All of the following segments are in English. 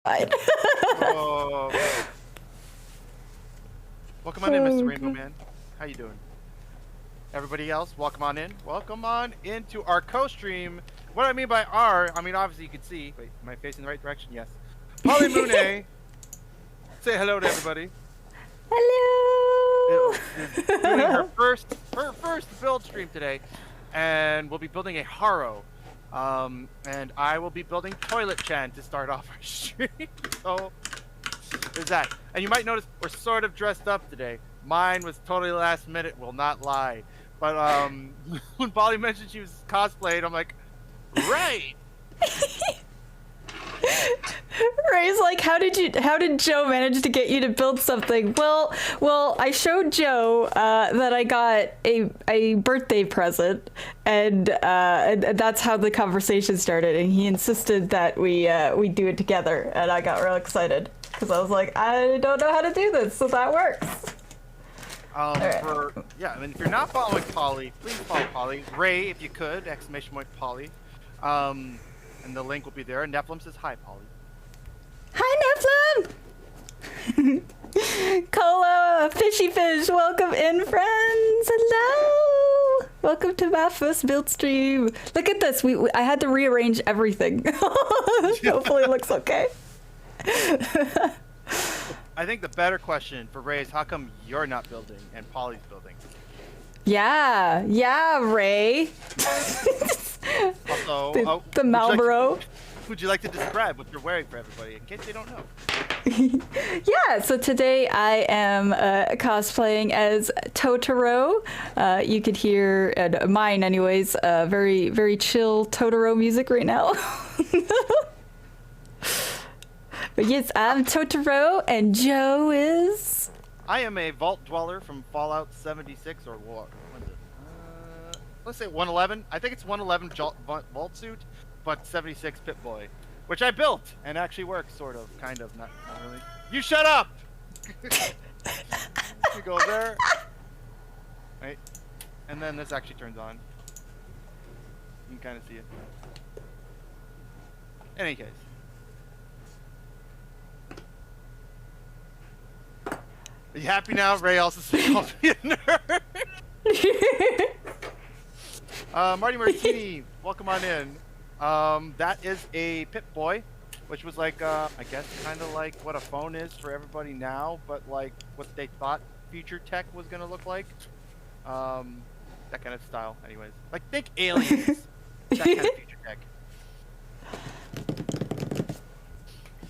Oh. Welcome on in, Mr. Rainbow Man. How you doing? Everybody else, welcome on in. Welcome on into our co-stream. What I mean by our, I mean obviously you can see. Wait, am I facing the right direction? Yes. Polly Moonay. Say hello to everybody. Hello. Is doing her first build stream today, and we'll be building a haro. And I will be building Toilet Chan to start off our stream. So there's that. And you might notice we're sort of dressed up today. Mine was totally last minute, will not lie. But when Polly mentioned she was cosplayed, I'm like, right. Ray's like, how did Joe manage to get you to build something? Well, I showed Joe that I got a birthday present, and that's how the conversation started. And he insisted that we do it together, and I got real excited because I was like, I don't know how to do this, so that works. Right. Yeah, I mean, if you're not following Polly, please follow Polly. Ray, if you could, !Polly. And the link will be there. Nephilim says hi, Polly. Hi, Nephilim! Cola, Fishy Fish, welcome in, friends! Hello! Welcome to my first build stream. Look at this, I had to rearrange everything. Hopefully it looks okay. I think the better question for Ray is how come you're not building and Polly's building? Yeah, Ray. Also, the Marlboro. Would you like to describe what you're wearing for everybody in case they don't know? Yeah, so today I am cosplaying as Totoro. You could hear, mine anyways, very, very chill Totoro music right now. But yes, I'm Totoro, and Joe is... I am a vault dweller from Fallout 76, or what is it? Let's say 111. I think it's 111 vault suit, but 76 Pit Boy, which I built and actually works, sort of, kind of, not really. You shut up! You go there. Right, and then this actually turns on. You can kind of see it. In any case. Are you happy now? Ray also says I'll be a nerd. Marty Martini, welcome on in. That is a Pip-Boy, which was like, I guess kind of like what a phone is for everybody now, but like what they thought future tech was going to look like. That kind of style, anyways. Like, think aliens. That kind of future tech.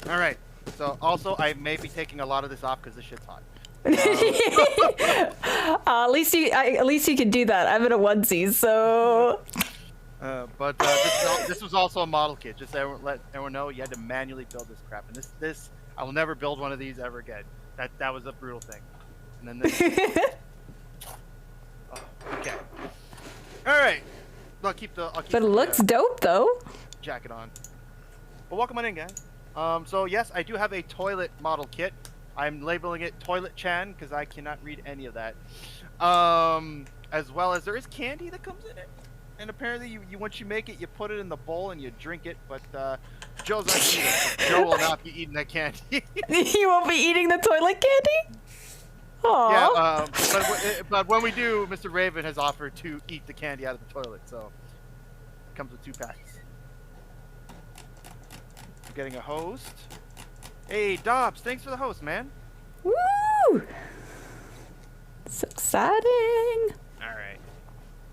Alright, so also I may be taking a lot of this off because this shit's hot. At least you can do that. I'm in a onesie, so. But this was also a model kit. Just to let everyone know, you had to manually build this crap, and this I will never build one of these ever again. That was a brutal thing. And then this. Oh, okay. All right. I'll keep but it looks dope though. Jacket on. Well, welcome on in, guys. So yes, I do have a toilet model kit. I'm labeling it Toilet Chan because I cannot read any of that. As well as there is candy that comes in it, and apparently you once you make it, you put it in the bowl and you drink it. But Joe's not eating it. Joe will not be eating that candy. You won't be eating the toilet candy? Aww. Yeah, but when we do, Mr. Raven has offered to eat the candy out of the toilet, so it comes with 2 packs. I'm getting a host. Hey, Dobbs, thanks for the host, man. Woo! So exciting. Alright.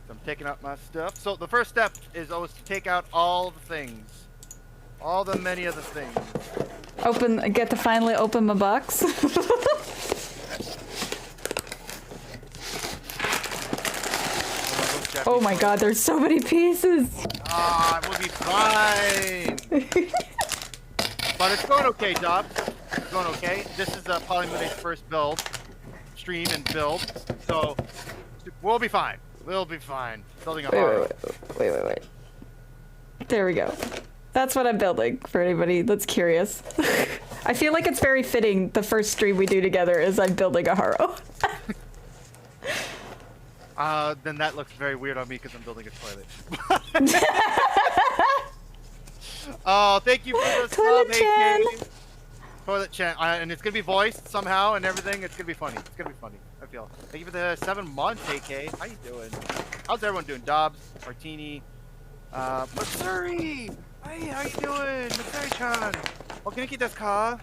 So I'm taking out my stuff. So the first step is always to take out all the things. All the many of the things. Get to finally open my box. Oh my god, there's so many pieces. Ah, it will be fine. But it's going okay, Dobbs. It's going okay. This is Polly Moonay's first stream and build. So we'll be fine. We'll be fine. Building a haro. Wait. There we go. That's what I'm building for anybody that's curious. I feel like it's very fitting the first stream we do together is I'm building a haro. Then that looks very weird on me because I'm building a toilet. Oh, thank you for the sub, hey, Toilet chant, and it's gonna be voiced somehow and everything. It's gonna be funny. It's gonna be funny. I feel. Thank you for the 7 months, AK. How you doing? How's everyone doing? Dobbs, Martini, Matsuri. Hey, how you doing, Matsuri-chan? Okiniki desu ka?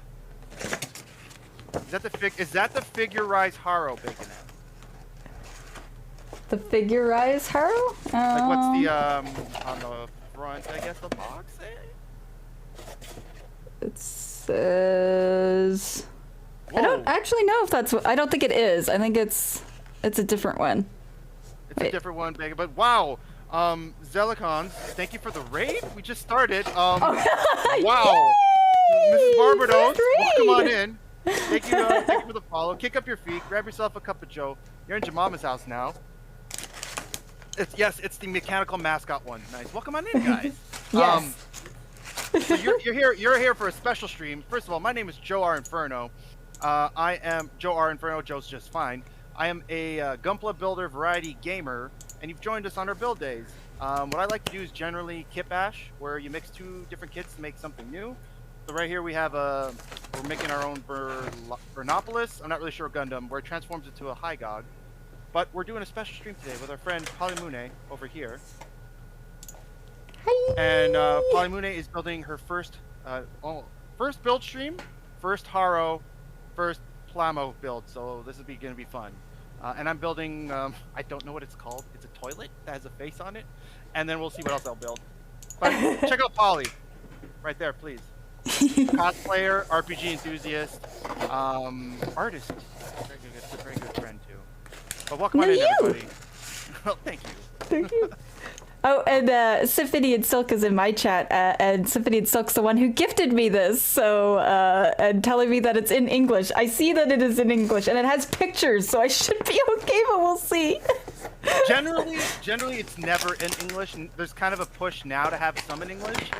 Is that the figurized haro bacon? The figurized haro? Like what's the on the front? I guess the box. It says. Whoa. I don't actually know if that's what. I don't think it is. I think it's a different one. It's a different one, bacon. But wow, Zelicons, thank you for the raid. We just started. Wow, Mrs. Barbados, welcome on in. Thank you for the follow. Kick up your feet. Grab yourself a cup of Joe. You're in Jemama's house now. It's the mechanical mascot one. Nice. Welcome on in, guys. Yes. So you're here for a special stream. First of all, my name is joerinferno. I am joerinferno. Joe's just fine. I am a gunpla builder variety gamer, and you've joined us on our build days. What I like to do is generally kit bash, where you mix 2 different kits to make something new. So right here we have we're making our own Vernopolis. I'm not really sure Gundam, where it transforms into a Hygog. But we're doing a special stream today with our friend Polymune over here. Hi. And Polymune is building her first build stream, first haro, first plamo build. So this is going to be fun. And I'm building, I don't know what it's called. It's a toilet that has a face on it. And then we'll see what else I'll build. But check out Poly. Right there, please. Cosplayer, RPG enthusiast, artist. Very good friend too. But welcome on in, everybody. Well, thank you. Thank you. Oh, and Symphony and Silk is in my chat, and Symphony and Silk's the one who gifted me this, so, and telling me that it's in English. I see that it is in English, and it has pictures, so I should be okay, but we'll see. Generally, it's never in English, and there's kind of a push now to have some in English,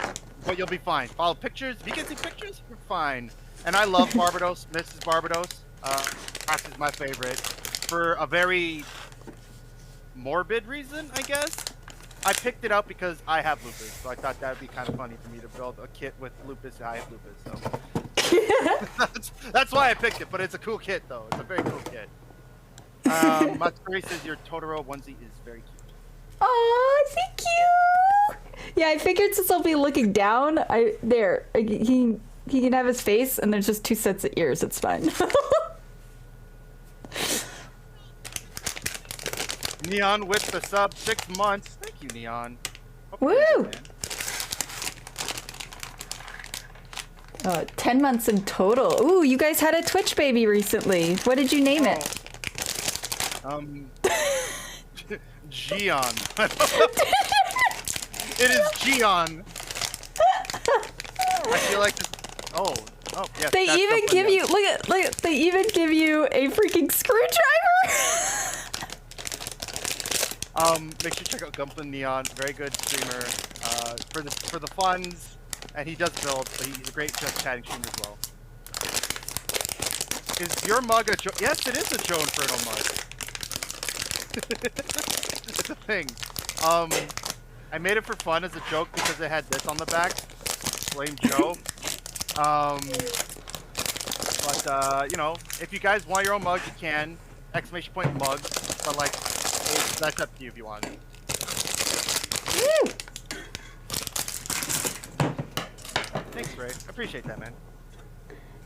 but you'll be fine. Follow pictures. If you can see pictures, you're fine. And I love Barbados, Mrs. Barbados. That is my favorite. For a very morbid reason, I guess. I picked it up because I have lupus, so I thought that would be kind of funny for me to build a kit with lupus. I have lupus, so that's why I picked it. But it's a cool kit, though. It's a very cool kit. Matsuri says your Totoro onesie is very cute. Oh, thank you. Yeah, I figured since I'll be looking down, he can have his face, and there's just 2 sets of ears. It's fine. Neon with the sub 6 months. Thank you, Neon. Woo! 10 months in total. Ooh, you guys had a Twitch baby recently. What did you name it? Gion. It is Gion. I feel like this. Oh, yes. They even give you look at. They even give you a freaking screwdriver. Make sure to check out Gunpla Neon. Very good streamer. For the funds, and he does build, but he's a great just chatting streamer as well. Is your mug a Joe? Yes, it is a Joe Inferno mug. It's a thing. I made it for fun as a joke because it had this on the back. Blame Joe. But you know, if you guys want your own mug, you can. Exclamation point mug. But like, that's up to you if you want. Woo! Thanks, Ray. I appreciate that, man.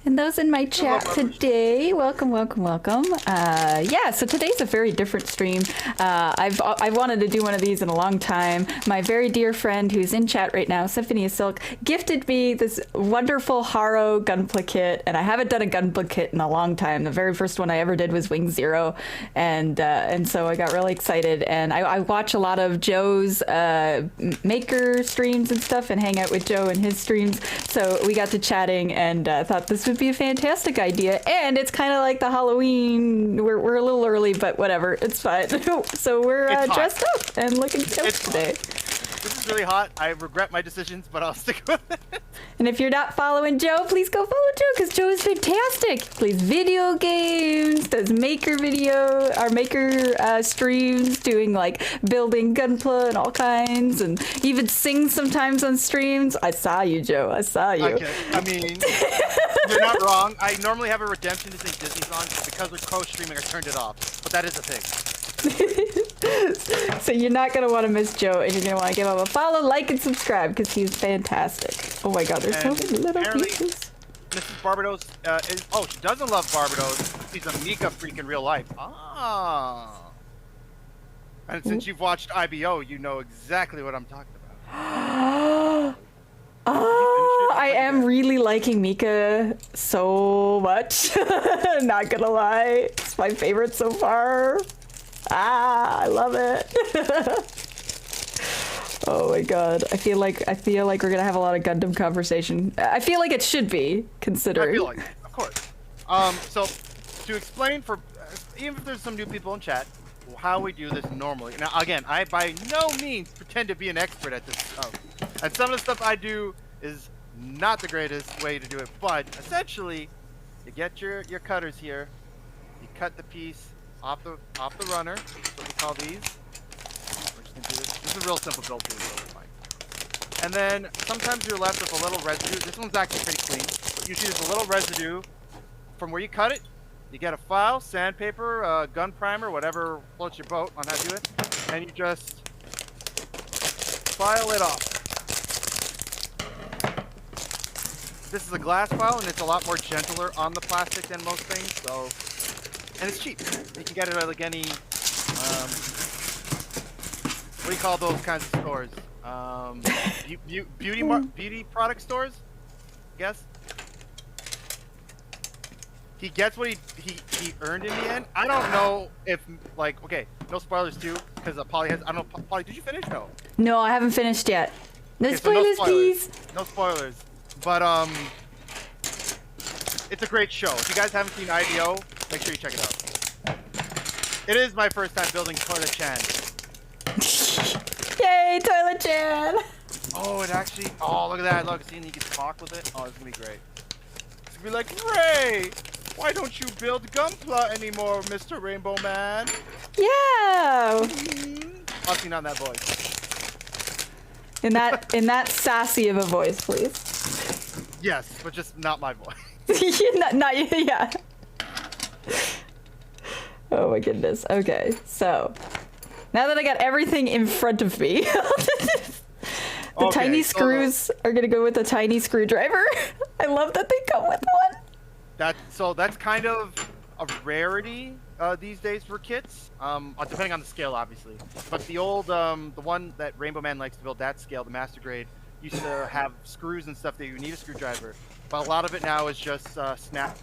And those in my chat today, welcome. Yeah, so today's a very different stream. I've wanted to do one of these in a long time. My very dear friend who's in chat right now, Symphony of Silk, gifted me this wonderful Haro gunpla kit, and I haven't done a gunpla kit in a long time. The very first one I ever did was Wing Zero, and so I got really excited. And I watch a lot of Joe's maker streams and stuff, and hang out with Joe and his streams. So we got to chatting, and thought this would be a fantastic idea. And it's kind of like the Halloween. We're a little early, but whatever, it's fine. So we're dressed up and looking cute today. This is really hot. I regret my decisions, but I'll stick with it. And if you're not following Joe, please go follow Joe, because Joe is fantastic. Plays video games, does maker streams, doing like building gunpla and all kinds, and even sings sometimes on streams. I saw you, Joe. I saw you. Okay. I mean, you're not wrong. I normally have a redemption to sing Disney songs, but because we're co-streaming, I turned it off. But that is a thing. So you're not gonna want to miss Joe, and you're gonna want to give him a follow, like, and subscribe because he's fantastic. Oh my God, there's so many little pieces. Mrs. Barbados is. Oh, she doesn't love Barbados. She's a Mika freak in real life. Ah. And since you've watched IBO, you know exactly what I'm talking about. I am really liking Mika so much. Not gonna lie, it's my favorite so far. I love it. Oh my God, I feel like we're gonna have a lot of Gundam conversation. I feel like it should be considered. I feel like, of course. So to explain for even if there's some new people in chat, how we do this normally. Now, again, I by no means pretend to be an expert at this stuff, and some of the stuff I do is not the greatest way to do it. But essentially, you get your cutters here, you cut the piece off the runner. That's what we call these. We're just gonna do this. This is a real simple build too, so it's fine. And then sometimes you're left with a little residue. This one's actually pretty clean, but usually there's a little residue from where you cut it. You get a file, sandpaper, gun primer, whatever floats your boat on how to do it, and you just file it off. This is a glass file, and it's a lot more gentler on the plastic than most things, so... And it's cheap. You can get it at like any, what do you call those kinds of stores? Beauty product stores, I guess? He gets what he earned in the end. I don't know if, like, okay, no spoilers too, because Polly has, I don't know, Polly, did you finish? No. No, I haven't finished yet. No Okay, spoilers, so no spoilers, please. No spoilers. But, it's a great show. If you guys haven't seen IDO, make sure you check it out. It is my first time building Toilet Chan. Yay, Toilet Chan! Oh, it actually, oh, look at that. Look, see, and you can talk with it. Oh, it's gonna be great. It's gonna be like, Ray, why don't you build gunpla anymore, Mr. Rainbow Man? Yeah! Obviously not in that voice. In that sassy of a voice, please. Yes, but just not my voice. Yeah. Oh my goodness. Okay, so now that I got everything in front of me, the tiny screws are gonna go with the tiny screwdriver. I love that they come with one. That's kind of a rarity these days for kits, depending on the scale, obviously. But the old, the one that Rainbow Man likes to build, that scale, the master grade, used to have screws and stuff that you need a screwdriver. But a lot of it now is just snap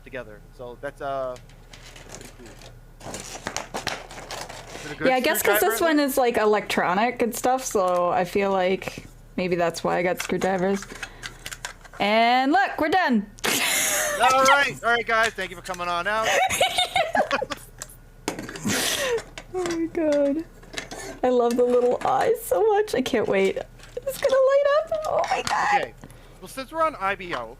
together. So that's pretty cool. Yeah, I guess because this one is like electronic and stuff, so I feel like maybe that's why I got screwdrivers. And look, we're done. All right, guys. Thank you for coming on out. Oh my God, I love the little eyes so much. I can't wait. It's gonna light up. Oh my God. Okay. Well, since we're on IBO,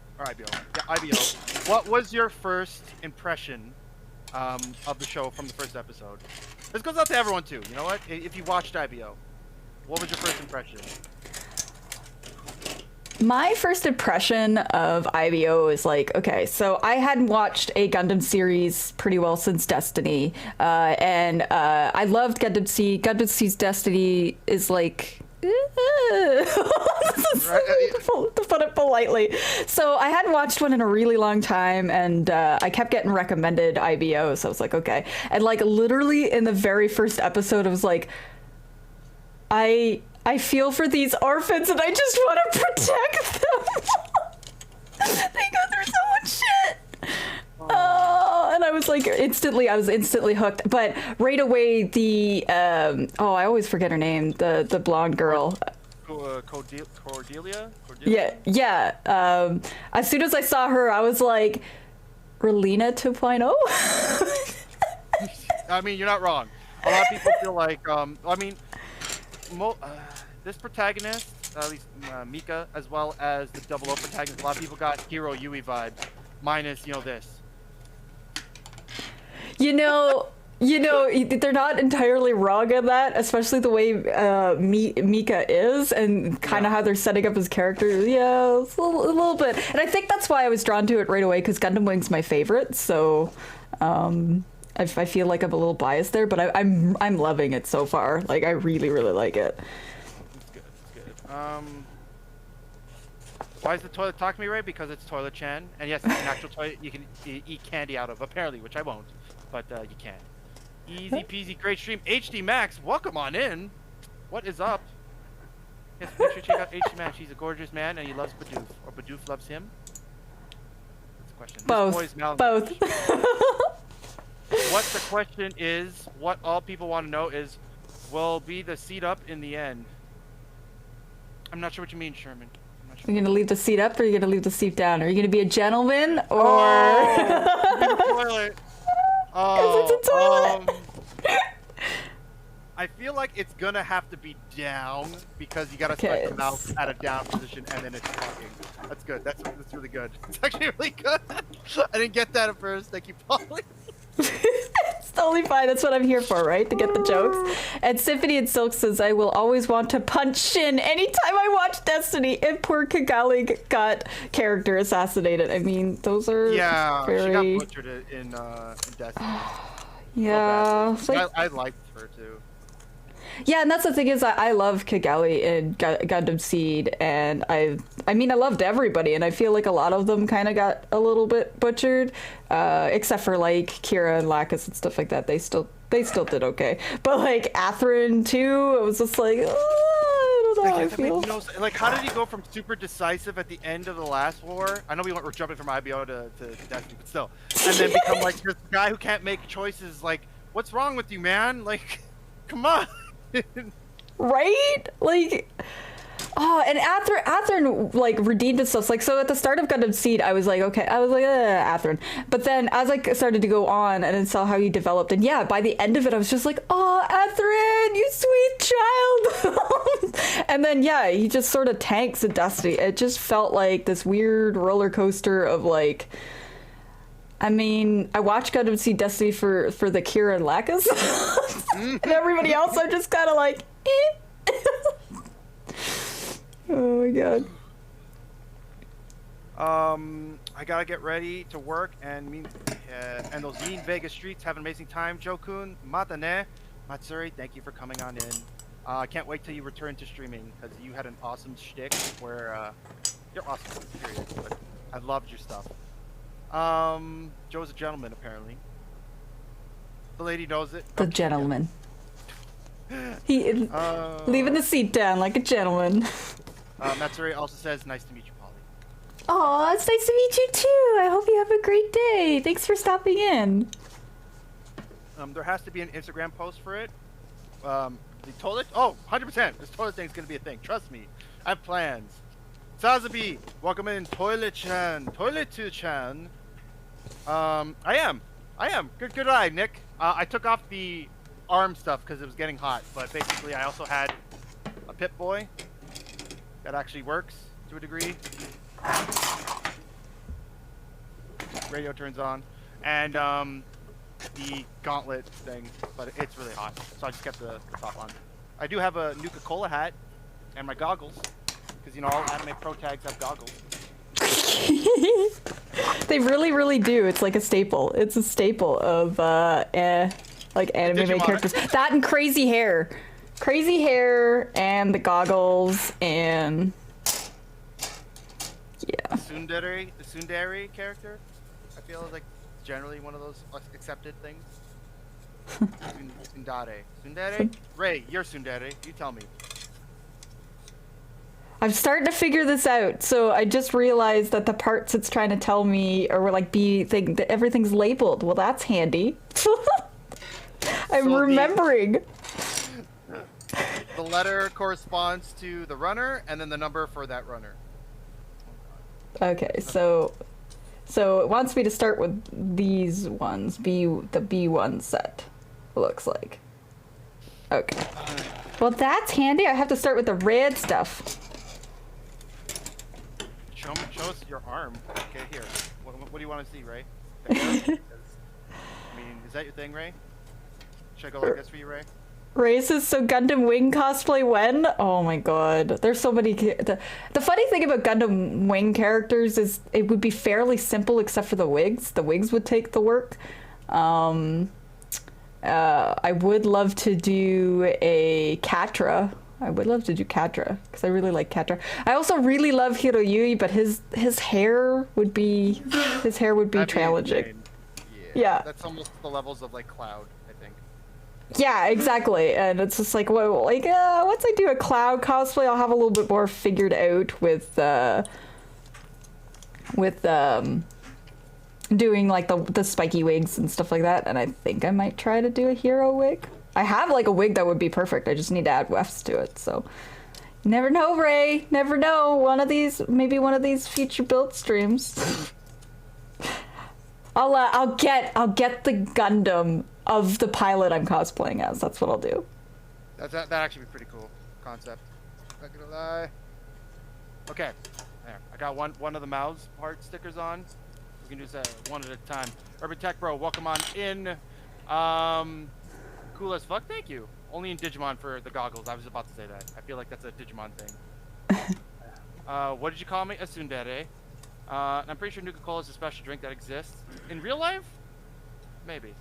what was your first impression of the show from the first episode? This goes out to everyone too. You know what? If you watched IBO, what was your first impression? My first impression of IBO is like, okay, so I hadn't watched a Gundam series pretty well since Destiny, and I loved Gundam C. Gundam C's Destiny is like, to put it politely. So I hadn't watched one in a really long time, and I kept getting recommended IBO, so I was like, okay. And like literally in the very first episode, I was like, I feel for these orphans and I just want to protect them. They go through so much shit. Oh, and I was instantly hooked. But right away, the I always forget her name, the blonde girl. Cordelia? Yeah. As soon as I saw her, I was like, Relina 2.0? I mean, you're not wrong. A lot of people feel like, this protagonist, at least Mika, as well as the 00 protagonist, a lot of people got Hero Yui vibes, minus, this. You know, You know, they're not entirely wrong in that, especially the way Mika is and kind of how they're setting up his character. Yeah, it's a little bit. And I think that's why I was drawn to it right away, because Gundam Wing's my favorite. So I feel like I'm a little biased there, but I'm loving it so far. Like, I really, really like it. It's good. It's good. Why is the toilet talking to me, Ray? Because it's Toilet Chan. And yes, it's an actual toilet you can eat candy out of, apparently, which I won't. But you can. Easy peasy, great stream. HD Max, welcome on in. What is up? Yes, make sure you check out HD Max. He's a gorgeous man and he loves Bidoof. Or Bidoof loves him? That's the question. Both. Both. What the question is, what all people want to know is, will be the seat up in the end? I'm not sure what you mean, Sherman. Are you gonna leave the seat up or are you gonna leave the seat down? Are you gonna be a gentleman or? Oh, toilet. Oh, it's a toilet. I feel like it's gonna have to be down because you gotta start the mouth at a down position and then it's talking. That's good. That's really good. It's actually really good. I didn't get that at first. Thank you, Polly. It's totally fine. That's what I'm here for, right? To get the jokes. And Symphony and Silk says, I will always want to punch Shin anytime I watch Destiny. And poor Kigali got character assassinated. I mean, those are she very... got butchered in Destiny. Yeah. So I liked her too. Yeah, and that's the thing is I love Kigali in Gundam Seed, and I mean I loved everybody, and I feel like a lot of them kind of got a little bit butchered, except for like Kira and Lacus and stuff like that. They still did okay, but like Athrun too, it was just like, oh, I don't know how I feel. Like, how did he go from super decisive at the end of the last war? I know we're jumping from IBO to Destiny, but still, and then become like this guy who can't make choices. Like, what's wrong with you, man? Like, come on. Right? Like, oh, and Athrun like redeemed himself. Like, so at the start of Gundam Seed, I was like, okay, Athrun. But then as I started to go on and then saw how he developed, and yeah, by the end of it, I was just like, oh, Athrun, you sweet child. And then yeah, he just sort of tanks in Destiny. It just felt like this weird roller coaster of like. I mean, I watched Gundam Seed Destiny for the Kira and Lacus. And everybody else, I'm just kind of like, eh. Oh my god. I gotta get ready to work and those mean Vegas streets. Have an amazing time, Jokun. Mata ne. Matsuri, thank you for coming on in. I can't wait till you return to streaming because you had an awesome shtick where you're awesome, period. But I loved your stuff. Joe's a gentleman, apparently. The lady knows it. The gentleman. He leaving the seat down like a gentleman. Matsuri also says, nice to meet you, Polly. Aw, it's nice to meet you too. I hope you have a great day. Thanks for stopping in. There has to be an Instagram post for it. The toilet? Oh, 100%. This toilet thing is going to be a thing. Trust me. I have plans. Sazabi, welcome in. Toilet-chan. Toilet-chan. I am. Good eye, Nick. I took off the arm stuff because it was getting hot, but basically I also had a Pip-Boy that actually works to a degree. Radio turns on, and the gauntlet thing, but it's really hot, so I just kept the top on. I do have a Nuka-Cola hat and my goggles, because you know all anime pro tags have goggles. They really, really do. It's like a staple. It's a staple of like anime characters. That and crazy hair and the goggles and yeah. The tsundere character, I feel is like generally one of those accepted things. Tsundere. Ray, you're tsundere. You tell me. I'm starting to figure this out. So I just realized that the parts it's trying to tell me are like that everything's labeled. Well, that's handy. I'm remembering. The letter corresponds to the runner, and then the number for that runner. Okay, so it wants me to start with these ones. The B1 set. Looks like. Okay. Well, that's handy. I have to start with the red stuff. Show us your arm. Okay, here. What do you want to see, Ray? I mean, is that your thing, Ray? Should I go like this for you, Ray? Ray says, so Gundam Wing cosplay when? Oh my god. There's so many... The funny thing about Gundam Wing characters is it would be fairly simple except for the wigs. The wigs would take the work. I would love to do a Catra. I would love to do Catra because I really like Catra. I also really love Hiroyui, but his hair would be challenging. Yeah. That's almost the levels of like Cloud, I think. Yeah, exactly. And it's just like, well, like once I do a Cloud cosplay, I'll have a little bit more figured out with doing like the spiky wigs and stuff like that. And I think I might try to do a hero wig. I have like a wig that would be perfect. I just need to add wefts to it. So never know, Ray. Never know. Maybe one of these future build streams. I'll get the Gundam of the pilot I'm cosplaying as. That's what I'll do. That actually be pretty cool concept. Not gonna lie. Okay, there. I got one of the mouths part stickers on. We can do this one at a time. Urban Tech Bro, welcome on in. Cool as fuck. Thank you. Only in Digimon for the goggles. I was about to say that. I feel like that's a Digimon thing. What did you call me? A tsundere. I'm pretty sure Nuka-Cola is a special drink that exists. In real life? Maybe.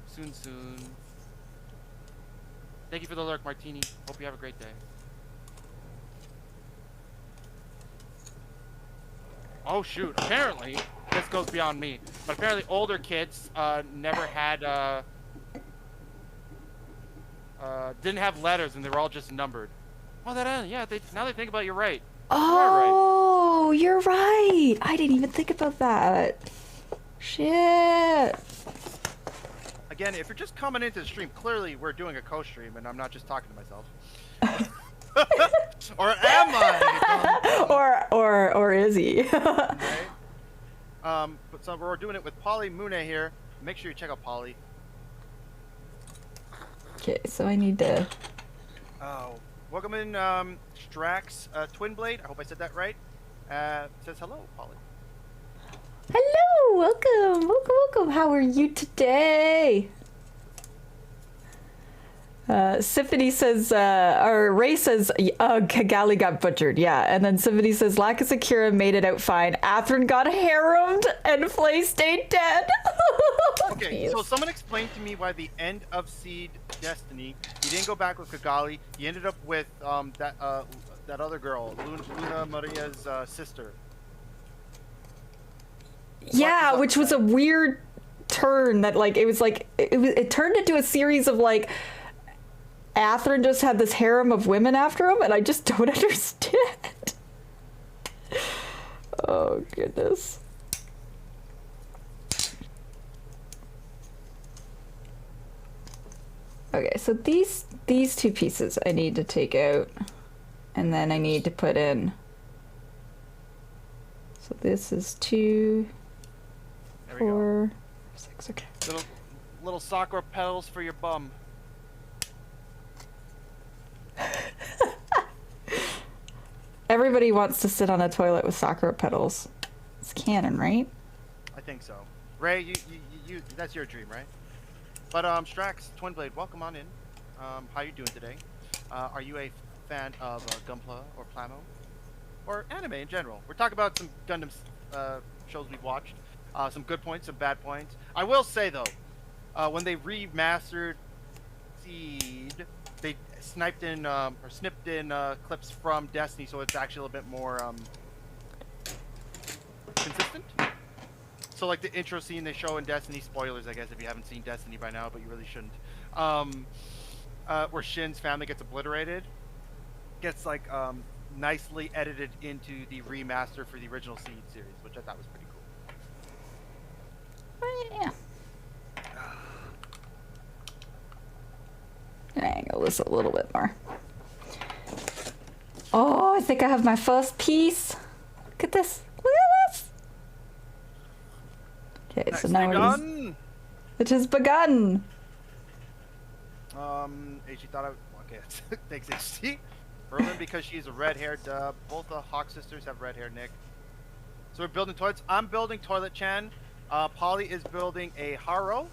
Soon. Thank you for the lurk, Martini. Hope you have a great day. Oh shoot, apparently, this goes beyond me, but apparently older kids never had, didn't have letters and they were all just numbered. Oh, yeah, now they think about it, you're right. Oh, you're right. I didn't even think about that. Shit. Again, if you're just coming into the stream, clearly we're doing a co-stream and I'm not just talking to myself. Or am I? or is he? Right? But so we're doing it with Polly Mune here. Make sure you check out Polly. Okay, so I need to... Oh, welcome in Strax Twin Blade. I hope I said that right. Says hello, Polly. Hello, welcome. How are you today? Symphony says, or Ray says, Kagali got butchered, yeah. And then Symphony says, Lacus Akira made it out fine. Athrun got haremed and Flay stayed dead. Okay, so someone explained to me why the end of Seed Destiny, he didn't go back with Kagali. He ended up with that other girl, Luna Maria's sister. Yeah, which was a weird turn that it turned into a series of like Athrun just had this harem of women after him, and I just don't understand. Oh goodness. Okay, so these two pieces I need to take out, and then I need to put in. So this is 2, 4, 6. Okay. Little Sakura petals for your bum. Everybody wants to sit on a toilet with Sakura petals. It's canon, right? I think so. Ray, you that's your dream, right? But Strax Twin Blade, welcome on in. How you doing today? Are you a fan of Gunpla or Plamo? Or anime in general? We're talking about some Gundam shows we've watched. Some good points, some bad points. I will say though, when they remastered Seed, they snipped in clips from Destiny, so it's actually a little bit more consistent. So like the intro scene they show in Destiny, spoilers I guess if you haven't seen Destiny by now, but you really shouldn't. Where Shin's family gets obliterated, gets like nicely edited into the remaster for the original Seed series, which I thought was pretty cool. Oh, yeah. Angle this a little bit more. Oh, I think I have my first piece. Look at this. Look at this. Okay, so now it has begun. HG thought okay, thanks HG. Berlin because she's a red-haired both the Hawk sisters have red hair, Nick. So we're building toilets. I'm building Toilet Chan. Polly is building a haro.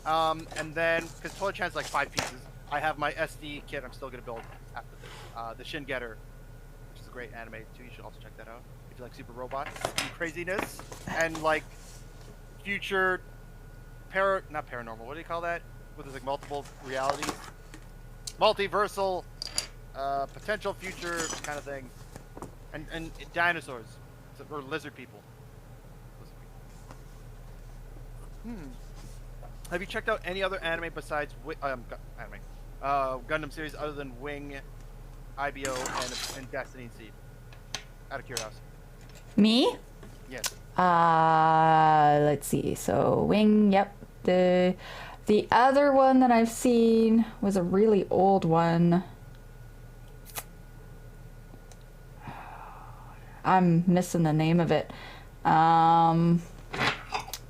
And then, because Toilet Chan's like 5 pieces, I have my SD kit I'm still going to build after this. The Shin Getter, which is a great anime too. You should also check that out. If you like super robots and craziness. And like future not paranormal, what do you call that? Where there's like multiple realities? Multiversal, potential future kind of thing. And dinosaurs. Or lizard people. Have you checked out any other anime besides Gundam series other than Wing, IBO, and Destiny and Seed? Out of curiosity. Me? Yes. Let's see. So Wing, yep. The other one that I've seen was a really old one. I'm missing the name of it.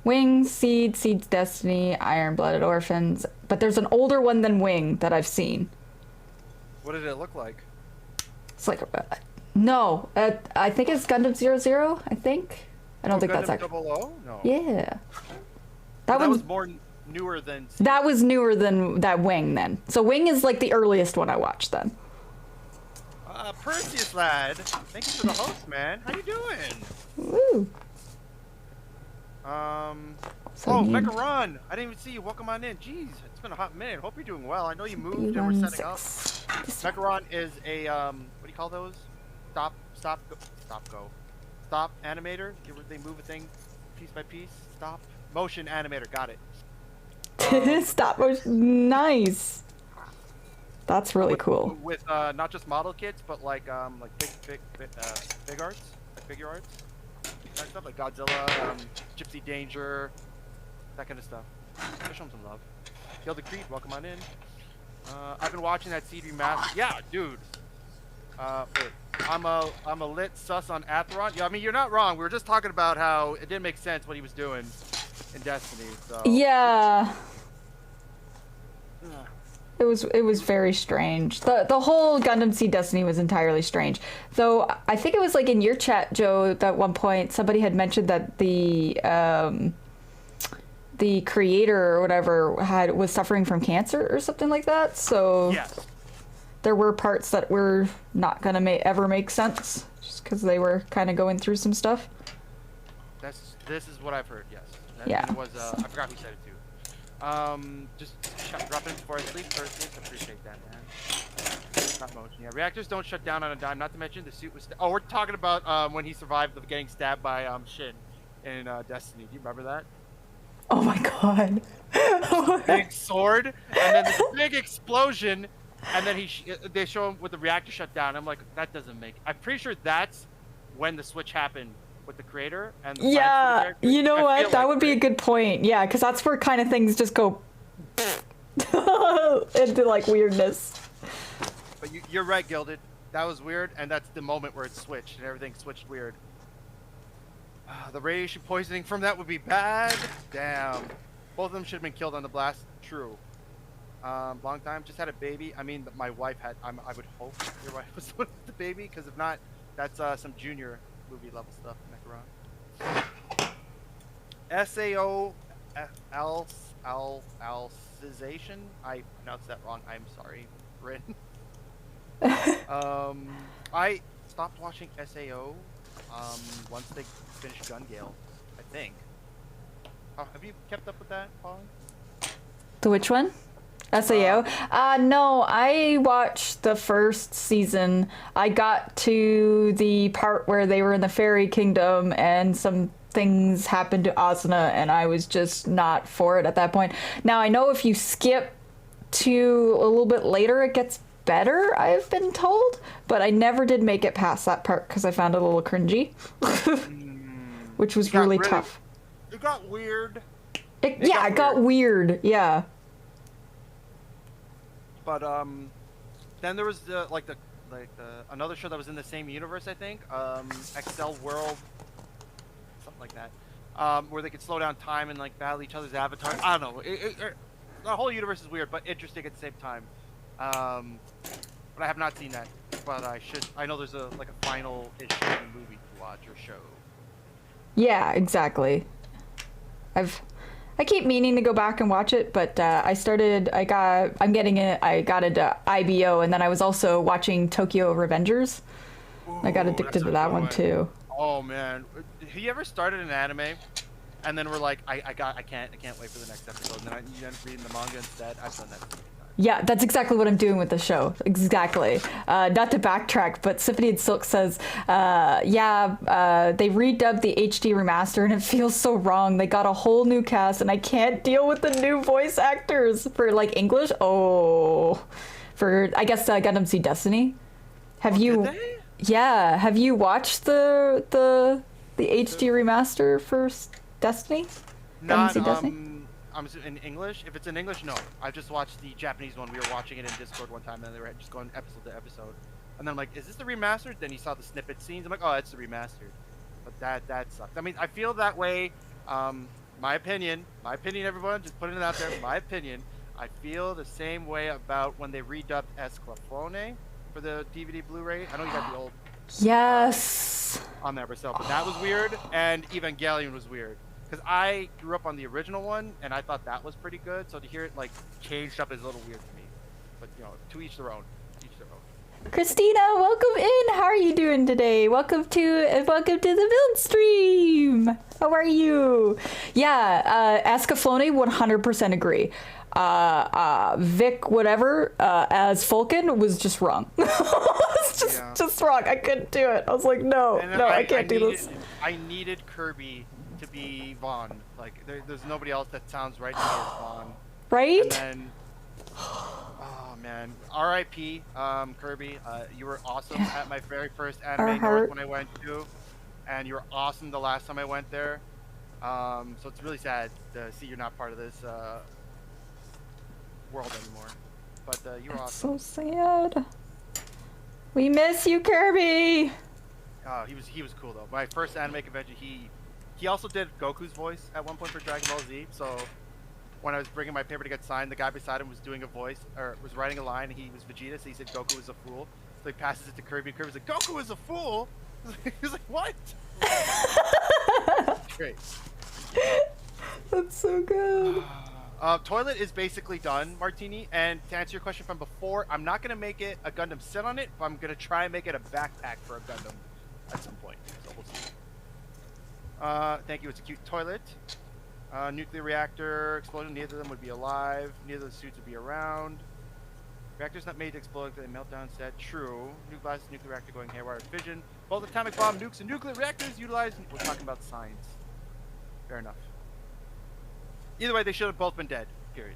Wing, Seed's Destiny, Iron-Blooded Orphans. But there's an older one than Wing that I've seen. What did it look like? It's like, no, I think it's Gundam 00, I think. I don't think Gundam that's actually. 00? No. Yeah. That was more newer than Seed. That was newer than that Wing then. So Wing is like the earliest one I watched then. Perseus lad, thank you for the host, man. How you doing? Woo. Mecharon! I didn't even see you. Welcome on in. Jeez, it's been a hot minute. Hope you're doing well. I know you moved and we're setting up. Mecharon is a what do you call those? Stop animator. They move a thing piece by piece. Stop motion animator. Got it. Stop motion. Nice. That's really cool. With not just model kits, but like big arts, like figure arts. That stuff like Godzilla, Gypsy Danger, that kind of stuff. Show them some love. Gilded Creed, welcome on in. I've been watching that Seed remaster. Yeah, dude. I'm a lit sus on Atheron. Yeah, I mean you're not wrong. We were just talking about how it didn't make sense what he was doing in Destiny. So. Yeah. It was very strange. The whole Gundam Seed Destiny was entirely strange. Though I think it was like in your chat, Joe, that at one point somebody had mentioned that the creator or whatever was suffering from cancer or something like that. So yes. There were parts that were not gonna ever make sense just because they were kind of going through some stuff. This is what I've heard. Yes. Yeah. And it was I forgot who said it too. Just drop in before I sleep. First, appreciate that, man. Not motion. Yeah, reactors don't shut down on a dime. Not to mention the suit was. Oh, we're talking about when he survived of getting stabbed by Shin in Destiny. Do you remember that? Oh my god. Big sword, and then this big explosion, and then they show him with the reactor shut down. I'm like, that doesn't make. I'm pretty sure that's when the switch happened with the creator and the yeah, you know what? That would be a good point. Yeah, because that's where kind of things just go into like weirdness. But you're right, Gilded. That was weird, and that's the moment where it switched and everything switched weird. The radiation poisoning from that would be bad. Damn. Both of them should have been killed on the blast. True. Long time. Just had a baby. I mean, my wife had. I would hope your wife was the baby, because if not, that's some junior movie level stuff. SAO Alcization. I pronounced that wrong. I'm sorry, Rin. I stopped watching SAO once they finished Gun Gale, I think. Have you kept up with that, Paul? The which one? SAO? No, I watched the first season. I got to the part where they were in the fairy kingdom and some things happened to Asuna, and I was just not for it at that point. Now, I know if you skip to a little bit later, it gets better, I've been told, but I never did make it past that part because I found it a little cringy, which was really tough. It got weird. It got weird, yeah. But then there was another show that was in the same universe, I think, Excel World, something like that, where they could slow down time and like battle each other's avatars. I don't know. The whole universe is weird, but interesting at the same time. But I have not seen that. But I should. I know there's a final issue movie to watch or show. Yeah, exactly. I keep meaning to go back and watch it, but I got into IBO, and then I was also watching Tokyo Revengers. Ooh, I got addicted that's a to that good one too. Oh man, have you ever started an anime, and then we're like, I can't wait for the next episode, and then you end up reading the manga instead? I've done that. Yeah, that's exactly what I'm doing with the show. Exactly. Not to backtrack, but Symphony and Silk says, they redubbed the HD remaster and it feels so wrong. They got a whole new cast and I can't deal with the new voice actors for like English. Oh, for I guess Gundam Seed Destiny. Have you? Did they? Yeah. Have you watched the HD remaster for Destiny? Not Seed Destiny? in English. If it's in English, no. I just watched the Japanese one. We were watching it in Discord one time, and they were just going episode to episode. And then I'm like, is this the remastered? Then you saw the snippet scenes. I'm like, oh, it's the remastered. But that sucked. I mean, I feel that way. My opinion, everyone, just putting it out there. My opinion. I feel the same way about when they redubbed Esclafone for the DVD Blu-ray. I know you got the old. Yes. On there myself, but that was weird, and Evangelion was weird. Because I grew up on the original one, and I thought that was pretty good. So to hear it like changed up is a little weird to me. But you know, to each their own. Each their own. Christina, welcome in. How are you doing today? Welcome to the build stream. How are you? Yeah, Ascaflone, 100% agree. Vic, whatever, as Falcon was just wrong. It's just wrong. I couldn't do it. I was like, I can't do this. I needed Kirby to be Vaughn. Like, there's nobody else that sounds right to me as Vaughn. Right? And then, oh man, R.I.P. Kirby. You were awesome at my very first Anime North when I went to, and you were awesome the last time I went there. So it's really sad to see you're not part of this world anymore. But you were awesome. So sad. We miss you, Kirby. He was cool though. My first anime convention, he also did Goku's voice at one point for Dragon Ball Z. So when I was bringing my paper to get signed, the guy beside him was doing a voice, or was writing a line, and he was Vegeta, so he said Goku is a fool. So he passes it to Kirby, and Kirby's like, Goku is a fool? He's like, what? Great. That's so good. Toilet is basically done, Martini, and to answer your question from before, I'm not going to make it a Gundam sit on it, but I'm going to try and make it a backpack for a Gundam at some point. So we'll see. Thank you. It's a cute toilet. Nuclear reactor explosion. Neither of them would be alive. Neither of the suits would be around. Reactor's not made to explode because they melt down instead. True. Nuclear reactor going haywire with fission. Both atomic bomb nukes and nuclear reactors utilized. We're talking about science. Fair enough. Either way, they should have both been dead. Period.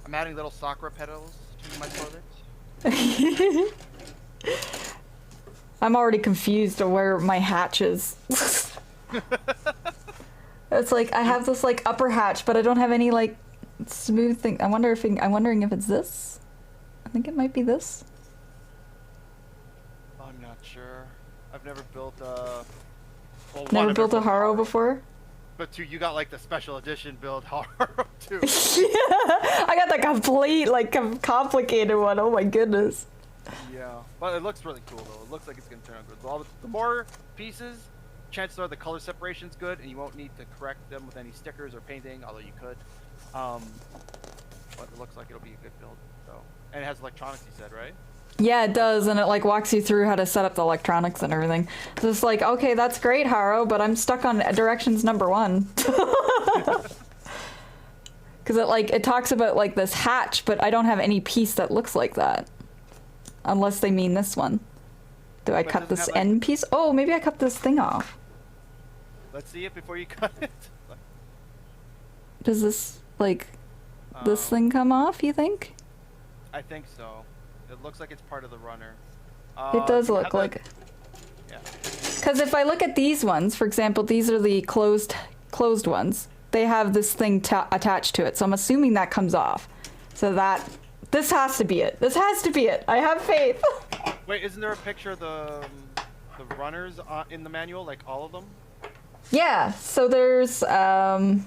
I'm adding little Sakura petals to my toilet. I'm already confused on where my hatch is. It's like I have this like upper hatch, but I don't have any like smooth thing. I'm wondering if it's this. I think it might be this. I'm not sure. I've never built never built a haro before. But two, you got like the special edition build haro too. Yeah, I got the complete like complicated one. Oh my goodness. Yeah, but it looks really cool though. It looks like it's gonna turn out good. The more pieces, chances are the color separation's good, and you won't need to correct them with any stickers or painting, although you could. But it looks like it'll be a good build. So, and it has electronics, you said, right? Yeah, it does, and it like walks you through how to set up the electronics and everything. So it's like, okay, that's great, Haro, but I'm stuck on directions number 1. Because it talks about like this hatch, but I don't have any piece that looks like that. Unless they mean this one. Do I cut this end piece? Oh, maybe I cut this thing off. Let's see it before you cut it. Does this, like, this thing come off, you think? I think so. It looks like it's part of the runner. It does look like... Yeah. Because if I look at these ones, for example, these are the closed ones. They have this thing attached to it, so I'm assuming that comes off. So that... This has to be it. This has to be it. I have faith. Wait, isn't there a picture of the runners in the manual, like all of them? Yeah. So there's We can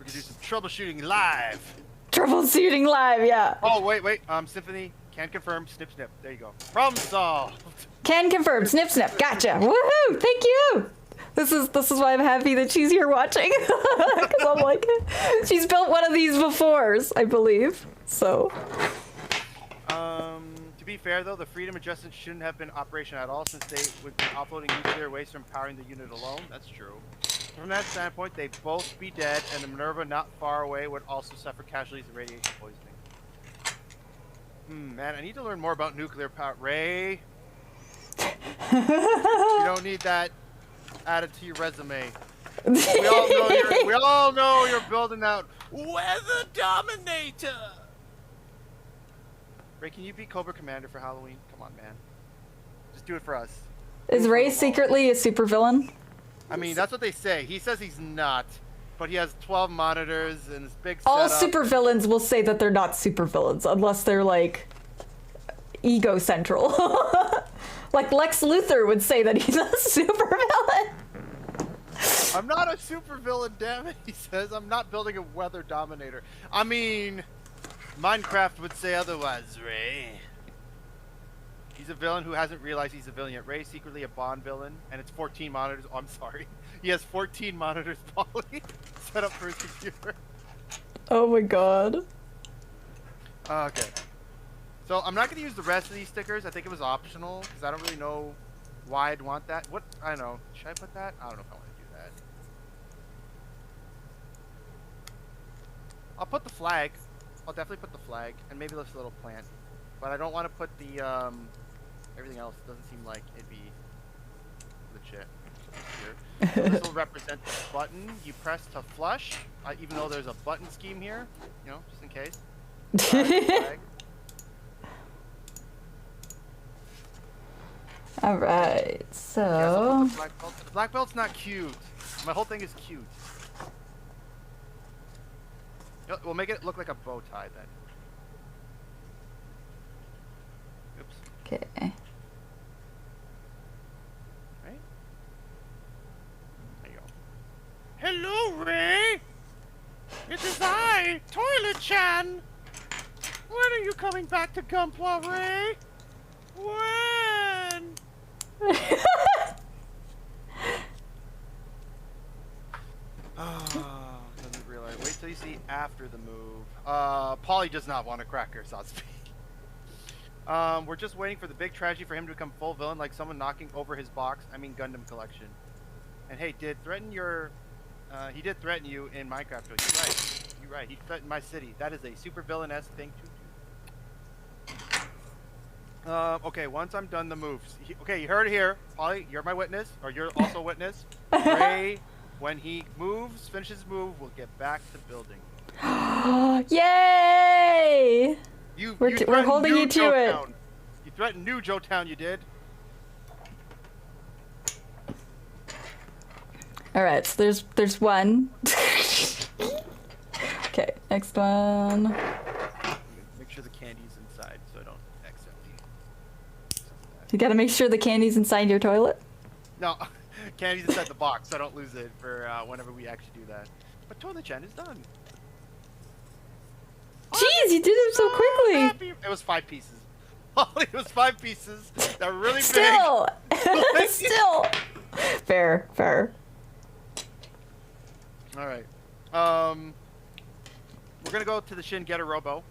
do some troubleshooting live. Troubleshooting live, yeah. Oh wait. Symphony can confirm. Snip snip. There you go. Problem solved. Can confirm. Snip, snip. Gotcha. Woohoo! Thank you. This is why I'm happy that she's here watching. Because I'm like, she's built one of these before, I believe. So. To be fair though, the freedom adjustment shouldn't have been operation at all, since they would be offloading nuclear waste from powering the unit alone. That's true. From that standpoint, they'd both be dead, and the Minerva not far away would also suffer casualties of radiation poisoning. Man, I need to learn more about nuclear power. Ray, you don't need that added to your resume. We all know you're building out Weather Dominator. Ray, can you be Cobra Commander for Halloween? Come on, man. Just do it for us. Is Ray secretly a supervillain? I mean, that's what they say. He says he's not, but he has 12 monitors and this big All setup. supervillains will say that they're not supervillains unless they're like ego central. Like Lex Luthor would say that he's a supervillain. I'm not a supervillain, damn it, he says. I'm not building a Weather Dominator. I mean, Minecraft would say otherwise, Ray. He's a villain who hasn't realized he's a villain yet. Ray's secretly a Bond villain, and it's 14 monitors. Oh, I'm sorry. He has 14 monitors, Polly, set up for his computer. Oh my god. Okay. So I'm not going to use the rest of these stickers. I think it was optional, because I don't really know why I'd want that. What? I don't know. Should I put that? I don't know if I want to do that. I'll put the flag. I'll definitely put the flag, and maybe this little plant. But I don't want to put the, everything else. Doesn't seem like it'd be legit. Here. So this will represent the button you press to flush, even though there's a button scheme here, you know, just in case. Flag. All right, so. Yeah, the black belt. The black belt's not cute. My whole thing is cute. We'll make it look like a bow tie then. Oops. Okay. Right? There you go. Hello, Ray! It is I, Toilet-chan! When are you coming back to Gunpla, Ray? When? Doesn't realize. Wait till you see after the move. Polly does not want a cracker, so to speak. We're just waiting for the big tragedy for him to become full villain, like someone knocking over his box. I mean Gundam collection. And hey, he did threaten you in Minecraft. You're right. You're right. He threatened my city. That is a super villain-esque thing to do. Okay, once I'm done the moves. Okay, you heard it here. Polly, you're my witness, or you're also a witness. Ray, when he finishes his move, we'll get back to building. Yay! We're holding you to it. You threatened New Joetown, you did. All right, so there's one. Okay, next one. Make sure the candy's inside, so I don't accidentally. You gotta make sure the candy's inside your toilet. No, candy's inside the box, so I don't lose it for whenever we actually do that. But Toilet-chan is done. Jeez, you did it so quickly. Happy. It was 5 pieces. It was 5 pieces. They're really Still. big. Still. Fair. All right. We're gonna go to the Shin Getter Robo,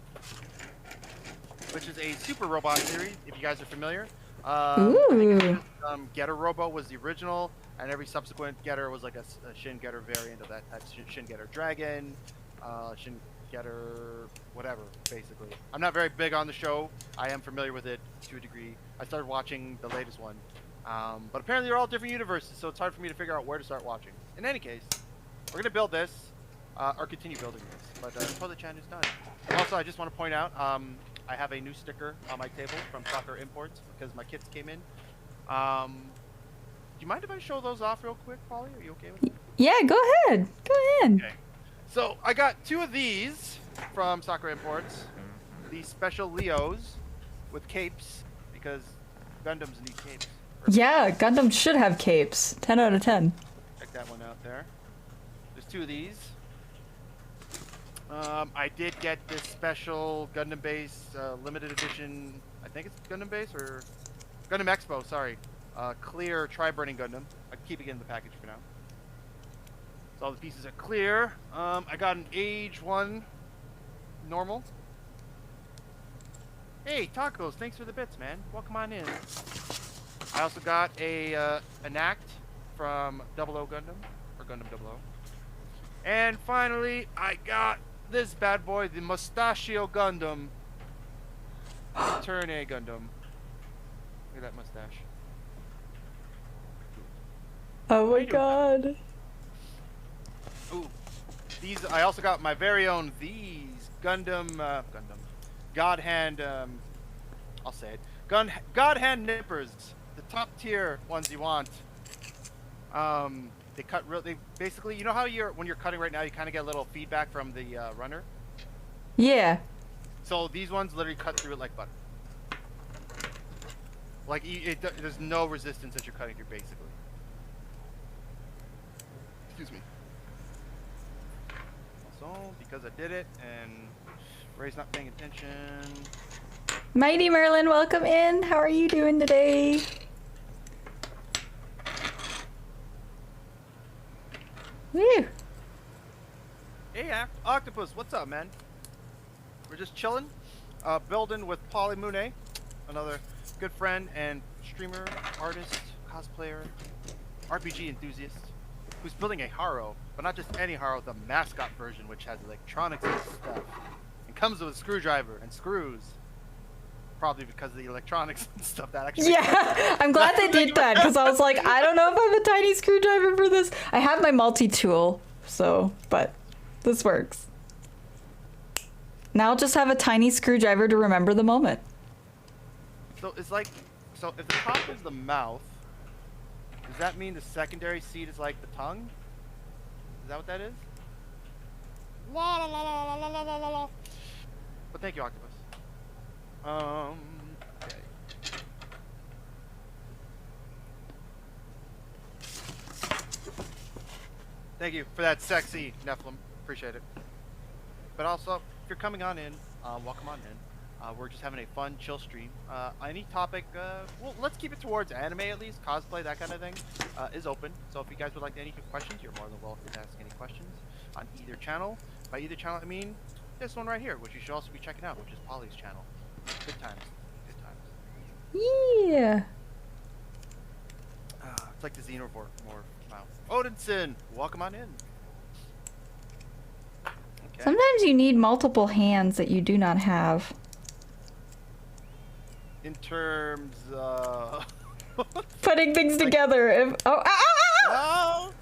which is a super robot series. If you guys are familiar. Ooh. Getter Robo was the original, and every subsequent Getter was like a Shin Getter variant of that type. Shin Getter Dragon, Shin Getter, whatever, basically. I'm not very big on the show. I am familiar with it to a degree. I started watching the latest one. But apparently they're all different universes, so it's hard for me to figure out where to start watching. In any case, we're going to build this, or continue building this. But Toilet-chan is done. Also, I just want to point out, I have a new sticker on my table from Soccer Imports because my kits came in. Do you mind if I show those off real quick, Polly? Are you okay with it? Yeah, go ahead. Go ahead. Okay. So I got 2 of these from Soccer Imports. These special Leos with capes because Gundams need capes. Yeah, Gundam should have capes. 10 out of 10. Check that one out there. There's 2 of these. I did get this special Gundam base limited edition. I think it's Gundam base or Gundam Expo, sorry. Clear tri-burning Gundam. I'm keeping it in the package for now. So all the pieces are clear. I got an age 1 normal. Hey, Tacos, thanks for the bits, man. Welcome on in. I also got an act from 00 Gundam, or Gundam 00. And finally, I got this bad boy, the Mustachio Gundam. Turn A Gundam. Look at that mustache. Oh my god. Ooh. These, I also got my very own, these Gundam, God Hand, I'll say it. God Hand nippers. The top tier ones you want. They cut they basically, you know how when you're cutting right now, you kind of get a little feedback from the runner? Yeah. So these ones literally cut through it like butter. Like, there's no resistance that you're cutting through, basically. Excuse me. So, because I did it, and Ray's not paying attention. Mighty Merlin, welcome in. How are you doing today? Woo! Hey, Octopus, what's up, man? We're just chilling, building with Polymune, another good friend and streamer, artist, cosplayer, RPG enthusiast, who's building a haro, but not just any haro, the mascot version, which has electronics and stuff, and comes with a screwdriver and screws. Probably because of the electronics and stuff that actually. Yeah, I'm glad they did that because I was like, I don't know if I have a tiny screwdriver for this. I have my multi-tool, so, but this works. Now I'll just have a tiny screwdriver to remember the moment. So it's like, so if the top is the mouth, does that mean the secondary seat is like the tongue? Is that what that is? La la la la la la la la la. But thank you, Octopus. Okay. Thank you for that sexy Nephilim. Appreciate it. But also, if you're coming on in, welcome on in. We're just having a fun, chill stream. Any topic, well, let's keep it towards anime at least, cosplay, that kind of thing, is open. So if you guys would like any questions, you're more than welcome to ask any questions on either channel. By either channel, I mean this one right here, which you should also be checking out, which is Polly's channel. Good times. Good times. Yeah. It's like the Xenomorph. Wow. Odinson, welcome on in. Okay. Sometimes you need multiple hands that you do not have. In terms of Putting things together. If, oh, No!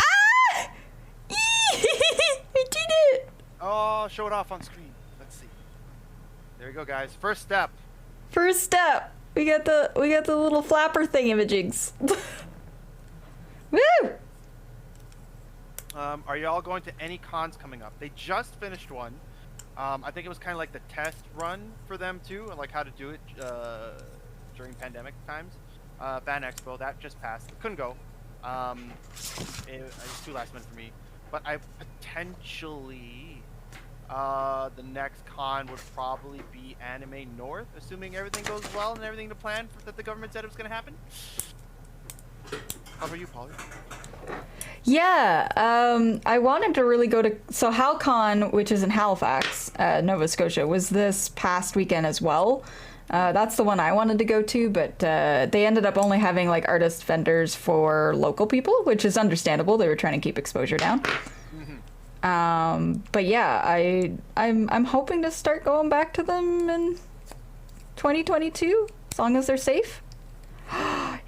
ah! I did it! Oh, show it off on screen. Let's see. There we go, guys. First step. First step. We got the little flapper thingamajigs. Woo! Are y'all going to any cons coming up? They just finished one. I think it was kind of like the test run for them too, and like how to do it during pandemic times. Fan Expo that just passed. Couldn't go. It was too last minute for me. But I potentially the next con would probably be Anime North, assuming everything goes well and everything to plan that the government said it was going to happen. How about you, Polly? Yeah, I wanted to really go to, so HalCon, which is in Halifax, Nova Scotia, was this past weekend as well. That's the one I wanted to go to, but they ended up only having like artist vendors for local people, which is understandable. They were trying to keep exposure down. But yeah, I'm hoping to start going back to them in 2022, as long as they're safe.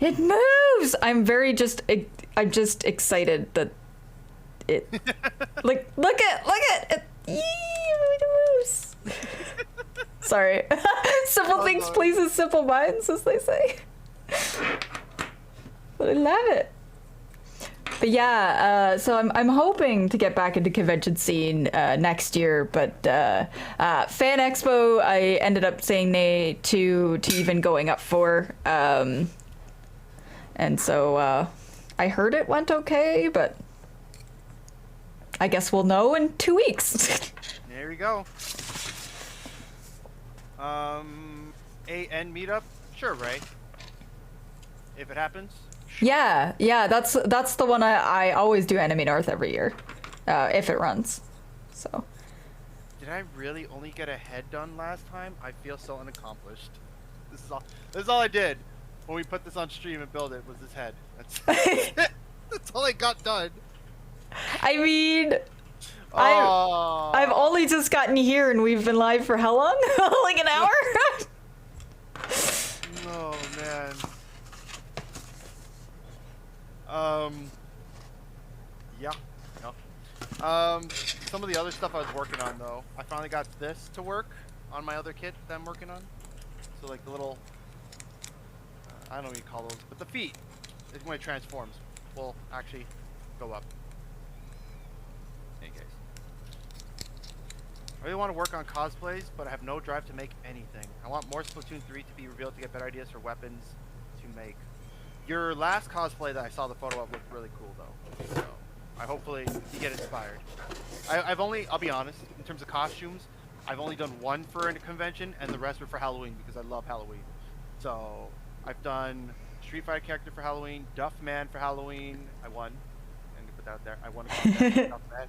It moves! I'm just excited that it like look at it. It moves. Sorry. Simple things pleases simple minds, as they say. But I love it. But yeah, so I'm hoping to get back into convention scene next year, but Fan Expo I ended up saying nay to even going up for, and so I heard it went okay, but I guess we'll know in 2 weeks. There we go. AN meetup. Sure, Ray. If it happens. Sure. Yeah, that's the one I always do Enemy North every year, if it runs. So. Did I really only get a head done last time? I feel so unaccomplished. This is all I did when we put this on stream and build it was this head. That's all I got done. I mean, oh. I've only just gotten here and we've been live for how long? Like an hour? Oh man. Yeah. No. Some of the other stuff I was working on though, I finally got this to work on my other kit that I'm working on. So like the little, I don't know what you call those, but the feet, when it transforms, will actually go up. Hey guys. I really want to work on cosplays, but I have no drive to make anything. I want more Splatoon 3 to be revealed to get better ideas for weapons to make. Your last cosplay that I saw the photo of looked really cool though. So I hopefully you get inspired. I'll be honest, in terms of costumes, I've only done one for a convention and the rest were for Halloween because I love Halloween. So I've done Street Fighter character for Halloween, Duff Man for Halloween. I won. And put that out there. I won a contest for Duff Man.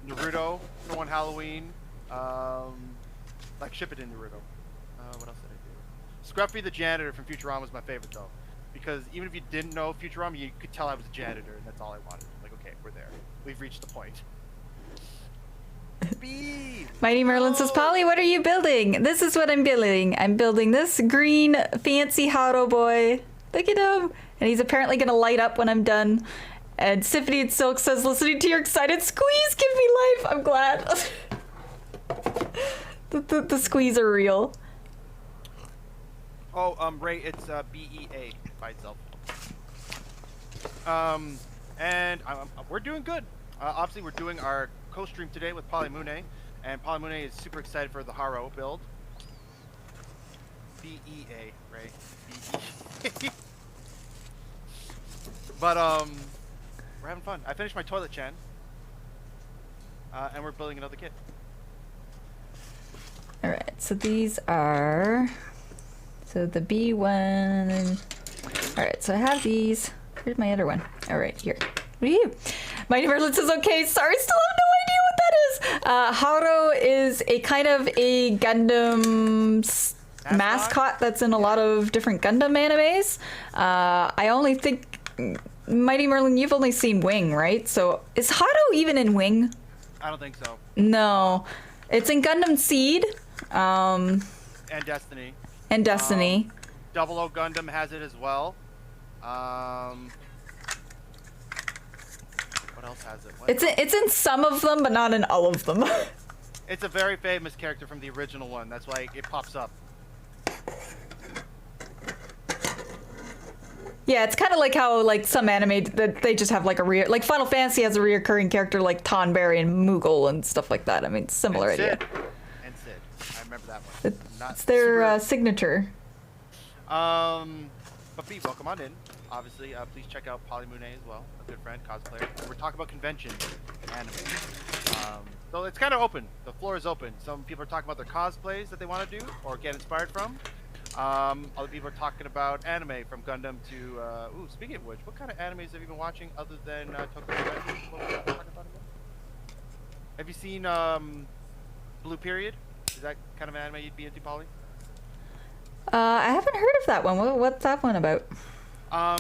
Naruto for one Halloween. Like Shippuden Naruto. What else did I do? Scruffy the janitor from Futurama was my favorite though, because even if you didn't know Futurama, you could tell I was a janitor, and that's all I wanted. Like, okay, we're there. We've reached the point. Mighty Merlin says, Polly, what are you building? This is what I'm building. I'm building this green fancy haro boy. Look at him. And he's apparently going to light up when I'm done. And Symphony and Silk says, listening to your excited squeeze, give me life. I'm glad. the squeeze are real. Oh, Ray, it's BEA by itself. And we're doing good. Obviously, we're doing our co-stream today with Polymune, and Polymune is super excited for the Haro build. BEA, Ray. BEA. But we're having fun. I finished my toilet chan, and we're building another kit. All right, so these are the B1. All right, so I have these. Where's my other one? All right, here. Woo! Mighty Merlin says, okay, sorry, still have no idea what that is. Haro is a kind of a Gundam mascot that's in a lot of different Gundam animes. I only think, Mighty Merlin, you've only seen Wing, right? So is Haro even in Wing? I don't think so. No. It's in Gundam Seed. And Destiny. And Destiny. 00 Gundam has it as well. What else has it? It's in some of them, but not in all of them. It's a very famous character from the original one. That's why it pops up. Yeah, it's kind of like how like some anime that they just have like like Final Fantasy has a reoccurring character like Tonberry and Moogle and stuff like that. I mean, similar idea. And Sid. I remember that one. It's their signature. But B, welcome on in. Obviously, please check out Polymune as well, a good friend, cosplayer. We're talking about convention anime. So it's kind of open. The floor is open. Some people are talking about their cosplays that they want to do or get inspired from. Other people are talking about anime from Gundam to, ooh, speaking of which, what kind of animes have you been watching other than Tokyo Revengers? What were we talking about again? Have you seen Blue Period? Is that kind of anime you'd be into, Polly? I haven't heard of that one. What's that one about?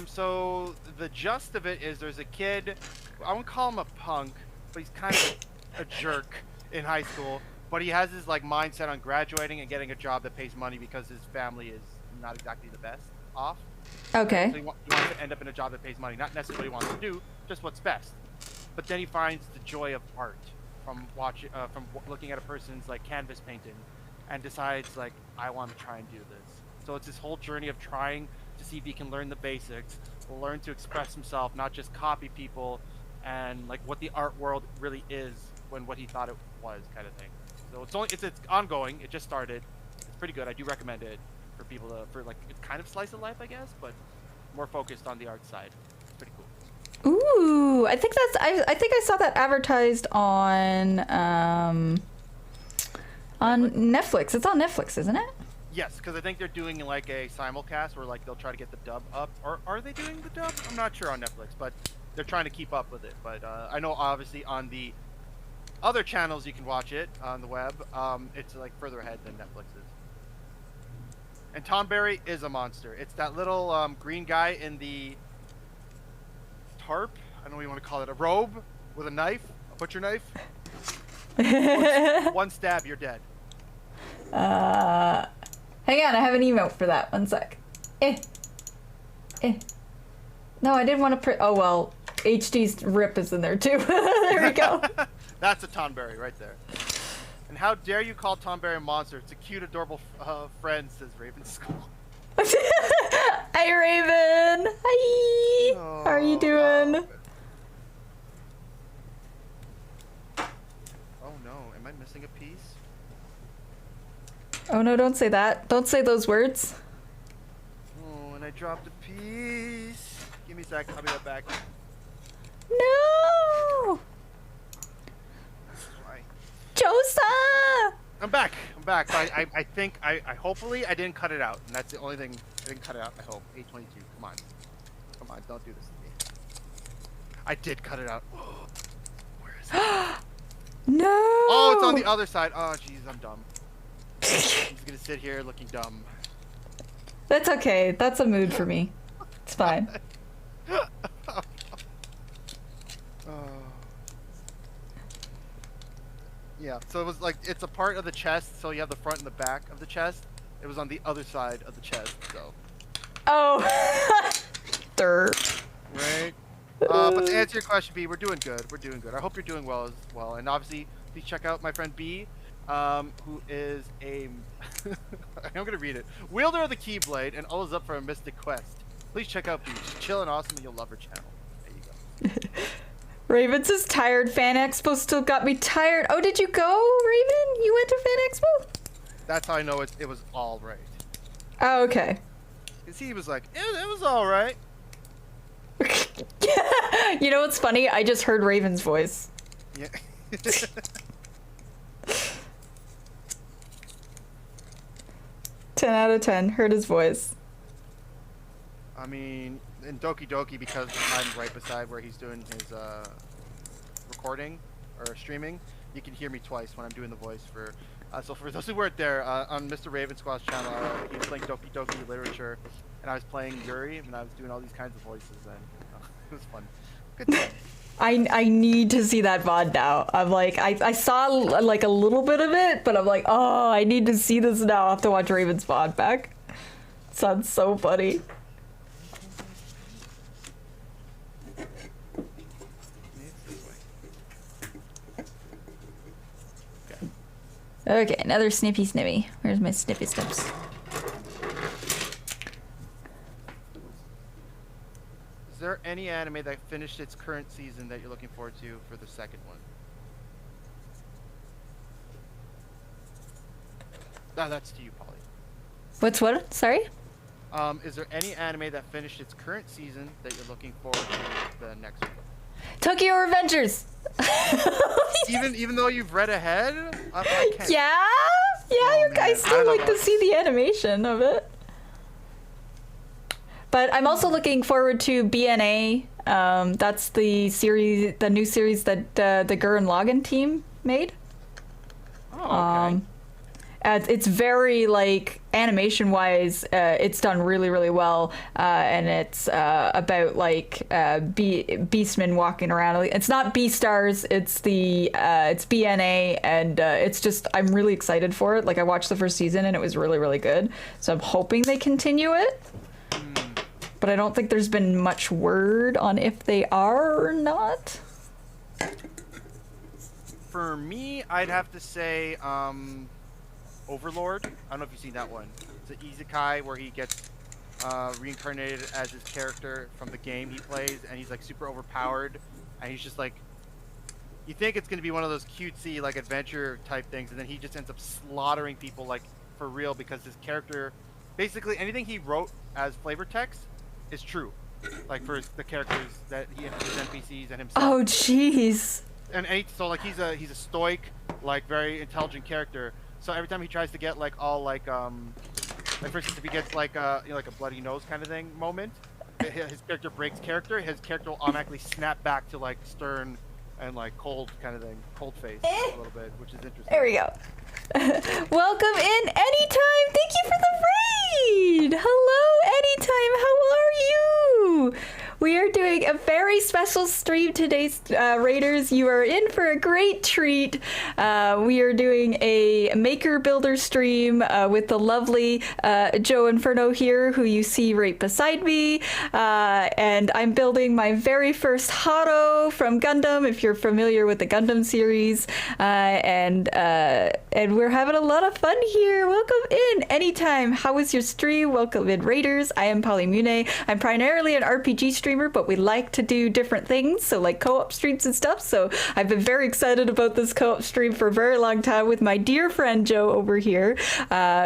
So the gist of it is there's a kid, I won't call him a punk, but he's kind of a jerk in high school. But he has his like mindset on graduating and getting a job that pays money because his family is not exactly the best off. Okay. So he wants to end up in a job that pays money, not necessarily what he wants to do, just what's best. But then he finds the joy of art from looking at a person's like canvas painting, and decides like, I want to try and do this. So it's this whole journey of trying to see if he can learn the basics, learn to express himself, not just copy people, and like what the art world really is when what he thought it was, kind of thing. So it's ongoing. It just started. It's pretty good. I do recommend it for people for like it's kind of slice of life, I guess, but more focused on the art side. It's pretty cool. Ooh, I think I saw that advertised on Netflix. It's on Netflix, isn't it? Yes, because I think they're doing like a simulcast where like they'll try to get the dub up. Or are they doing the dub? I'm not sure on Netflix, but they're trying to keep up with it. But I know obviously on the other channels you can watch it on the web. It's like further ahead than Netflix is. And Tom Berry is a monster. It's that little green guy in the tarp. I don't know what you want to call it. A robe with a knife, a butcher knife. One stab, you're dead. Hang on, I have an emote for that. One sec. No, I didn't want to oh well, HD's rip is in there too. There we go. That's a Tom Berry right there. And how dare you call Tom Berry a monster? It's a cute, adorable friend, says Raven Skull. Hi, Raven. Hi. Oh, how are you doing? Oh no, am I missing a piece? Oh no, don't say that. Don't say those words. Oh, and I dropped a piece. Give me a sec, I'll be right back. No! Why? Josa! I'm back. I think, hopefully I didn't cut it out. And that's the only thing, I didn't cut it out, I hope. 822, come on, don't do this to me. I did cut it out. Where is it? No! Oh, it's on the other side. Oh, jeez, I'm dumb. I'm just gonna sit here looking dumb. That's okay. That's a mood for me. It's fine. Yeah, so it was like, it's a part of the chest, so you have the front and the back of the chest. It was on the other side of the chest, so. Oh! Right? But to answer your question, B, we're doing good. We're doing good. I hope you're doing well as well. And obviously, please check out my friend B, who is a... I'm going to read it. Wielder of the Keyblade and always up for a mystic quest. Please check out B. She's chill and awesome and you'll love her channel. There you go. Raven says tired. Fan Expo still got me tired. Oh, did you go, Raven? You went to Fan Expo? That's how I know it was all right. Oh, okay. Because he was like, it was all right. You know what's funny? I just heard Raven's voice. Yeah. 10 out of 10. Heard his voice. I mean, in Doki Doki, because I'm right beside where he's doing his recording or streaming, you can hear me twice when I'm doing the voice for. So for those who weren't there, on Mr. Raven Squaw's channel, he was playing Doki Doki Literature, and I was playing Yuri, and I was doing all these kinds of voices, and it was fun. Good time. I need to see that VOD now. I'm like, I saw like a little bit of it, but I'm like, oh, I need to see this now. I have to watch Raven's VOD back. Sounds so funny. Okay, another snippy snippy. Where's my snippy snips? Is there any anime that finished its current season that you're looking forward to for the second one? No, that's to you, Polly. What's what? Sorry? Is there any anime that finished its current season that you're looking forward to the next one? Tokyo Revengers! even though you've read ahead? I can't. Yeah? Yeah, Oh, I man. still I like don't to know. see the animation of it. But I'm also looking forward to BNA. That's the series, the new series that the Gurren Lagann team made. Oh, okay. It's very, like, animation-wise, it's done really, really well, and it's about, like, Beastmen walking around. It's not Beastars, it's BNA, and it's just, I'm really excited for it. Like, I watched the first season, and it was really, really good, so I'm hoping they continue it. But I don't think there's been much word on if they are or not. For me, I'd have to say, Overlord. I don't know if you've seen that one. It's an isekai where he gets reincarnated as his character from the game he plays, and he's like super overpowered, and he's just like, you think it's gonna be one of those cutesy like adventure type things, and then he just ends up slaughtering people like for real because his character, basically anything he wrote as flavor text is true, like for the characters that he his NPCs and himself. Oh, jeez. And so like he's a stoic, like very intelligent character. So every time he tries to get like all like Like for instance, if he gets like like a bloody nose kind of thing moment, his character breaks character. His character will automatically snap back to like stern and like cold kind of thing, cold face a little bit, which is interesting. There we go. Welcome in anytime. Thank you for the raid. Hello, anytime. How are you? We are doing a very special stream today, Raiders. You are in for a great treat. We are doing a maker builder stream with the lovely joerinferno here, who you see right beside me. And I'm building my very first haro from Gundam, if you're familiar with the Gundam series. And we're having a lot of fun here. Welcome in anytime. How was your stream? Welcome in, Raiders. I am Polymune. I'm primarily an RPG streamer, but we like to do different things, so like co-op streams and stuff. So I've been very excited about this co-op stream for a very long time with my dear friend Joe over here,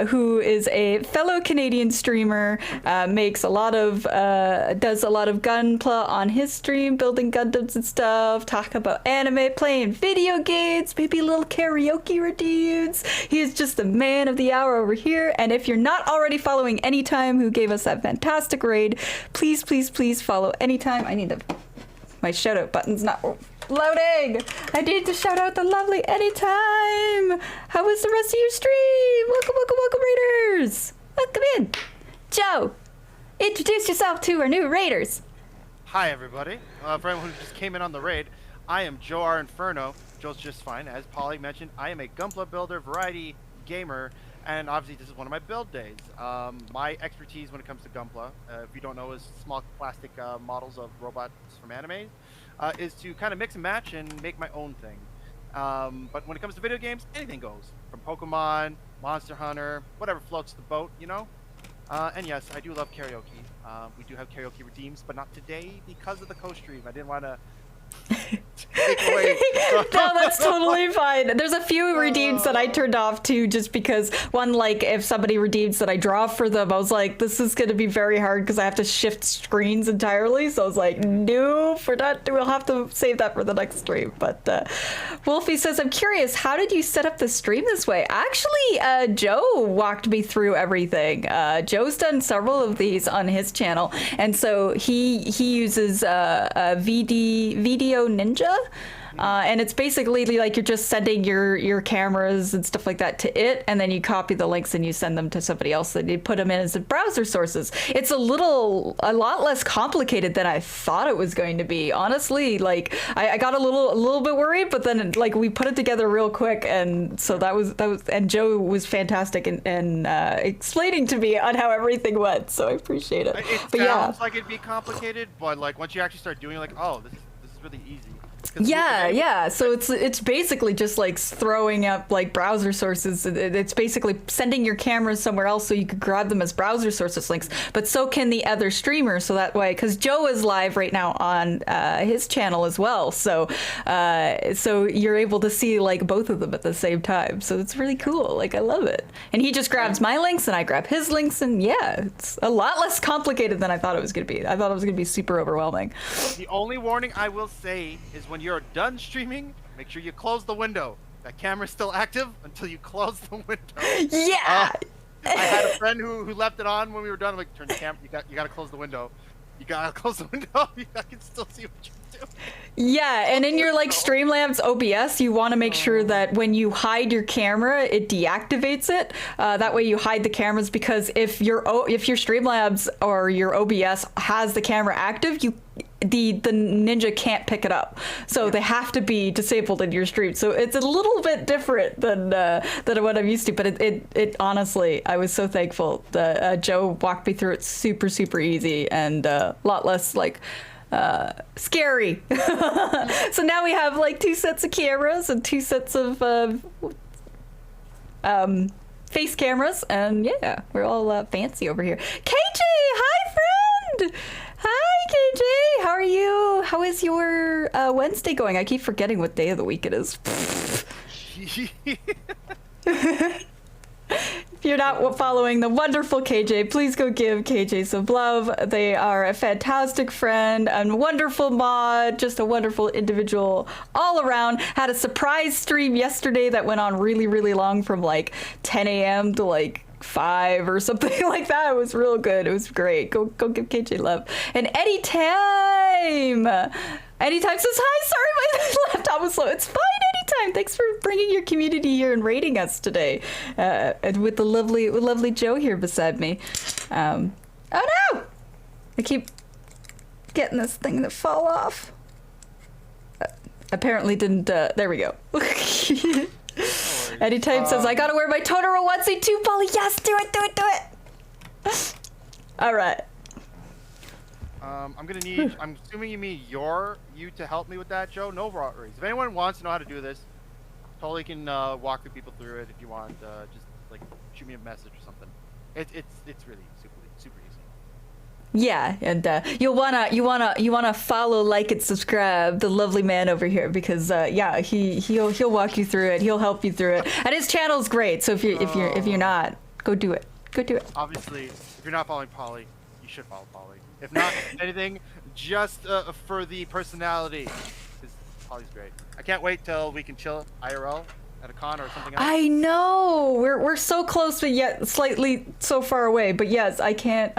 who is a fellow Canadian streamer, does a lot of gunpla on his stream, building Gundams and stuff, talk about anime, playing video games, maybe a little karaoke redeems. He is just the man of the hour over here. And if you're not already following Anytime, who gave us that fantastic raid, please, please, please follow Anytime. I need to... My shout out button's not loading. I need to shout out the lovely Anytime. How was the rest of your stream? Welcome, welcome, welcome, Raiders. Welcome in. Joe, introduce yourself to our new Raiders. Hi, everybody. For anyone who just came in on the raid, I am joerinferno. Joe's just fine. As Polly mentioned, I am a gunpla builder, variety gamer, and obviously this is one of my build days. My expertise when it comes to gunpla, if you don't know, is small plastic models of robots from anime, is to kind of mix and match and make my own thing. But when it comes to video games, anything goes. From Pokemon, Monster Hunter, whatever floats the boat, you know? And yes, I do love karaoke. We do have karaoke redeems, but not today because of the co-stream. I didn't want to take away. No, that's totally fine. There's a few redeems that I turned off too, just because one, like if somebody redeems that I draw for them, I was like, this is going to be very hard because I have to shift screens entirely. So I was like, nope, we'll have to save that for the next stream. But Wolfie says, I'm curious, how did you set up the stream this way? Actually, Joe walked me through everything. Joe's done several of these on his channel, and so he uses Video Ninja. And it's basically like you're just sending your cameras and stuff like that to it, and then you copy the links and you send them to somebody else and you put them in as browser sources. It's a lot less complicated than I thought it was going to be. Honestly, like I got a little bit worried, but then like we put it together real quick, and so that was and Joe was fantastic in explaining to me on how everything went. So I appreciate it. It sounds like it'd be complicated, but like once you actually start doing it, like, oh, this is really easy. Yeah. So it's basically just like throwing up like browser sources. It's basically sending your cameras somewhere else so you could grab them as browser sources links. But so can the other streamers. So that way, because Joe is live right now on his channel as well. So you're able to see like both of them at the same time. So it's really cool. Like I love it. And he just grabs my links and I grab his links, and yeah, it's a lot less complicated than I thought it was going to be. I thought it was going to be super overwhelming. The only warning I will say is when you're done streaming, make sure you close the window. That camera's still active until you close the window. Yeah. I had a friend who left it on when we were done. I'm like, turn the camera. You got to close the window. You gotta close the window. I can still see what you're doing. Yeah, and in your like Streamlabs OBS, you want to make sure that when you hide your camera, it deactivates it. That way you hide the cameras, because if your Streamlabs or your OBS has the camera active, the Ninja can't pick it up. So they have to be disabled in your stream. So it's a little bit different than what I'm used to. But it honestly, I was so thankful that Joe walked me through it super, super easy, and a lot less like scary. So now we have like 2 sets of cameras and 2 sets of face cameras, and yeah, we're all fancy over here. KJ, hi friend! Hi KJ, how are you? How is your Wednesday going? I keep forgetting what day of the week it is. If you're not following the wonderful KJ, please go give KJ some love. They are a fantastic friend, a wonderful mod, just a wonderful individual all around. Had a surprise stream yesterday that went on really, really long, from like 10 a.m. to like 5 or something like that. It was real good. It was great. Go give KJ love. And Anytime says hi. Sorry, my laptop was slow. It's fine, Anytime. Thanks for bringing your community here and rating us today. And with the lovely Joe here beside me. Oh no! I keep getting this thing to fall off. Apparently didn't. There we go. Anytime says, I gotta wear my Totoro onesie too, Polly. Yes, do it. All right. I'm gonna need. I'm assuming you mean you to help me with that, Joe. No worries. If anyone wants to know how to do this, totally can walk the people through it if you want. Just like shoot me a message or something. It's really super easy. Yeah, and you wanna follow, like, and subscribe the lovely man over here because yeah, he'll walk you through it. He'll help you through it, and his channel's great. So if you're not, go do it. Go do it. Obviously, if you're not following Polly, you should follow Polly. If not anything, just for the personality, because Polly's great. I can't wait till we can chill IRL at a con or something else. I know we're so close, but yet slightly so far away. But yes, I can't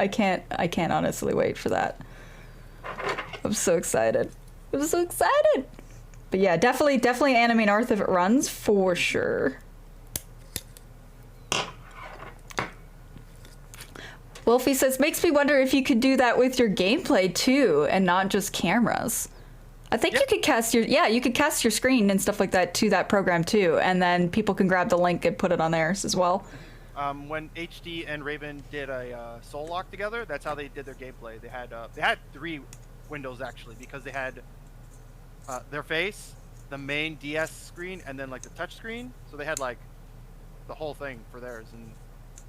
honestly wait for that. I'm so excited. I'm so excited. But yeah, definitely Anime North if it runs for sure. Wolfie says, makes me wonder if you could do that with your gameplay too, and not just cameras. I think you could cast your screen and stuff like that to that program too, and then people can grab the link and put it on theirs as well. When HD and Raven did a Soul Lock together, that's how they did their gameplay. They had 3 windows actually, because they had their face, the main DS screen, and then like the touch screen. So they had like the whole thing for theirs. And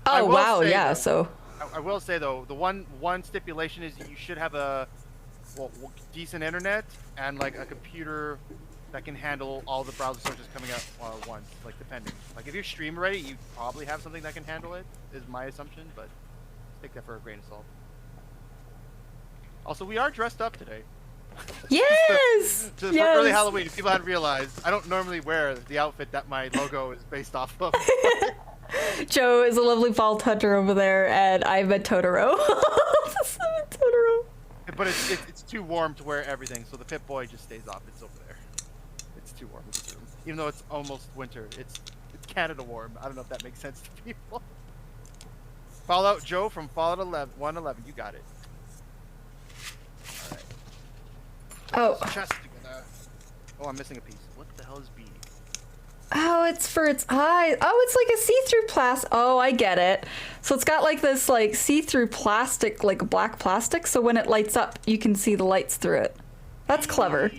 oh wow, yeah. So I will say though, the one stipulation is you should have a decent internet and like a computer that can handle all the browser searches coming out once, like depending. Like if you're stream ready, you probably have something that can handle it, is my assumption, but take that for a grain of salt. Also, we are dressed up today. Yes! For early Halloween, if people hadn't realized, I don't normally wear the outfit that my logo is based off of. Joe is a lovely vault hunter over there, and I'm a Totoro. I'm a Totoro. But it's too warm to wear everything, so the Pip-Boy just stays off. It's over there. It's too warm in this room. Even though it's almost winter, it's Canada warm. I don't know if that makes sense to people. Fallout Joe from Fallout 111. You got it. All right. Oh. Chest together. Oh, I'm missing a piece. What the hell is B? Oh, it's for its eyes. Oh, it's like a see-through plastic. Oh, I get it. So it's got like this like see-through plastic, like black plastic. So when it lights up, you can see the lights through it. That's clever.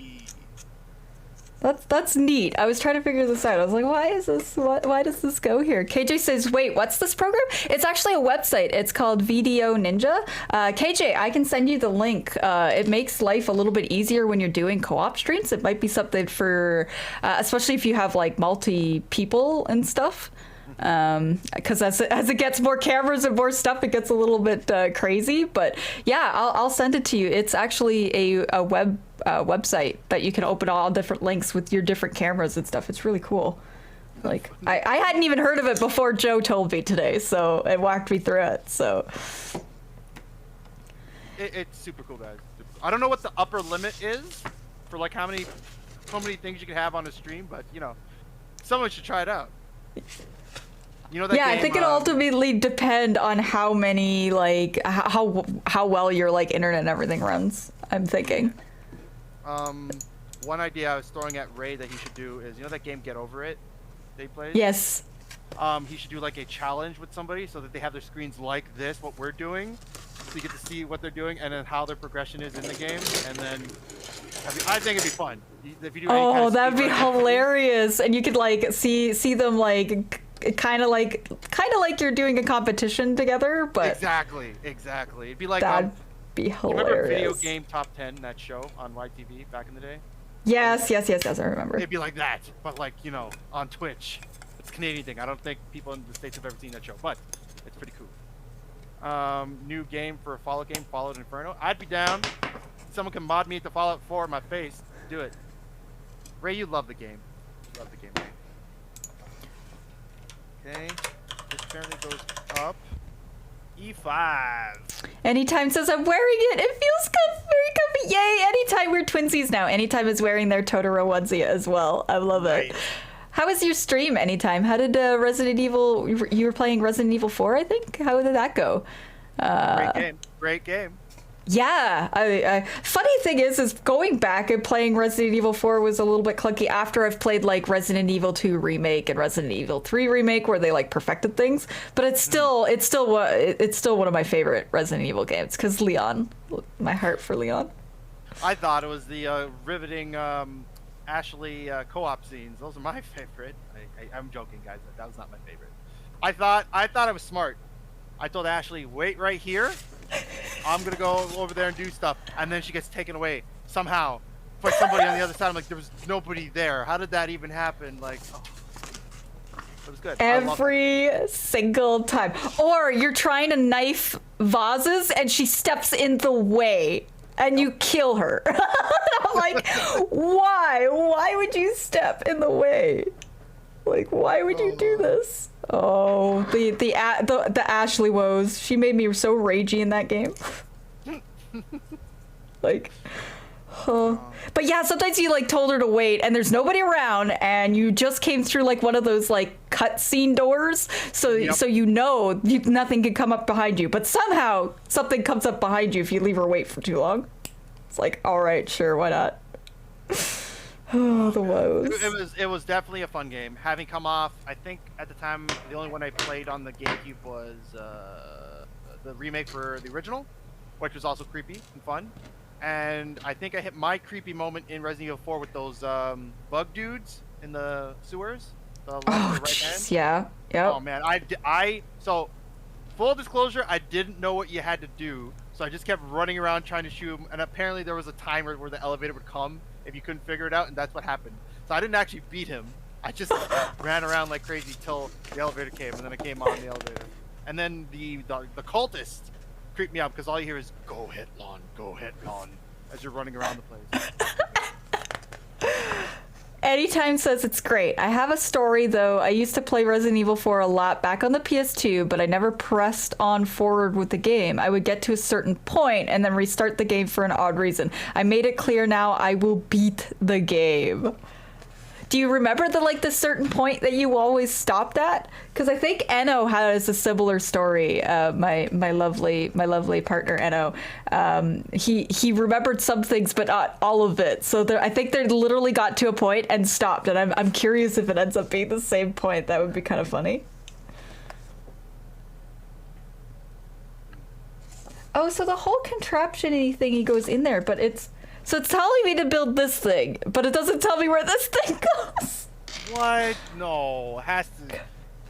That's neat. I was trying to figure this out. I was like, why is this? Why does this go here? KJ says, wait, what's this program? It's actually a website. It's called VDO Ninja. KJ, I can send you the link. It makes life a little bit easier when you're doing co-op streams. It might be something for, especially if you have like multi-people and stuff. Because as it gets more cameras and more stuff, it gets a little bit crazy. But yeah, I'll send it to you. It's actually a website that you can open all different links with your different cameras and stuff. It's really cool. Like I hadn't even heard of it before Joe told me today, so it walked me through it. So it's super cool, guys. I don't know what the upper limit is for like how many things you can have on a stream, but you know, someone should try it out. You know that game, I think it'll ultimately depend on how many, like, how well your, like, internet and everything runs, I'm thinking. One idea I was throwing at Ray that he should do is, you know that game Get Over It they played? Yes. He should do, like, a challenge with somebody so that they have their screens like this, what we're doing, so you get to see what they're doing and then how their progression is in the game, and then I think it'd be fun. If you do any kind of that'd be hilarious, and you could, like, see them, like, kind of like you're doing a competition together, but exactly. It'd be like that'd be hilarious. You remember Video Game Top 10, that show on YTV back in the day? Yes, I remember. It'd be like that, but like, you know, on Twitch. It's a Canadian thing. I don't think people in the States have ever seen that show, but it's pretty cool. New game for a Fallout game, Fallout Inferno. I'd be down. Someone can mod me into Fallout 4 in my face. Do it. Ray, you love the game. Love the game, Ray. Okay, this apparently goes up. E5. Anytime says I'm wearing it. It feels good, very comfy. Yay! Anytime, we're twinsies now. Anytime is wearing their Totoro onesie as well. I love it. Nice. How was your stream, Anytime? How did Resident Evil? You were playing Resident Evil 4, I think. How did that go? Great game. Great game. Yeah, funny thing is going back and playing Resident Evil 4 was a little bit clunky after I've played like Resident Evil 2 remake and Resident Evil 3 remake where they like perfected things, but it's still one of my favorite Resident Evil games because Leon, my heart for Leon. I thought it was the riveting Ashley co-op scenes. Those are my favorite. I'm joking, guys. That was not my favorite. I thought I was smart. I told Ashley, wait right here. I'm gonna go over there and do stuff, and then she gets taken away somehow by somebody on the other side. I'm like, there was nobody there. How did that even happen? Like, oh. It was good. Every single time. Or you're trying to knife vases and she steps in the way and you kill her. I'm like, why? Why would you step in the way? Like, why would you do this? Oh, the Ashley woes. She made me so ragey in that game. Like, but yeah, sometimes you like told her to wait and there's nobody around and you just came through like one of those like cutscene doors, so you know nothing can come up behind you, but somehow something comes up behind you if you leave her wait for too long. It's like, all right, sure, why not? Oh, the woes. It was definitely a fun game. Having come off, I think at the time the only one I played on the GameCube was the remake for the original, which was also creepy and fun. And I think I hit my creepy moment in Resident Evil 4 with those bug dudes in the sewers. The right hand. Yeah. Yep. Oh man, so full disclosure, I didn't know what you had to do, so I just kept running around trying to shoot him. And apparently there was a timer where the elevator would come if you couldn't figure it out, and that's what happened. So I didn't actually beat him. I just ran around like crazy till the elevator came, and then I came on the elevator. And then the cultist creeped me out because all you hear is "Go hit Lon, go hit Lon" as you're running around the place. Anytime says it's great. I have a story though. I used to play Resident Evil 4 a lot back on the PS2, but I never pressed on forward with the game. I would get to a certain point and then restart the game for an odd reason. I made it clear now I will beat the game. Do you remember the certain point that you always stopped at? Because I think Enno has a similar story. My lovely partner Enno, he remembered some things but not all of it. So I think they literally got to a point and stopped. And I'm curious if it ends up being the same point. That would be kind of funny. Oh, so the whole contraption-y thingy goes in there, but it's. So it's telling me to build this thing, but it doesn't tell me where this thing goes. What? No, it has to.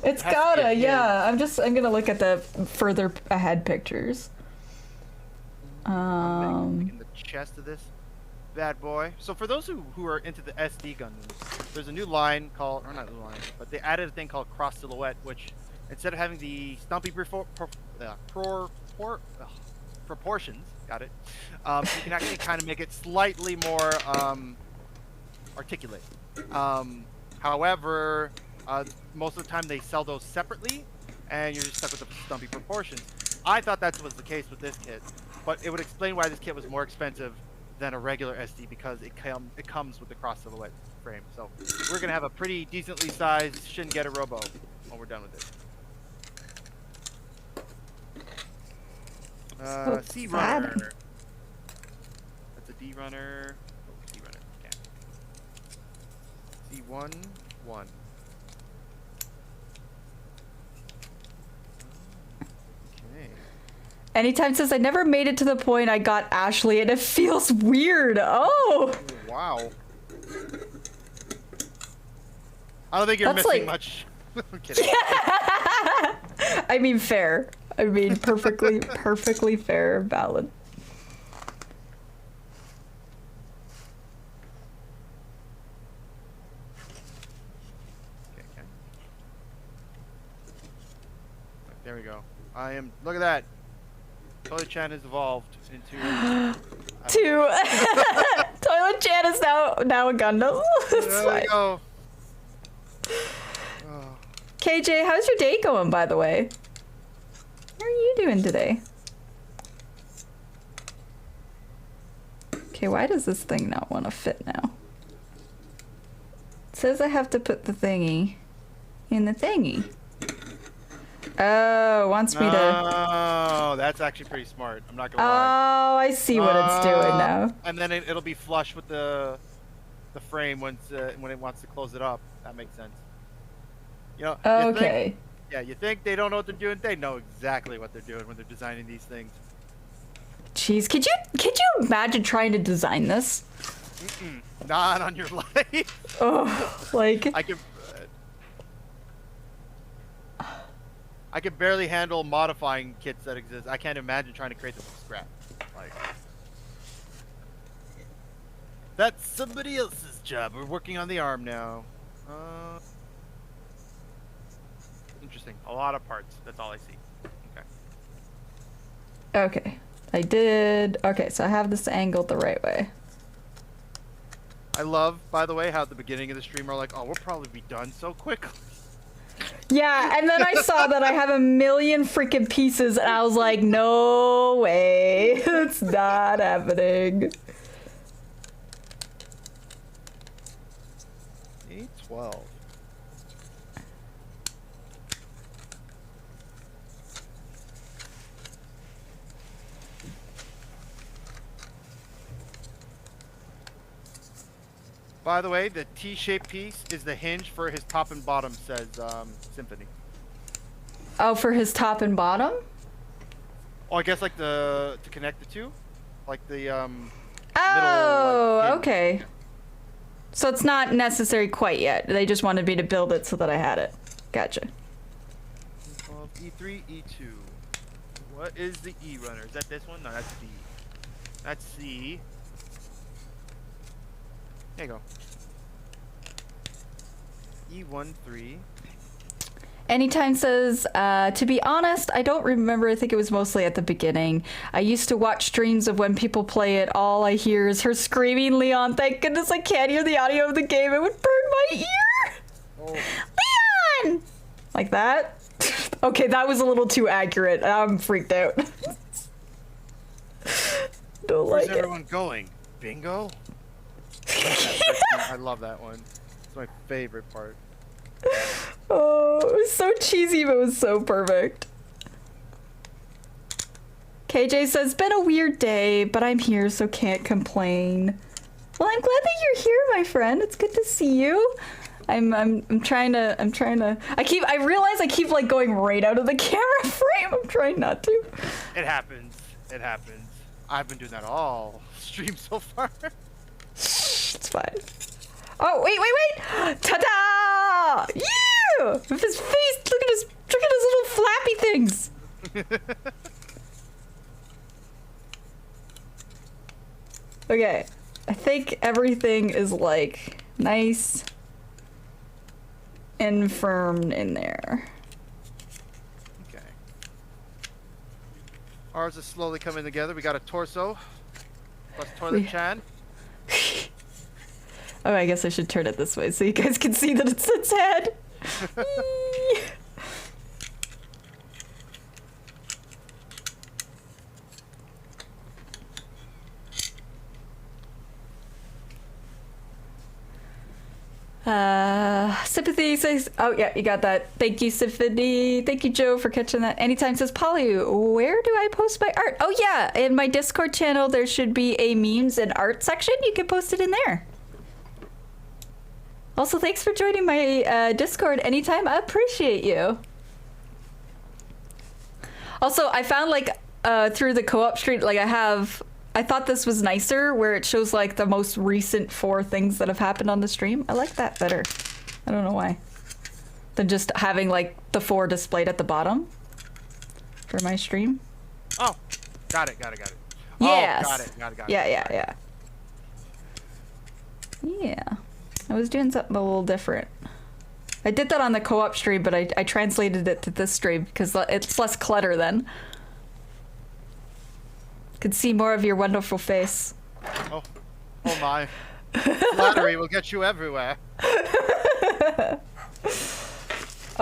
It's gotta, yeah. I'm gonna look at the further ahead pictures. In the chest of this bad boy. So for those who are into the SD guns, there's a new line called, or not new line, but they added a thing called cross silhouette, which instead of having the stumpy proportions, got it, you can actually kind of make it slightly more articulate. However, most of the time they sell those separately, and you're just stuck with the stumpy proportions. I thought that was the case with this kit, but it would explain why this kit was more expensive than a regular SD because it comes with the cross silhouette frame. So we're gonna have a pretty decently sized Shin Getter Robo when we're done with it. C runner. That's a D runner. Oh, C runner. Okay. C1 1. Okay. Anytime says I never made it to the point I got Ashley and it feels weird. Oh. Wow. I don't think you're missing much. I'm kidding. I mean, fair. I mean, perfectly fair, valid. Okay. There we go. Look at that. Toilet Chan has evolved into... Toilet Chan is now a Gundam. There we go. KJ, how's your day going, by the way? you doing today? Okay, why does this thing not want to fit now? It says I have to put the thingy in the thingy. Oh, wants me to... Oh, that's actually pretty smart. I'm not gonna lie. Oh, I see what it's doing now. And then it'll be flush with the frame when it wants to close it up. That makes sense. You know. Okay. You think they don't know what they're doing? They know exactly what they're doing when they're designing these things. Jeez, could you imagine trying to design this? Not on your life. Oh, like I can barely handle modifying kits that exist. I can't imagine trying to create them from scratch. Like that's somebody else's job. We're working on the arm now. Interesting. A lot of parts. That's all I see. Okay. Okay. I did. Okay, so I have this angled the right way. I love, by the way, how at the beginning of the stream are like, oh, we'll probably be done so quickly. Yeah, and then I saw that I have a million freaking pieces, and I was like, no way. It's not happening. 812. By the way, the T-shaped piece is the hinge for his top and bottom, says Symphony. Oh, for his top and bottom? Oh, I guess like to connect the two, like the Oh, middle, like, okay. So it's not necessary quite yet. They just wanted me to build it so that I had it. Gotcha. E3, E2. What is the E runner? Is that this one? No, that's D. That's C. There you go. E13. Anytime says, to be honest, I don't remember. I think it was mostly at the beginning. I used to watch streams of when people play it. All I hear is her screaming, Leon. Thank goodness I can't hear the audio of the game. It would burn my ear. Oh. Leon! Like that? Okay, that was a little too accurate. I'm freaked out. Don't like it. Where's everyone going? Bingo? I love that one. It's my favorite part. Oh, it was so cheesy, but it was so perfect. KJ says, been a weird day, but I'm here, so can't complain. Well, I'm glad that you're here, my friend. It's good to see you. I'm trying to I realize I keep like going right out of the camera frame. I'm trying not to. It happens. It happens. I've been doing that all stream so far. It's fine. Oh, wait! Ta-da! Yeah! With his face, look at his little flappy things. Okay, I think everything is like nice and firm in there. Okay. Ours is slowly coming together. We got a torso plus toilet chan. Oh, I guess I should turn it this way so you guys can see that it's its head. Sympathy says, oh yeah, you got that. Thank you, Sympathy. Thank you, Joe, for catching that. Anytime says, Polly, where do I post my art? Oh yeah, in my Discord channel, there should be a memes and art section. You can post it in there. Also, thanks for joining my Discord anytime. I appreciate you. Also, I found like through the co-op stream, like I thought this was nicer where it shows like the most recent 4 things that have happened on the stream. I like that better. I don't know why. Than just having like the 4 displayed at the bottom for my stream. Oh, got it. Yes. Oh, got it. Yeah. Yeah. I was doing something a little different. I did that on the co-op stream, but I translated it to this stream because it's less clutter then. Could see more of your wonderful face. Oh my. Flattery will get you everywhere.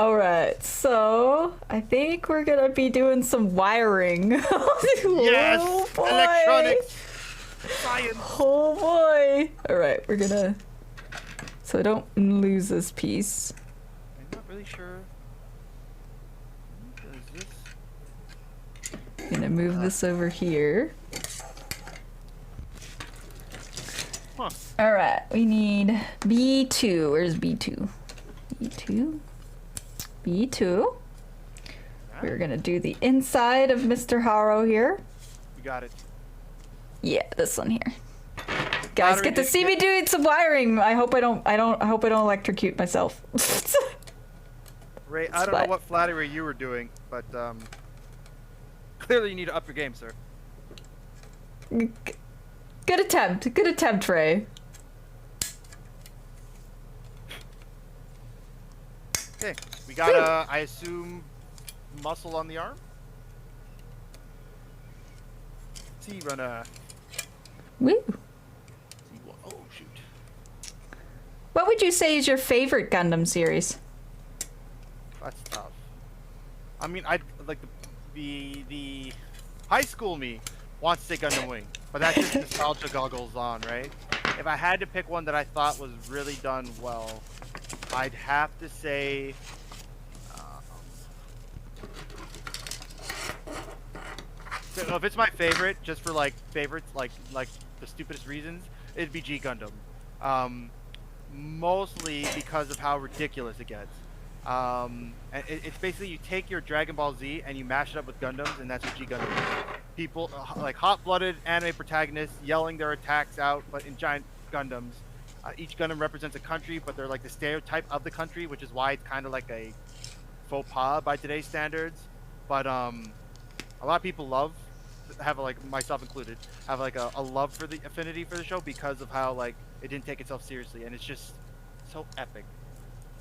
All right, so I think we're gonna be doing some wiring. Yes, Oh boy. electronics, science. Oh boy. All right, we're gonna. So I don't lose this piece. I'm not really sure. What is this? Gonna move this over here. Huh. All right, we need B2. Where's B2? B2. B2. We're gonna do the inside of Mr. Haro here. You got it. Yeah, this one here. Guys, Battery get to see me doing some wiring. I hope I don't electrocute myself. Ray, I don't know what flattery you were doing, but clearly you need to up your game, sir. Good attempt, Ray. Okay, we got I assume, muscle on the arm. Runner. Woo. Oh shoot. What would you say is your favorite Gundam series? That's tough. I mean, I like the high school me wants to say Gundam Wing, but that's just nostalgia goggles on, right? If I had to pick one that I thought was really done well, I'd have to say. So if it's my favorite, just for like favorites, like the stupidest reasons, it'd be G Gundam. Mostly because of how ridiculous it gets. And it's basically you take your Dragon Ball Z and you mash it up with Gundams, and that's what G Gundam is. People like hot-blooded anime protagonists yelling their attacks out, but in giant Gundams. Each Gundam represents a country, but they're like the stereotype of the country, which is why it's kind of like a faux pas by today's standards. But a lot of people have like myself included, have like a love for the affinity for the show because of how like it didn't take itself seriously, and it's just so epic.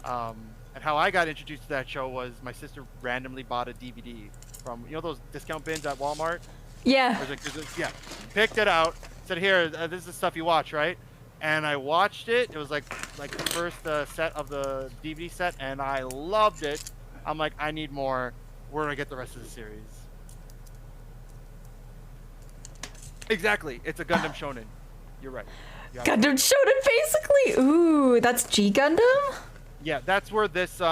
And how I got introduced to that show was my sister randomly bought a DVD from, you know, those discount bins at Walmart. Yeah. Yeah, picked it out, said, here, this is the stuff you watch, right? And I watched it. It was like the first set of the DVD set, and I loved it. I'm like, I need more. Where do I get the rest of the series? Exactly. It's a Gundam Shonen. You're right. Gundam Shonen, basically. Ooh, that's G Gundam. Yeah, that's where this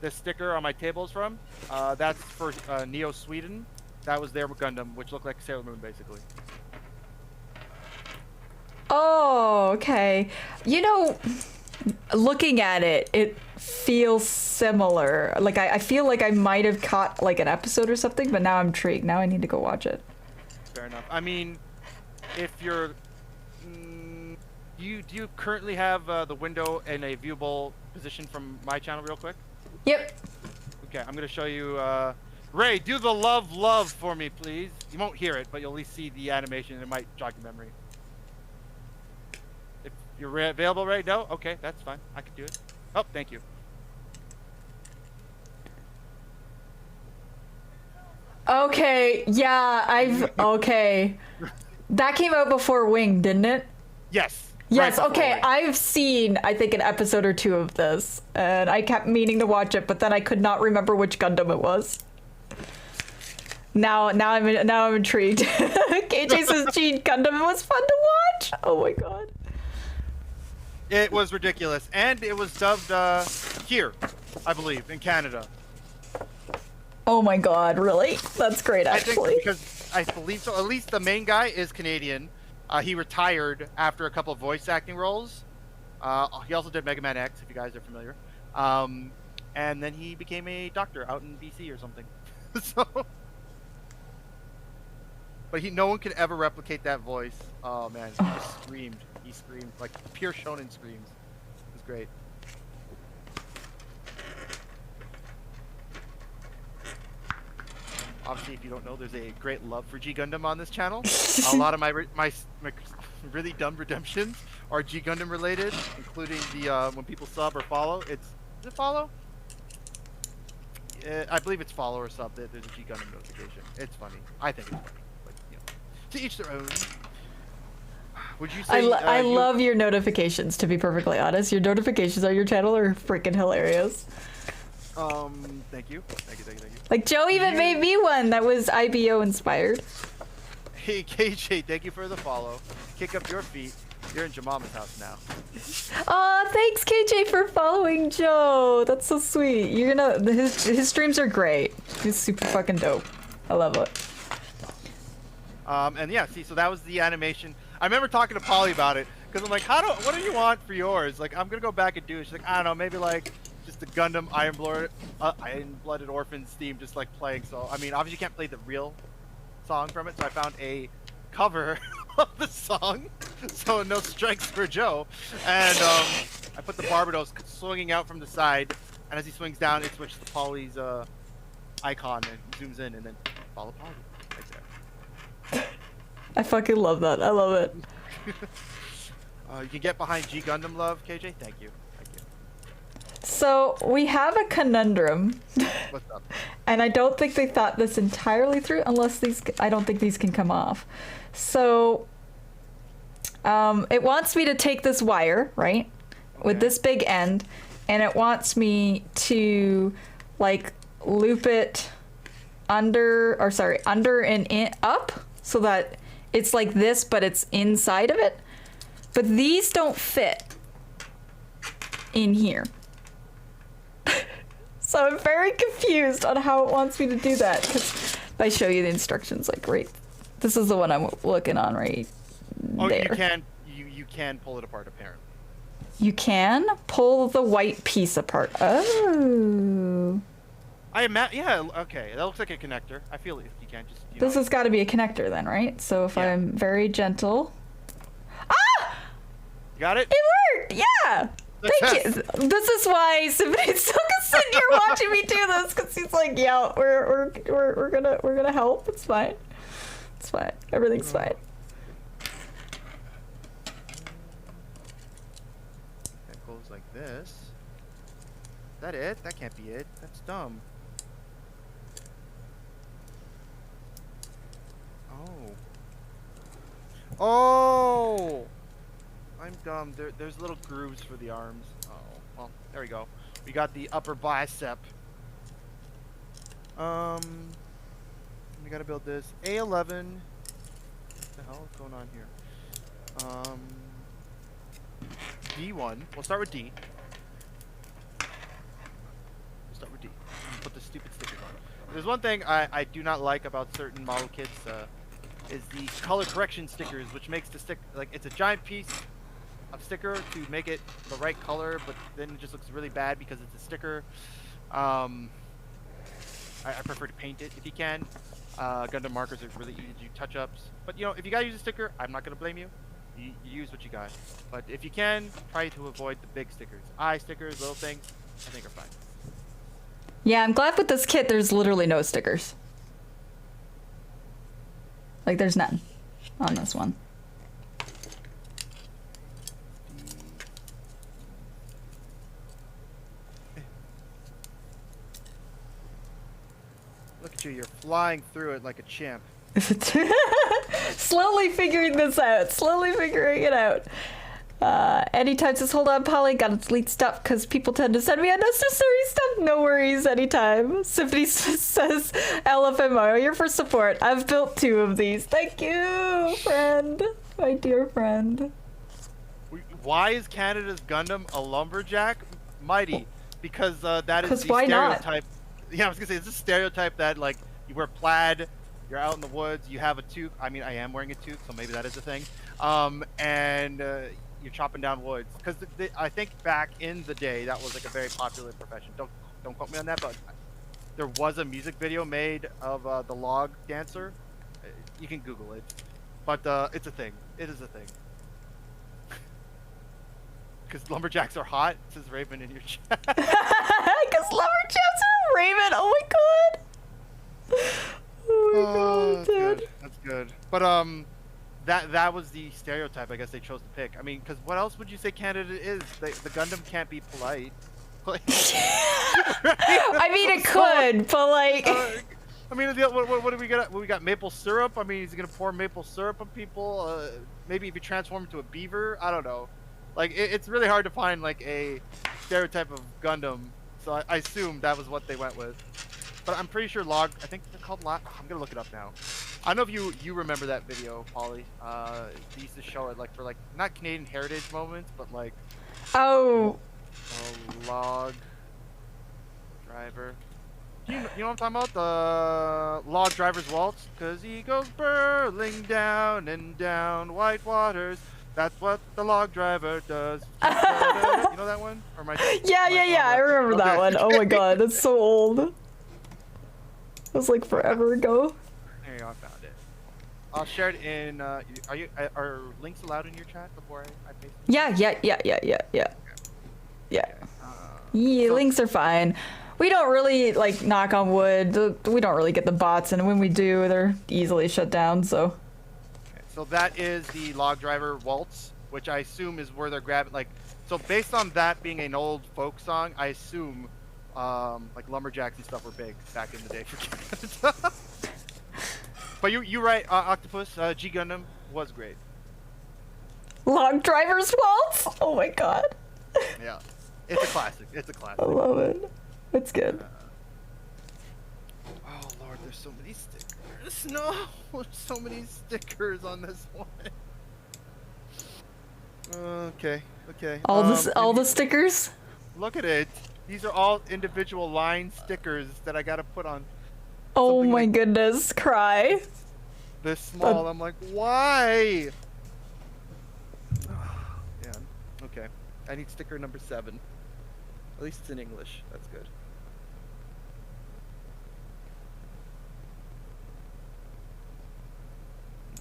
this sticker on my table is from. That's for Neo Sweden. That was their Gundam, which looked like Sailor Moon, basically. Oh, okay. You know, looking at it, it feels similar. Like I feel like I might have caught like an episode or something, but now I'm intrigued. Now I need to go watch it. Fair enough. I mean, if you're, do you currently have the window in a viewable position from my channel, real quick? Yep. Okay, I'm gonna show you. Ray, do the love for me, please. You won't hear it, but you'll at least see the animation, and it might jog your memory. If you're available right now, okay, that's fine. I can do it. Oh, thank you. Okay, yeah, okay. That came out before Wing, didn't it? Yes. Yes, right okay, Wing. I've seen, I think, an episode or two of this, and I kept meaning to watch it, but then I could not remember which Gundam it was. Now I'm intrigued. KJ says, "Gee, Gundam was fun to watch." Oh my god. It was ridiculous, and it was dubbed here, I believe, in Canada. Oh my god, really? That's great, actually. I think because I believe so. At least the main guy is Canadian. He retired after a couple of voice acting roles. He also did Mega Man X, if you guys are familiar. And then he became a doctor out in BC or something. So, but no one could ever replicate that voice. Oh man, he just screamed. He screamed like pure shonen screams. It was great. Obviously, if you don't know, there's a great love for G Gundam on this channel. A lot of my really dumb redemptions are G Gundam related, including the when people sub or follow. Is it follow? I believe it's follow or sub. There's a G Gundam notification. It's funny. I think it's funny, but you know, to each their own. Would you say? I love your notifications. To be perfectly honest, your notifications on your channel are freaking hilarious. Thank you. Thank you. Like Joe even made me one that was IBO inspired. Hey, KJ, thank you for the follow. Kick up your feet. You're in Jamama's house now. Aw, thanks KJ for following Joe. That's so sweet. You're gonna his streams are great. He's super fucking dope. I love it. And yeah, see, so that was the animation. I remember talking to Polly about it because I'm like, what do you want for yours? Like, I'm gonna go back and do it. She's like, I don't know, maybe like just the Gundam Iron-Blooded Orphans theme, just like playing. So I mean, obviously you can't play the real song from it, so I found a cover of the song, so no strikes for Joe. And I put the Barbados swinging out from the side, and as he swings down, it switches to Polly's icon and zooms in, and then follow Polly right there. I fucking love that. I love it. You can get behind G Gundam Love, KJ. Thank you. So we have a conundrum. What's up? And I don't think they thought this entirely through, unless I don't think these can come off. So it wants me to take this wire, right? Okay. With this big end, and it wants me to like loop it under and up so that it's like this, but it's inside of it. But these don't fit in here. So I'm very confused on how it wants me to do that, because if I show you the instructions, like right, this is the one I'm looking on right there. You can pull it apart apparently. You can pull the white piece apart. Oh. Yeah, okay, that looks like a connector. I feel it. You can't just. This has got to be a connector then, right? So if I'm very gentle. Ah! You got it? It worked. Yeah. Thank you. This is why somebody's still sitting here watching me do this, because he's like, yeah, we're gonna help. It's fine. It's fine. Everything's fine. That goes like this. Is that it? That can't be it. That's dumb. Oh. I'm dumb. There's little grooves for the arms. Oh, well, there we go. We got the upper bicep. We gotta build this. A11. What the hell is going on here? D1. We'll start with D. Put the stupid stickers on. There's one thing I do not like about certain model kits, is the color correction stickers, which makes the stick, like, it's a giant piece of sticker to make it the right color, but then it just looks really bad because it's a sticker. I prefer to paint it if you can. Gundam markers are really easy to do touch-ups, but you know, if you gotta use a sticker, I'm not gonna blame you. You use what you got, but if you can, try to avoid the big stickers. Eye stickers, little things, I think are fine. Yeah, I'm glad with this kit there's literally no stickers. Like, there's none on this one. Look at you, you're flying through it like a champ. Slowly figuring this out. Slowly figuring it out. Anytime says, hold on, Polly, gotta delete stuff because people tend to send me unnecessary stuff. No worries, anytime. Symphony says, LFMO, you're for support. I've built 2 of these. Thank you, friend. My dear friend. Why is Canada's Gundam a lumberjack? Mighty. Because that is the why stereotype. Not? Yeah, I was gonna say, it's a stereotype that, like, you wear plaid, you're out in the woods, you have a toque. I mean, I am wearing a toque, so maybe that is a thing. And you're chopping down woods. Because I think back in the day, that was like a very popular profession. Don't quote me on that, but there was a music video made of the log dancer. You can Google it, but it's a thing. It is a thing. Because lumberjacks are hot, says Raven in your chat. Because lumberjacks are Raven. Oh my god. Oh my god, dude. Good. That's good. But that was the stereotype I guess they chose to pick. I mean, because what else would you say Canada is? The Gundam can't be polite. I mean, it could, but like. I mean, what do we got? We got maple syrup. I mean, is he gonna pour maple syrup on people? Maybe if you transform into a beaver, I don't know. Like, it's really hard to find like a stereotype of Gundam So I assumed that was what they went with. But I'm pretty sure log. I think they're called log. I'm gonna look it up now. I don't know if you remember that video, Polly. They used to show it like for like not Canadian heritage moments, but like Oh. log driver. You know what I'm talking about? The log driver's waltz, 'cause he goes burling down and down white waters. That's what the log driver does. You know that one? Or Yeah, I remember that one. Oh my god, that's so old. It was like forever ago. There you go, I found it. I'll share it in. Are links allowed in your chat before I paste it? Yeah. Okay. Yeah, So- links are fine. We don't really, like, knock on wood, we don't really get the bots, and when we do, they're easily shut down, so. Okay, so that is the log driver waltz, which I assume is where they're grabbing, like, so based on that being an old folk song, I assume, like, lumberjacks and stuff were big back in the day for Canada. But you're right, Octopus, G Gundam was great. Log driver's waltz? Oh my god. Yeah, it's a classic, it's a classic. I love it. It's good. Oh lord, there's so many stickers. No, there's so many stickers on this one. Okay. All the stickers? Look at it. These are all individual line stickers that I gotta put on. Oh my like goodness, cry. this small. I'm like, why? Yeah. Okay. I need sticker number 7. At least it's in English. That's good.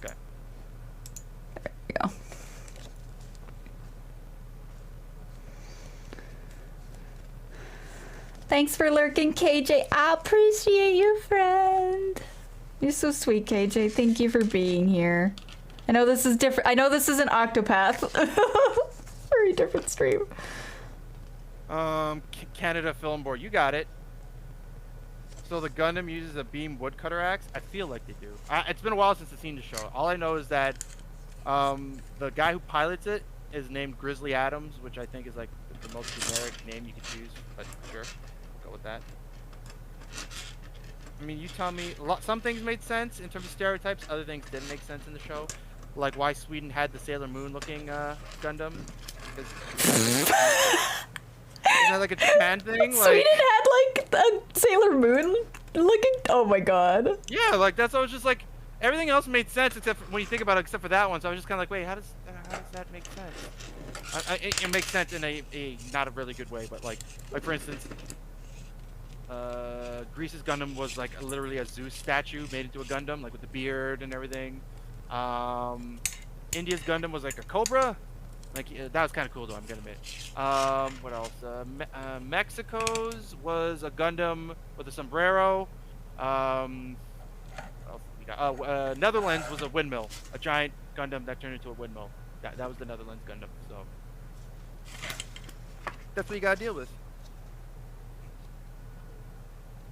Okay. There you go. Thanks for lurking, KJ. I appreciate you, friend. You're so sweet, KJ. Thank you for being here. I know this is different. I know this is an Octopath. Very different stream. Canada Film Board. You got it. So the Gundam uses a beam woodcutter axe? I feel like they do. It's been a while since I've seen the show. All I know is that the guy who pilots it is named Grizzly Adams, which I think is like the most generic name you could choose, but sure, go with that. I mean, you tell me, some things made sense in terms of stereotypes, other things didn't make sense in the show. Like why Sweden had the Sailor Moon looking Gundam. Isn't that like a Japan thing? Like, Sweden had like a Sailor Moon looking. Oh my god. yeah, like that's always just like everything else made sense except for, when you think about it, except for that one. So I was just kind of like, wait, how does that make sense? It makes sense in a not a really good way, but like for instance, Greece's Gundam was like literally a Zeus statue made into a Gundam, like with the beard and everything. India's Gundam was like a cobra. Like that was kind of cool though, I'm gonna admit. What else? Mexico's was a Gundam with a sombrero. What else we got? Netherlands was a windmill, a giant Gundam that turned into a windmill. That was the Netherlands Gundam. So that's what you gotta deal with.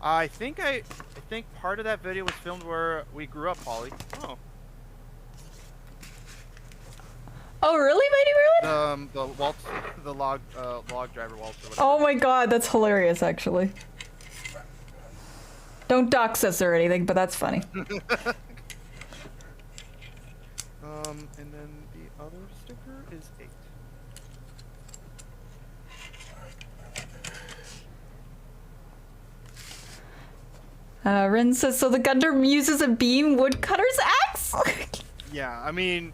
I think part of that video was filmed where we grew up, Polly. Oh. Oh really, Mighty Merlin? The waltz, the log driver waltz or whatever. Oh my god, that's hilarious actually. Don't dox us or anything, but that's funny. And then the other sticker is 8. Rin says, so the Gundam uses a beam woodcutter's axe? Yeah, I mean,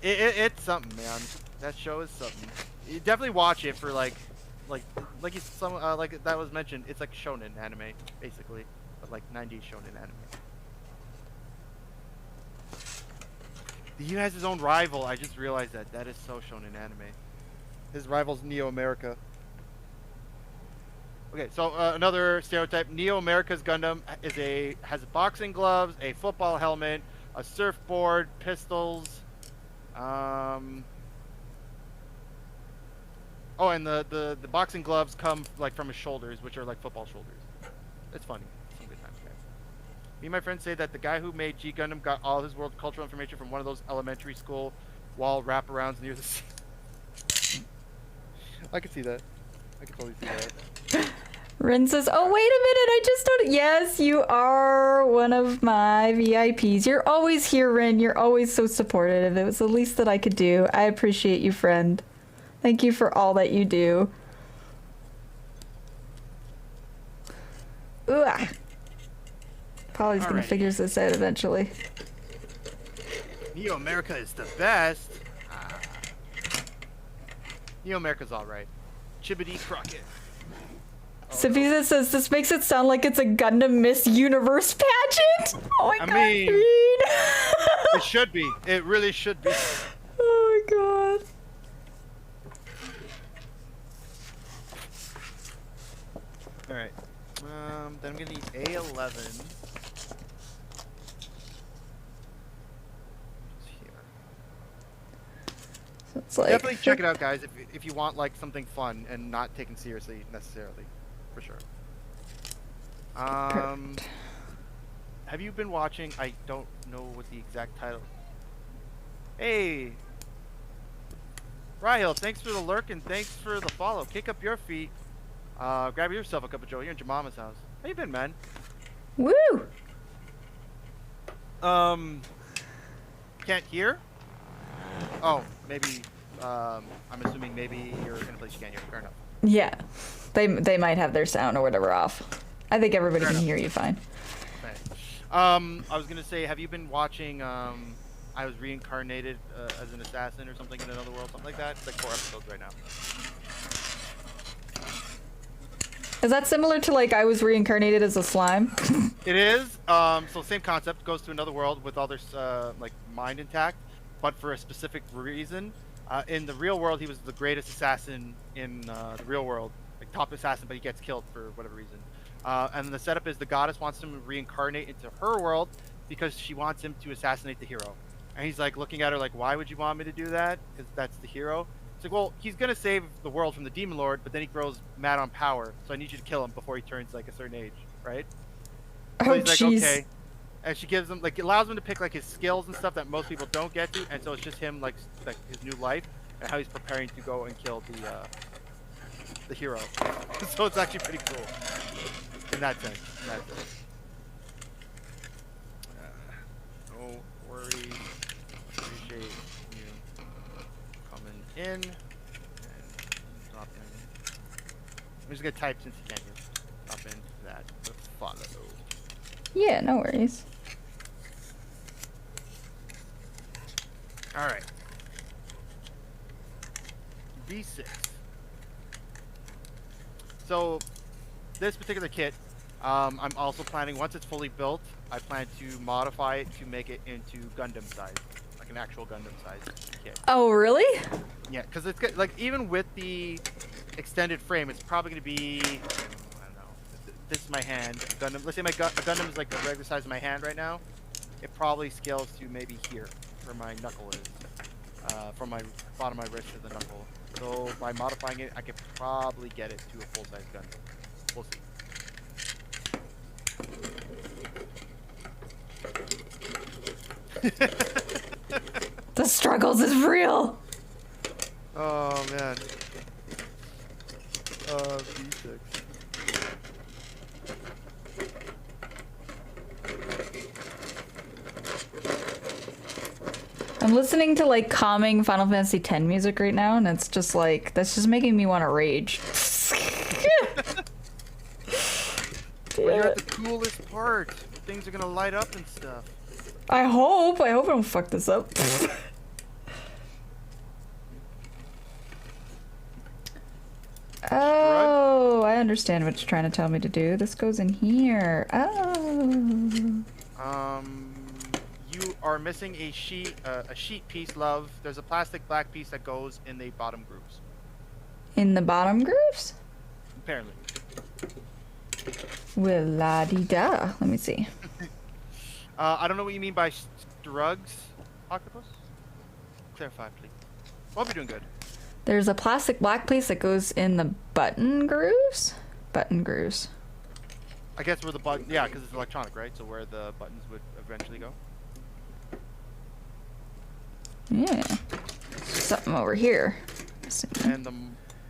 it's something, man. That show is something. You definitely watch it for like that was mentioned. It's like shonen anime, basically, but like 90s shonen anime. He has his own rival. I just realized that. That is so shonen anime. His rival's Neo America. Okay, so another stereotype. Neo America's Gundam has boxing gloves, a football helmet, a surfboard, pistols. Oh, and the boxing gloves come like from his shoulders, which are like football shoulders. It's funny. Some good times, guys. Me and my friends say that the guy who made G Gundam got all his world cultural information from one of those elementary school wall wraparounds near the sea. I can see that. I can totally see that. Rin says, oh, wait a minute, I just don't. Yes, you are one of my VIPs. You're always here, Rin. You're always so supportive. It was the least that I could do. I appreciate you, friend. Thank you for all that you do. Ooh. Polly's gonna figure this out eventually. Neo America is the best. Neo America's alright. Chibbity Crockett. Savisa says this makes it sound like it's a Gundam Miss Universe pageant. Oh my god. Mean, it should be. It really should be. Oh my god. Alright. Then I'm gonna need A11. It's like, definitely check it out, guys, if you want like something fun and not taken seriously necessarily, for sure. Perfect. Have you been watching? I don't know what the exact title. Hey, Rahil, thanks for the lurk and thanks for the follow. Kick up your feet. Grab yourself a cup of joe. You're in your mama's house. How you been, man? Woo! Can't hear? Oh, maybe. I'm assuming maybe you're in a place you can't hear. Fair enough. Yeah, they might have their sound or whatever off. I think everybody Fair can enough. hear you fine. Okay. I was gonna say, have you been watching? I was reincarnated as an assassin or something in another world, something like that. It's like 4 episodes right now. Is that similar to like I was reincarnated as a slime? It is. So same concept. Goes to another world with all their like mind intact, but for a specific reason. In the real world, he was the greatest assassin in the real world, like top assassin, but he gets killed for whatever reason. And the setup is the goddess wants him to reincarnate into her world because she wants him to assassinate the hero. And he's like looking at her like, why would you want me to do that? Because that's the hero. It's like, well, he's gonna save the world from the demon lord, but then he grows mad on power, so I need you to kill him before he turns like a certain age, right? So Oh he's like, jeez. okay. And she gives him like, it allows him to pick like his skills and stuff that most people don't get to, and so it's just him like his new life and how he's preparing to go and kill the hero. So it's actually pretty cool in that sense. No worries. Appreciate you coming in and dropping. I'm just gonna type since you can't hear. Drop in that to follow. Yeah, no worries. All right. B6. So this particular kit, I'm also planning, once it's fully built, I plan to modify it to make it into Gundam size, like an actual Gundam size kit. Oh really? Yeah, because it's like even with the extended frame, it's probably going to be, I don't know. This is my hand. Gundam. Let's say my Gundam is like the regular size of my hand right now. It probably scales to maybe here, where my knuckle is, from my bottom of my wrist to the knuckle. So by modifying it, I could probably get it to a full-size Gundam. We'll see. The struggles is real. Oh man. B6. I'm listening to like calming Final Fantasy X music right now, and it's just like that's just making me want to rage. But you're at the coolest part. Things are gonna light up and stuff. I hope I don't fuck this up. Oh, I understand what you're trying to tell me to do. This goes in here. Oh. You are missing a sheet piece, love. There's a plastic black piece that goes in the bottom grooves. In the bottom grooves? Apparently. Well, la di da. Let me see. I don't know what you mean by drugs, Octopus. Clarify, please. Hope you're doing good. There's a plastic black piece that goes in the button grooves? Button grooves. I guess where the button, yeah, because it's electronic, right? So where the buttons would eventually go. Yeah. Something over here. And the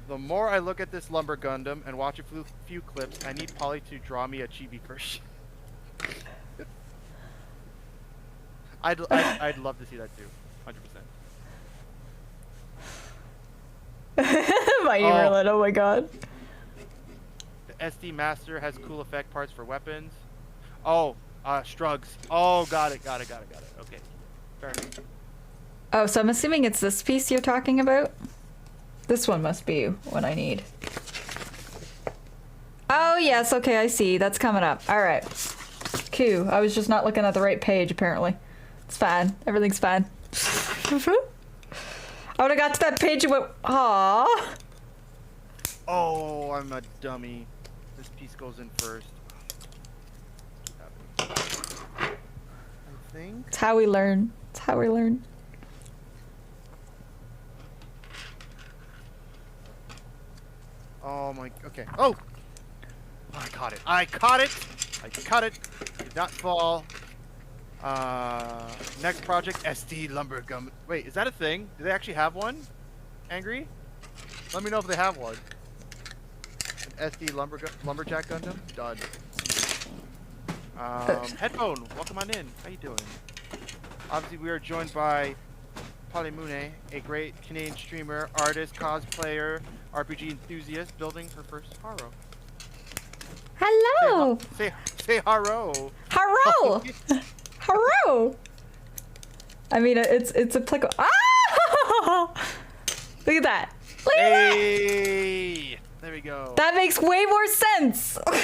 The more I look at this lumber Gundam and watch a few clips, I need Polly to draw me a chibi version. I'd love to see that too, 100%. Mighty Merlin, oh my god. The SD Master has cool effect parts for weapons. Oh, Strugs. Oh, got it. Okay, fair enough. Oh, so I'm assuming it's this piece you're talking about? This one must be what I need. Oh, yes, okay, I see. That's coming up. Alright. Cool. I was just not looking at the right page, apparently. It's fine. Everything's fine. I would've got to that page and went, aww. Oh, I'm a dummy. This piece goes in first. I think. It's how we learn. It's how we learn. Oh my, okay. Oh! I caught it. I caught it! Did not fall. Next project, SD Lumber Gum. Wait, is that a thing? Do they actually have one? Angry? Let me know if they have one. An SD Lumberjack Gundam? Done. Headphone, welcome on in. How you doing? Obviously, we are joined by Polymune, a great Canadian streamer, artist, cosplayer, RPG enthusiast, building her first haro. Hello! Say haro! Haro! Haro! I mean, it's applicable. Ah! Look at that. Look at that! Hey! There we go. That makes way more sense! That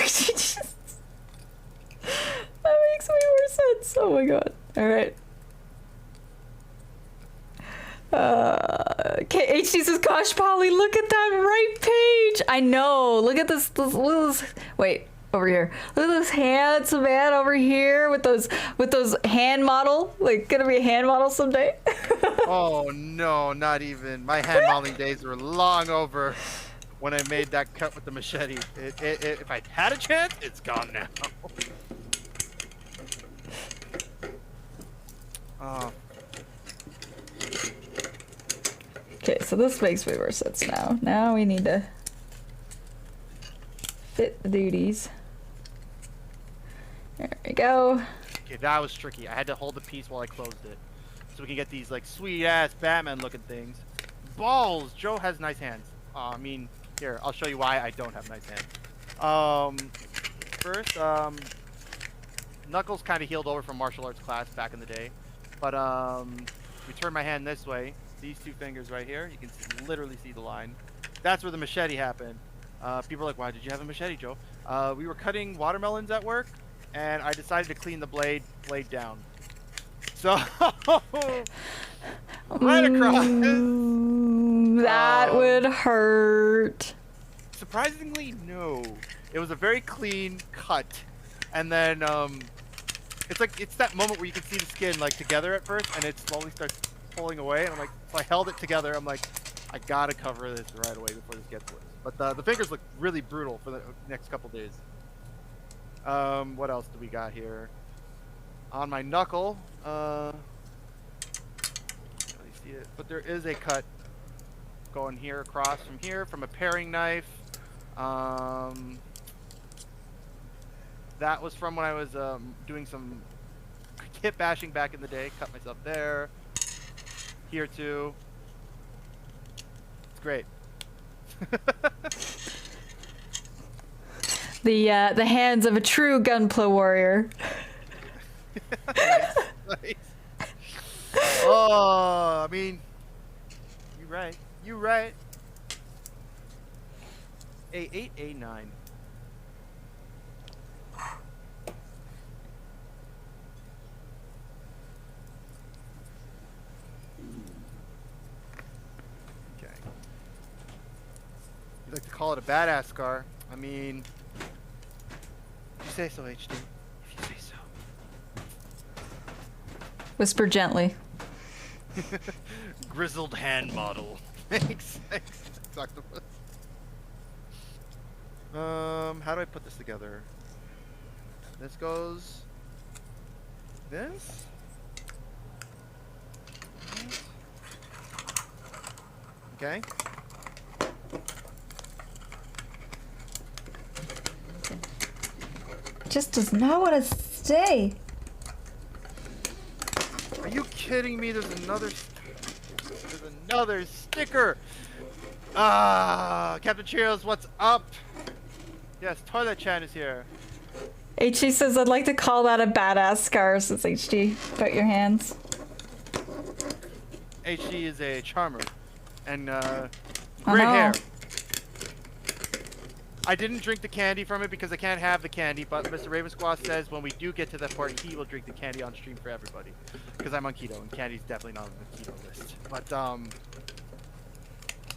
makes way more sense. Oh my god. Alright. Okay, HD says, gosh, Polly, look at that right page! I know! Look at this, look at this. Wait, over here. Look at this handsome man over here with those hand model. Like, gonna be a hand model someday. Oh no, not even. My hand modeling days were long over when I made that cut with the machete. If I had a chance, it's gone now. Oh. Okay, so this makes way more sense now. Now we need to fit the duties. There we go. Okay, that was tricky. I had to hold the piece while I closed it. So we can get these like sweet ass Batman looking things. Balls! Joe has nice hands. I mean, here, I'll show you why I don't have nice hands. First, Knuckles kind of healed over from martial arts class back in the day. But we turn my hand this way. These two fingers right here, you can literally see the line. That's where the machete happened. People are like, why did you have a machete, Joe? We were cutting watermelons at work, and I decided to clean the blade down. So, right across. That would hurt. Surprisingly, no. It was a very clean cut. And then, it's that moment where you can see the skin, like, together at first, and it slowly starts pulling away, and I'm like, so I held it together. I'm like, I gotta cover this right away before this gets worse. But the fingers look really brutal for the next couple days. What else do we got here? On my knuckle, can't really see it, but there is a cut going here across from here from a paring knife. That was from when I was doing some hip bashing back in the day. Cut myself there. Here too. It's great. The hands of a true gunpla warrior. Nice. Oh, I mean, you're right. A8, A9. You like to call it a badass scar. I mean, if you say so, HD. If you say so. Whisper gently. Grizzled hand model. Thanks. Octopus. How do I put this together? This goes. This. Okay. just does not want to stay. Are you kidding me? There's another sticker. Ah, Captain Cheerios, what's up? Yes, Toilet Chan is here. HG says, I'd like to call that a badass scar, says HG. About your hands. HG is a charmer. And, Oh, great no. hair. I didn't drink the candy from it because I can't have the candy, but Mr. Ravensquaw says when we do get to that part, he will drink the candy on stream for everybody. Because I'm on keto, and candy's definitely not on the keto list. But,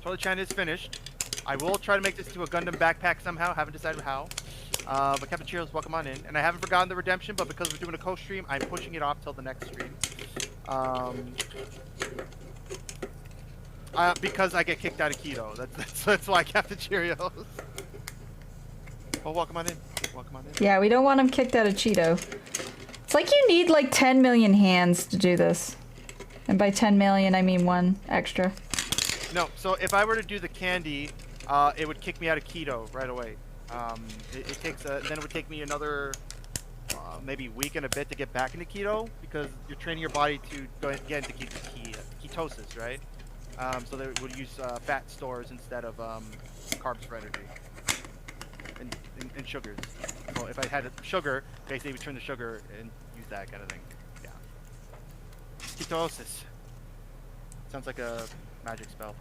Toilet Chan is finished. I will try to make this to a Gundam backpack somehow, haven't decided how. But Captain Cheerios, welcome on in. And I haven't forgotten the redemption, but because we're doing a co-stream, I'm pushing it off till the next stream. Because I get kicked out of keto. That's why Captain Cheerios. Well, welcome on in. Welcome on in. Yeah, we don't want him kicked out of Cheeto. It's like you need like 10 million hands to do this. And by 10 million, I mean one extra. No, so if I were to do the candy, it would kick me out of keto right away. It takes then it would take me another maybe week and a bit to get back into keto because you're training your body to get into ketosis, right? So they would use fat stores instead of carbs for energy and sugars. So if I had sugar, basically we turn the sugar and use that kind of thing. Yeah. Ketosis. Sounds like a magic spell.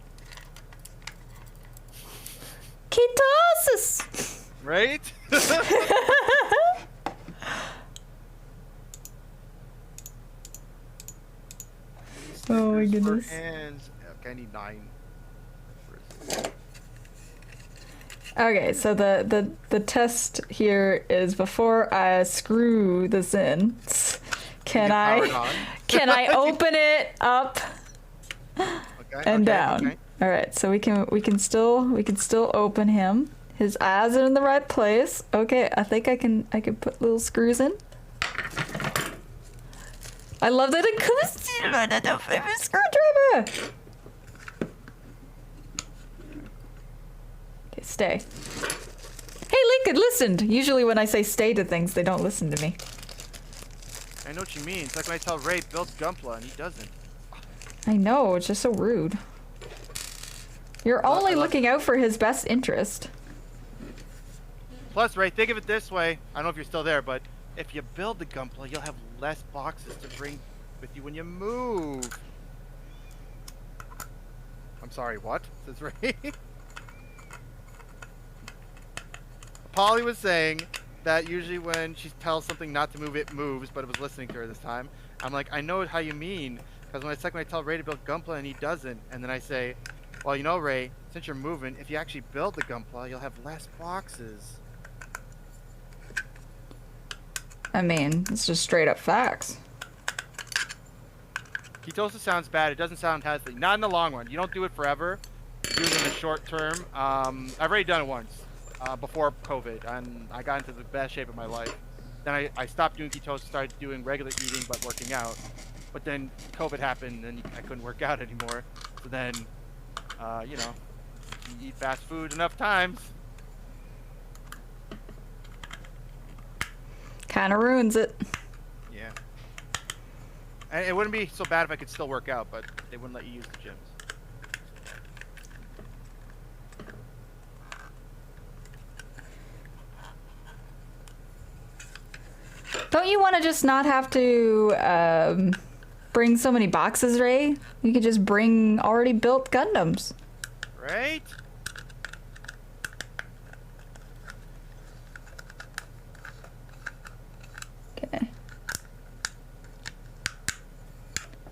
Ketosis! Right? Oh my goodness. Hands. Okay, I need 9. Okay, so the test here is before I screw this in, can I open it up and down? Okay. All right, so we can still open him. His eyes are in the right place. Okay, I think I can put little screws in. I love that acoustic. That's a favorite screwdriver. Okay, stay. Hey, Lincoln, listen. Usually when I say stay to things, they don't listen to me. I know what you mean. It's like when I tell Ray build Gunpla and he doesn't. I know, it's just so rude. You're only looking out for his best interest. Plus, Ray, think of it this way. I don't know if you're still there, but if you build the Gunpla, you'll have less boxes to bring with you when you move. I'm sorry, what? Says Ray. Polly was saying that usually when she tells something not to move, it moves, but it was listening to her this time. I'm like, I know how you mean, because when I tell Ray to build Gunpla and he doesn't, and then I say, well, you know, Ray, since you're moving, if you actually build the Gunpla, you'll have less boxes. I mean, it's just straight up facts. Ketosis sounds bad. It doesn't sound healthy. Not in the long run. You don't do it forever. Do it in the short term. I've already done it once before COVID, and I got into the best shape of my life. Then I stopped doing ketosis, started doing regular eating but working out. But then COVID happened, and I couldn't work out anymore. So then, you know, you eat fast food enough times. Kind of ruins it. Yeah. And it wouldn't be so bad if I could still work out, but they wouldn't let you use the gyms. Don't you want to just not have to bring so many boxes, Ray? You could just bring already built Gundams. Right? Okay.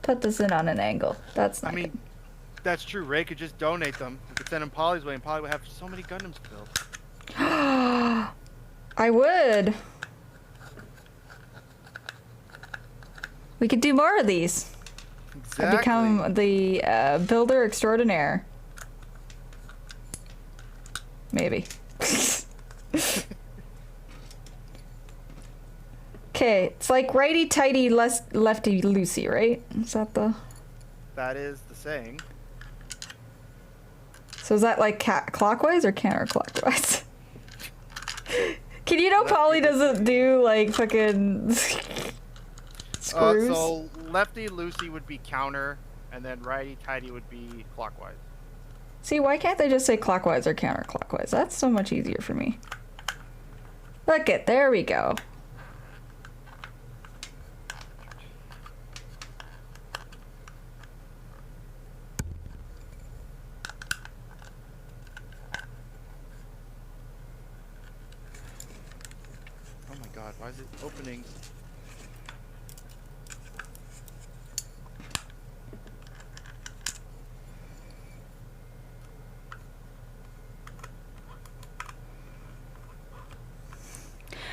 Put this in on an angle. That's not I mean, good. that's true. Ray could just donate them. We could send them Polly's way, and Polly would have so many Gundams to build. I would. We could do more of these. Exactly. I become the builder extraordinaire. Maybe. Okay, it's like righty tighty, lefty loosey, right? Is that the? That is the saying. So is that like clockwise or counterclockwise? Can you know Polly doesn't do like fucking screws? So lefty loosey would be counter, and then righty tighty would be clockwise. See, why can't they just say clockwise or counterclockwise? That's so much easier for me. Look it, there we go. Oh my god, why is it opening?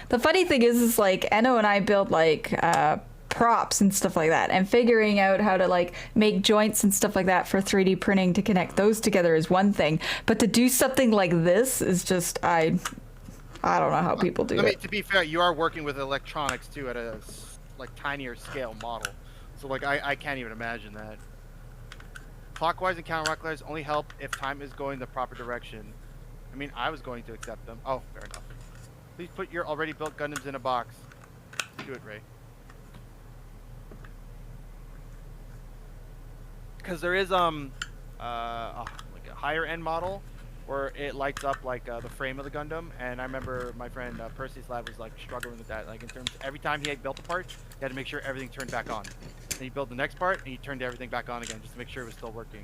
The funny thing is like, Enno and I build like props and stuff like that, and figuring out how to like make joints and stuff like that for 3D printing to connect those together is one thing, but to do something like this is just, I don't know how people do it. I mean, to be fair, you are working with electronics too at a like tinier scale model, so like I can't even imagine that. Clockwise and counterclockwise only help if time is going the proper direction. I mean, I was going to accept them. Oh, fair enough. Please put your already built Gundams in a box. Do it, Ray. Because there is like a higher end model where it lights up like the frame of the Gundam, and I remember my friend Percy's lab was like struggling with that. Like in terms, every time he had built a part, he had to make sure everything turned back on. Then he built the next part, and he turned everything back on again just to make sure it was still working.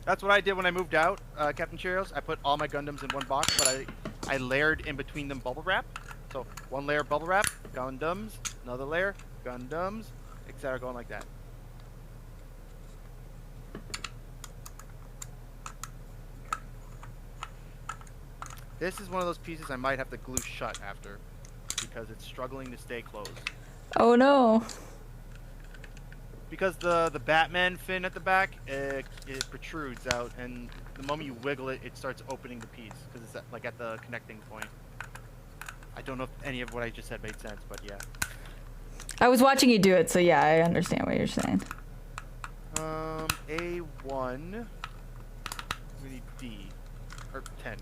That's what I did when I moved out, Captain Cheerios. I put all my Gundams in one box, but I layered in between them bubble wrap. So one layer bubble wrap, Gundams, another layer, Gundams, etc. Going like that. This is one of those pieces I might have to glue shut after, because it's struggling to stay closed. Oh no. Because the Batman fin at the back, it protrudes out, and the moment you wiggle it, it starts opening the piece, because it's at the connecting point. I don't know if any of what I just said made sense, but yeah. I was watching you do it, so yeah, I understand what you're saying. A1, we need D, or 10.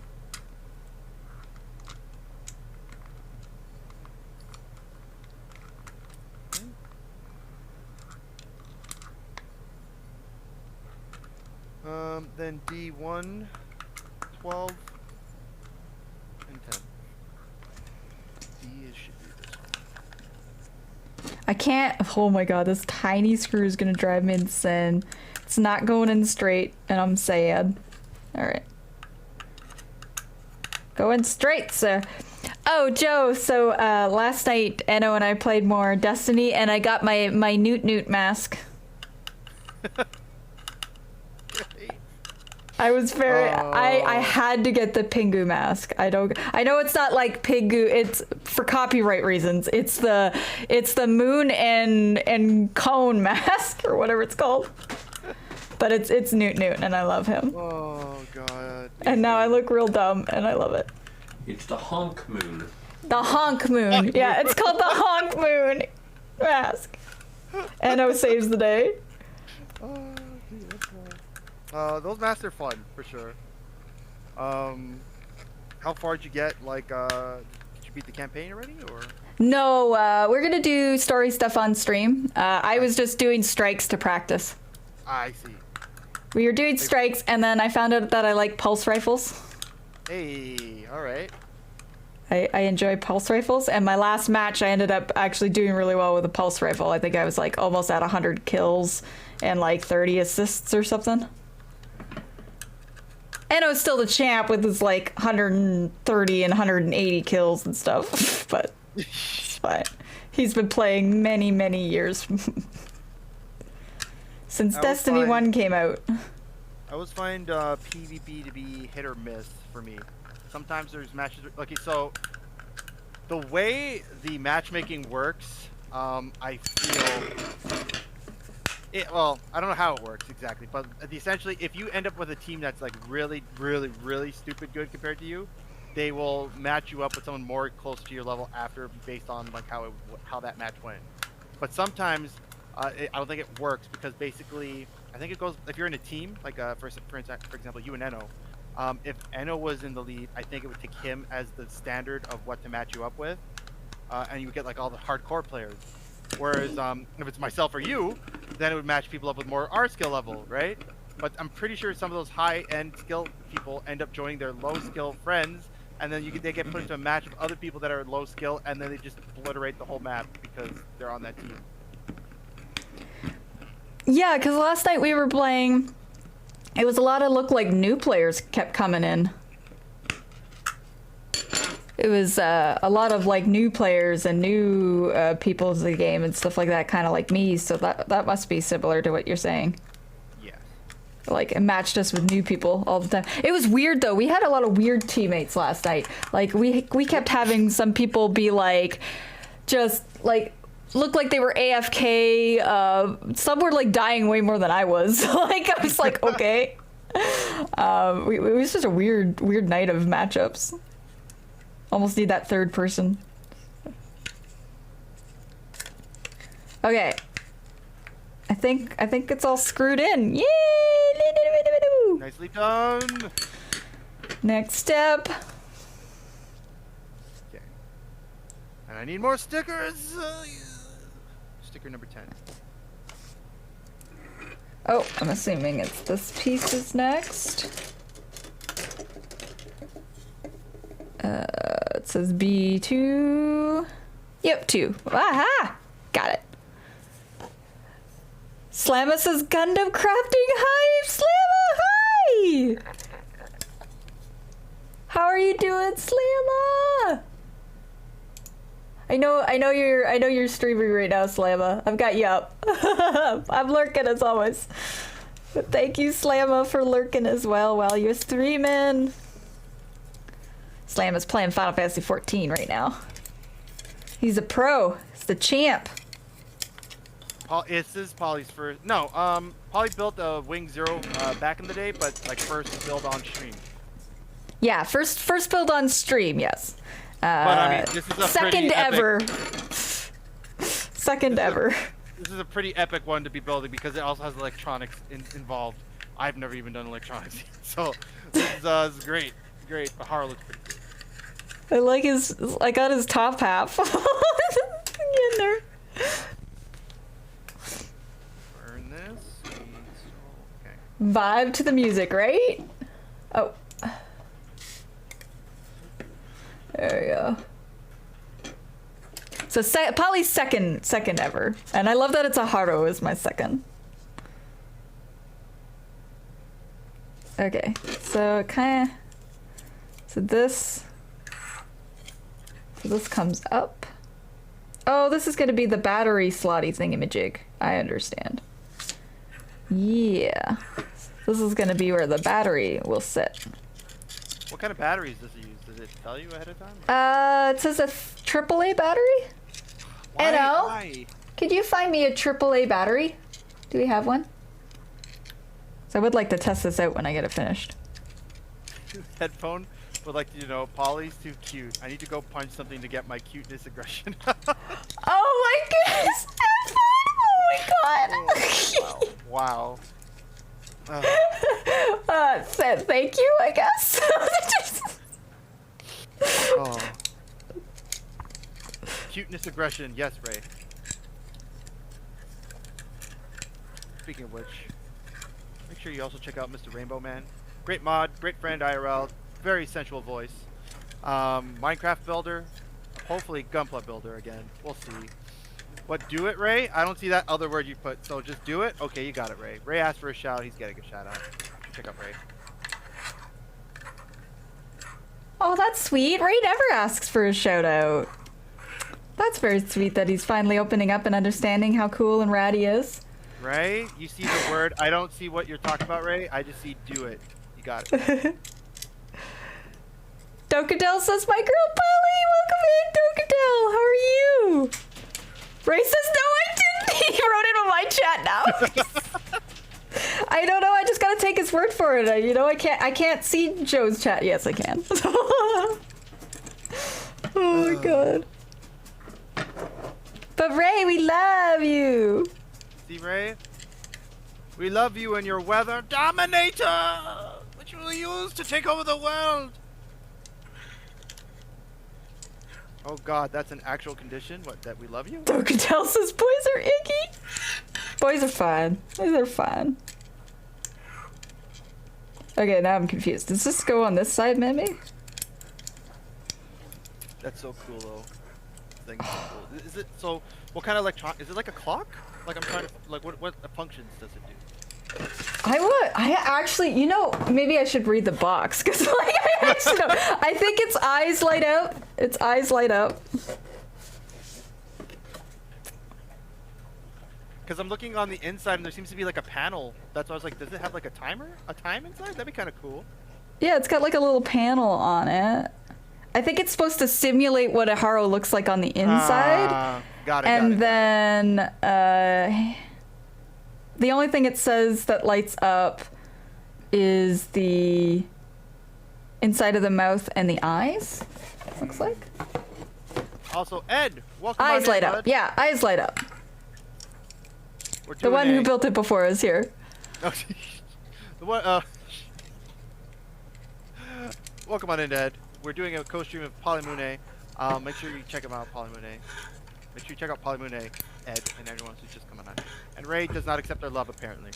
Then D1, 12, and 10. D should be this one. I can't, oh my god, this tiny screw is gonna drive me insane. It's not going in straight, and I'm sad. Alright. Going straight, sir. Oh, Joe, so last night, Enno and I played more Destiny, and I got my Newt mask. I was very, I had to get the Pingu mask. I know it's not like Pingu, it's for copyright reasons. It's the moon and cone mask or whatever it's called. But it's Newt, and I love him. Oh god. And now I look real dumb, and I love it. It's the honk moon. The honk moon. Yeah, it's called the honk moon mask. Enno saves the day. Those masks are fun, for sure. How far did you get? Like, did you beat the campaign already, or? No, we're gonna do story stuff on stream. I was just doing strikes to practice. I see. We were doing strikes, and then I found out that I like pulse rifles. Hey, alright. I enjoy pulse rifles, and my last match I ended up actually doing really well with a pulse rifle. I think I was like almost at 100 kills and like 30 assists or something. And I was still the champ with his like 130 and 180 kills and stuff, but it's fine. He's been playing many, many years. Since Destiny 1 came out. I always find PvP to be hit or miss for me. Sometimes there's matches, okay, so the way the matchmaking works, I feel well, I don't know how it works exactly, but essentially if you end up with a team that's like really stupid good compared to you, they will match you up with someone more close to your level after, based on like how that match went. But sometimes I don't think it works, because basically I think it goes, if you're in a team, like for example you and Enno, If Enno was in the lead, I think it would take him as the standard of what to match you up with, and you would get like all the hardcore players. Whereas if it's myself or you, then it would match people up with more our skill level, right? But I'm pretty sure some of those high-end skill people end up joining their low-skill friends, and then they get put into a match with other people that are low skill, and then they just obliterate the whole map because they're on that team. Yeah, because last night we were playing, it was a lot of look like new players kept coming in. It was a lot of like new players and new people to the game and stuff like that, kind of like me. So that must be similar to what you're saying. Yeah. Like it matched us with new people all the time. It was weird though. We had a lot of weird teammates last night. Like we kept having some people be like, just like looked like they were AFK. Some were like dying way more than I was. Like I was like, okay. It was just a weird night of matchups. Almost need that third person. Okay. I think it's all screwed in. Yay! Nicely done. Next step. Okay. And I need more stickers. Sticker number 10. Oh, I'm assuming it's this piece is next. It says B2. Yep, 2. Aha! Got it. Slamma says Gundam crafting. Hi, Slamma! Hi! How are you doing, Slamma? I know you're streaming right now, Slamma. I've got you up. I'm lurking as always. But thank you, Slamma, for lurking as well while you're streaming. Slamma's playing Final Fantasy 14 right now. He's a pro. He's the champ. This is Polly's first. No, Polly built a Wing Zero back in the day, but like first build on stream. Yeah, first build on stream, yes. But I mean, this is a second ever. Second ever. This is a pretty epic one to be building because it also has electronics involved. I've never even done electronics, so this is great. Great. The Haro looks pretty good. I like I got his top half. In there. Burn this. Okay. Vibe to the music, right? Oh. There we go. So Polly's second ever. And I love that it's a haro is my second. Okay. So kind of So this comes up. Oh, this is going to be the battery slotty thingamajig. I understand. Yeah. This is going to be where the battery will sit. What kind of batteries does it use? Does it tell you ahead of time? It says a AAA battery. Why? Could you find me a AAA battery? Do we have one? So I would like to test this out when I get it finished. Headphone would like to know, Polly's too cute. I need to go punch something to get my cuteness aggression. Oh my goodness! Oh my god! Wow. Thank you, I guess. Oh. Cuteness aggression, yes, Ray. Speaking of which, make sure you also check out Mr. Rainbow Man. Great mod, great friend IRL, very sensual voice. Minecraft builder, hopefully Gunpla builder again. We'll see. What, do it, Ray? I don't see that other word you put, so just do it? Okay, you got it, Ray. Ray asked for a shout, he's getting a shout out. Check out Ray. Oh, that's sweet. Ray never asks for a shout out. That's very sweet that he's finally opening up and understanding how cool and rad he is. Ray, you see the word, I don't see what you're talking about, Ray. I just see do it. You got it. Dokadel says, my girl Polly, welcome in, Dokadel. How are you? Ray says, no, I didn't. He wrote it in my chat now. I don't know. I just gotta take his word for it. You know, I can't see Joe's chat. Yes, I can. Oh my god. But Ray, we love you. See, Ray? We love you and your weather dominator. which we'll use to take over the world. Oh God, that's an actual condition. What? That we love you? Dokatel says boys are icky. Boys are fine. Boys are fine. Okay, now I'm confused. Does this go on this side, maybe? That's so cool, though. Thing's so cool. Is it so? What kind of electron? Is it like a clock? Like I'm trying to like what functions does it do? I actually, you know, maybe I should read the box because like I actually don't. I think its eyes light up. Its eyes light up. Because I'm looking on the inside and there seems to be like a panel. That's why I was like, does it have like a timer? A time inside? That'd be kind of cool. Yeah, it's got like a little panel on it. I think it's supposed to simulate what a haro looks like on the inside. Got it. And then the only thing it says that lights up is the inside of the mouth and the eyes. Looks like. Also, Ed, welcome. Eyes light up. bud. Yeah, eyes light up. We're The doing one who built it before is here. the one. Welcome on in, Ed. We're doing a co-stream of Polymune. Make sure you check him out, Polymune. Make sure you check out Polymune, Ed, and everyone who's just coming on. And Ray does not accept our love, apparently.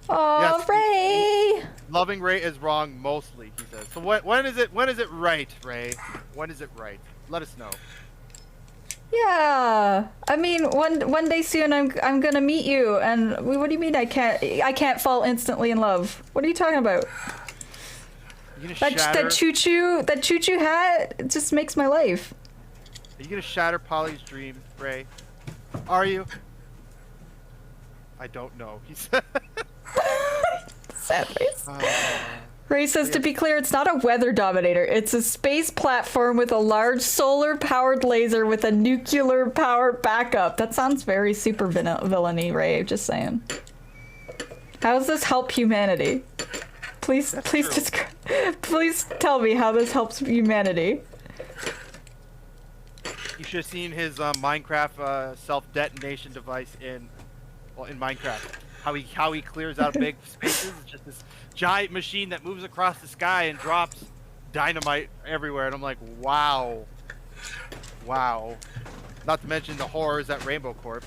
Oh, Yes. Ray! Loving Ray is wrong, mostly, he says. So when is it right, Ray? When is it right? Let us know. Yeah, I mean, one day soon I'm gonna meet you, and what do you mean I can't fall instantly in love? What are you talking about? You gonna shatter? That choo-choo hat, it just makes my life. Are you gonna shatter Polly's dream, Ray? Are you? I don't know. He said. Sad face. Ray says, to be clear, it's not a weather dominator. It's a space platform with a large solar-powered laser with a nuclear power backup. That sounds very super villainy, Ray. Just saying. How does this help humanity? Please tell me how this helps humanity. You should have seen his Minecraft self-detonation device in Minecraft. How he clears out big spaces. It's just this giant machine that moves across the sky and drops dynamite everywhere. And I'm like, wow. Wow. Not to mention the horrors at Rainbow Corp.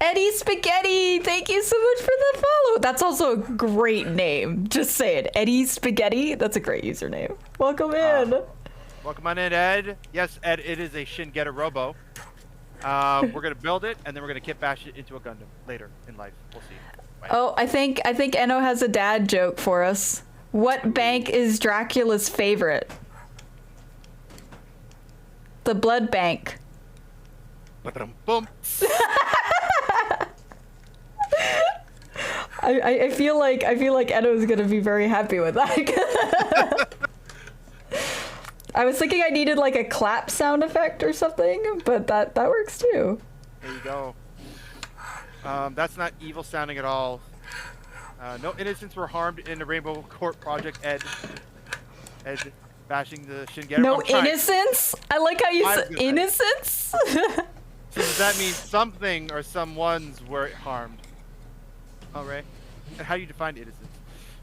Eddie Spaghetti, thank you so much for the follow. That's also a great name. Just say it. Eddie Spaghetti. That's a great username. Welcome in. Welcome on in, Ed. Yes, Ed, it is a Shingeta Robo. We're gonna build it, and then we're gonna kit bash it into a Gundam later in life. We'll see. Bye. Oh, I think Enno has a dad joke for us. What bank is Dracula's favorite? The blood bank. Boom. I feel like Enno's gonna be very happy with that. I was thinking I needed like a clap sound effect or something, but that works too. There you go. That's not evil sounding at all. No innocents were harmed in the Rainbow Court project, Ed. Ed bashing the Shingeta. No innocence? I like how you said innocence. So does that mean something or someone's were harmed? Oh, Ray? How do you define innocence?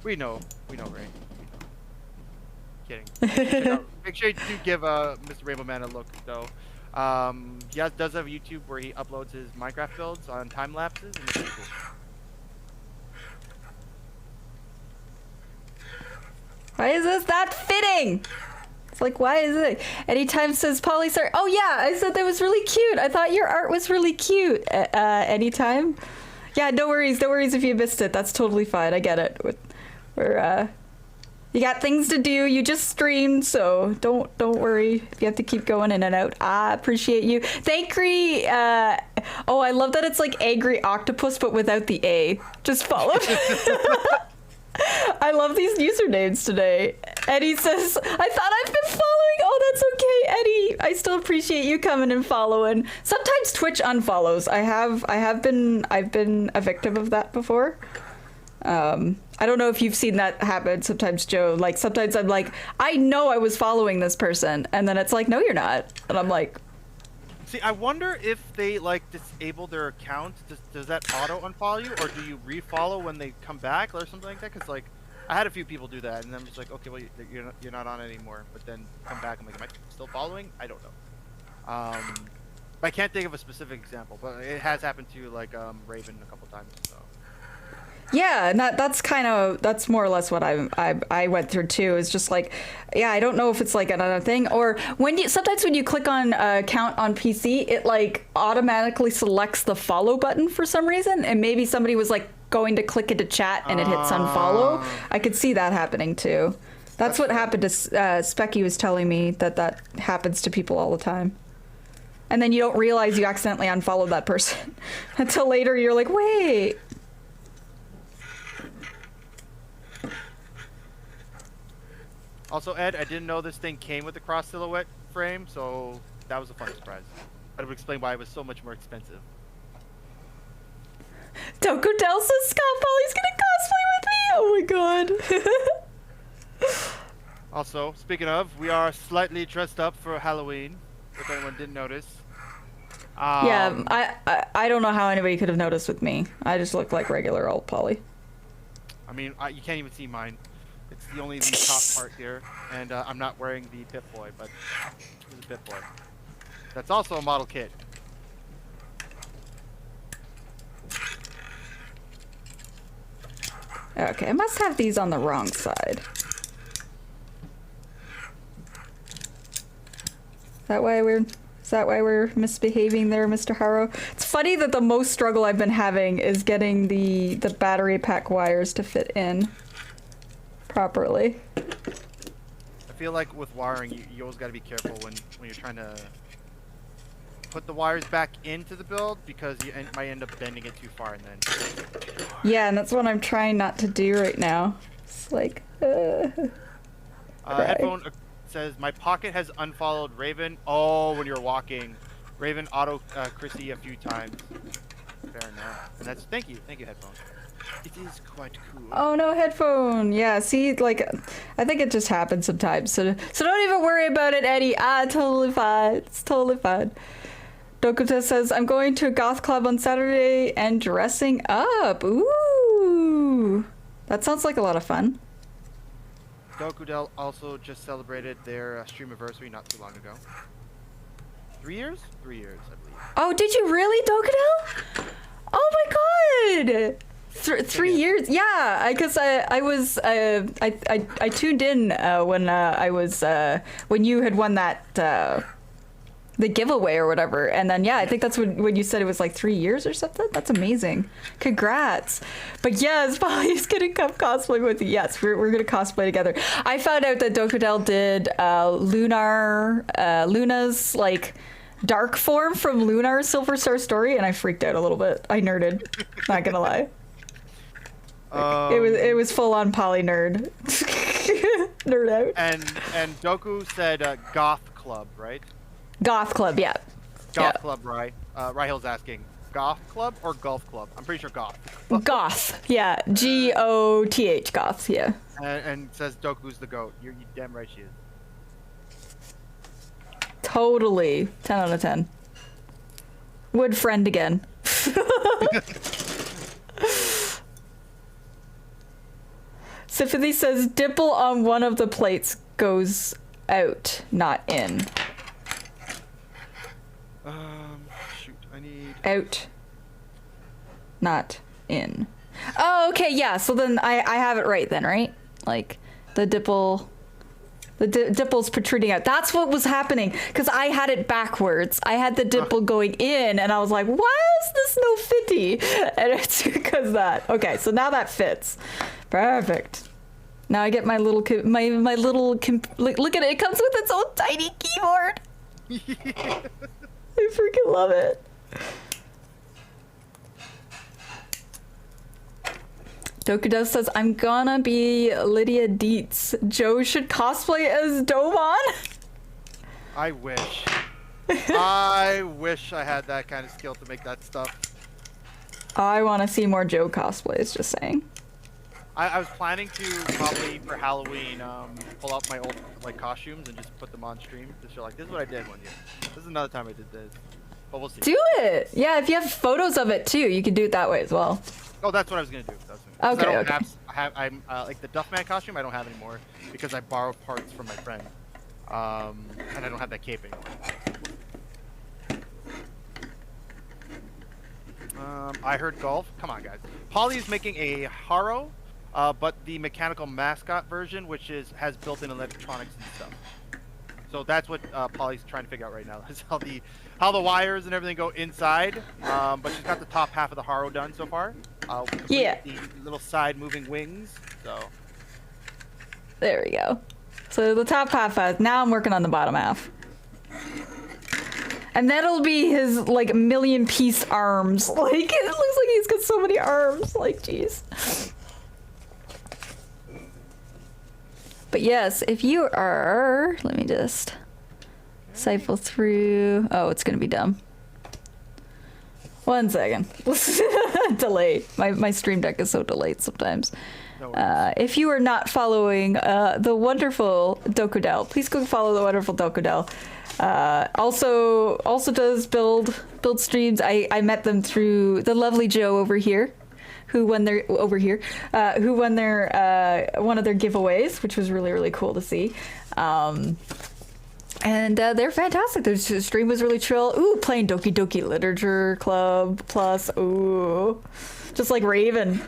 We know, Ray. Kidding. Make sure you do give Mr. Rainbow Man a look, though. He does have YouTube where he uploads his Minecraft builds on time lapses, and it's pretty cool. Why is this not fitting? It's like, why is it? Anytime says Polly, sorry. Oh yeah, I said that was really cute. I thought your art was really cute. Anytime. Yeah, no worries if you missed it. That's totally fine. I get it. We're you got things to do. You just streamed, so don't worry if you have to keep going in and out. I appreciate you. Thankry. Oh, I love that it's like Angry Octopus, but without the A. Just follow. I love these usernames today. Eddie says, I thought I've been following. Oh, that's okay, Eddie. I still appreciate you coming and following. Sometimes Twitch unfollows. I've been a victim of that before. I don't know if you've seen that happen sometimes, Joe. Like sometimes I'm like, I know I was following this person, and then it's like, no, you're not. And I'm like, see, I wonder if they like disable their account. Does that auto unfollow you, or do you refollow when they come back, or something like that? Because like, I had a few people do that, and I'm just like, okay, well, you're not on anymore. But then come back, I'm like, am I still following? I don't know. I can't think of a specific example, but it has happened to like Raven a couple times. So. Yeah, and that's more or less what I went through too. It's just like, yeah, I don't know if it's like another thing, or sometimes when you click on account on PC, it like automatically selects the follow button for some reason, and maybe somebody was like going to click into chat and it hits unfollow. I could see that happening too. That's what happened to Specky was telling me that happens to people all the time. And then you don't realize you accidentally unfollowed that person until later you're like, wait. Also, Ed, I didn't know this thing came with a cross silhouette frame, so that was a fun surprise. That would explain why it was so much more expensive. Dokudel says Scott Polly's gonna cosplay with me! Oh my god. Also, speaking of, we are slightly dressed up for Halloween, if anyone didn't notice. Yeah, I don't know how anybody could have noticed with me. I just look like regular old Polly. I mean, you can't even see mine. It's the only top part here, and I'm not wearing the Pip-Boy, but it's a Pip-Boy. That's also a model kit. Okay, I must have these on the wrong side. Is that why we're misbehaving there, Mr. Haro? It's funny that the most struggle I've been having is getting the battery pack wires to fit in properly. I feel like with wiring, you always got to be careful when you're trying to put the wires back into the build, because you might end up bending it too far and then... Yeah, and that's what I'm trying not to do right now. It's like, Headphone says, my pocket has unfollowed Raven. Oh, when you're walking. Raven auto Chrissy a few times. Fair enough. And that's, thank you, Headphone. It is quite cool. Oh no, Headphone. Yeah, see, like, I think it just happens sometimes. So don't even worry about it, Eddie. Totally fine. It's totally fine. Dokuta says, I'm going to a goth club on Saturday and dressing up. Ooh. That sounds like a lot of fun. Dokudel also just celebrated their stream anniversary not too long ago. 3 years? 3 years, I believe. Oh, did you really, Dokudel? Oh my god! 3 years? Yeah, because I was I tuned in when I was when you had won that the giveaway or whatever, and then yeah, I think that's when you said it was like 3 years or something. That's amazing. Congrats. But yes, Polly's gonna come cosplay with you. Yes, we're gonna cosplay together. I found out that Dokudel did Luna's like dark form from Lunar's Silver Star Story, and I freaked out a little bit. I nerded. Not gonna lie. It was full on Polly nerd. Nerd out. And Doku said goth club, right? Goth club, yeah. Goth club, right? Rahil's asking, goth club or golf club? I'm pretty sure goth. Goth, yeah. Goth, goth, yeah. And says Doku's the goat. You're damn right she is. Totally. 10 out of 10. Would friend again. Sympathy says dimple on one of the plates goes out, not in. Shoot, I need... Out. Not in. Oh, okay, yeah, so then I have it right then, right? Like, the dimple... The dimple's protruding out. That's what was happening, because I had it backwards. I had the dimple going in, and I was like, why is this no fitty? And it's because that. Okay, so now that fits. Perfect. Now I get my little, look at it. It comes with its own tiny keyboard. I freaking love it. Dokudo says, I'm gonna be Lydia Dietz. Joe should cosplay as Domon. I wish. I wish I had that kind of skill to make that stuff. I want to see more Joe cosplays, just saying. I was planning to probably for Halloween pull out my old like costumes and just put them on stream to show like this is what I did one year. This is another time I did this, but we'll see. Do it. Yeah, if you have photos of it too, you can do it that way as well. Oh, that's what I was gonna do. 'Cause Okay. I don't Okay. I'm like the Duffman costume. I don't have anymore because I borrowed parts from my friend, and I don't have that cape anymore. I heard golf. Come on, guys. Polly's making a haro, but the mechanical mascot version, which has built-in electronics and stuff. So that's what Polly's trying to figure out right now. Is how the wires and everything go inside. But she's got the top half of the haro done so far. Yeah. The little side moving wings. So There we go. So the top half. Now I'm working on the bottom half. And that'll be his like million-piece arms. Like it looks like he's got so many arms. Like jeez. But yes, if you are, let me just cycle through. Oh, it's gonna be dumb. 1 second. Delayed. My stream deck is so delayed sometimes. no worries. If you are not following the wonderful Dokudel, please go follow the wonderful Dokudel. Also does build streams. I met them through the lovely Joe over here, who won their one of their giveaways, which was really cool to see. And they're fantastic. Their stream was really chill. Ooh, playing Doki Doki Literature Club Plus. Ooh, just like Raven.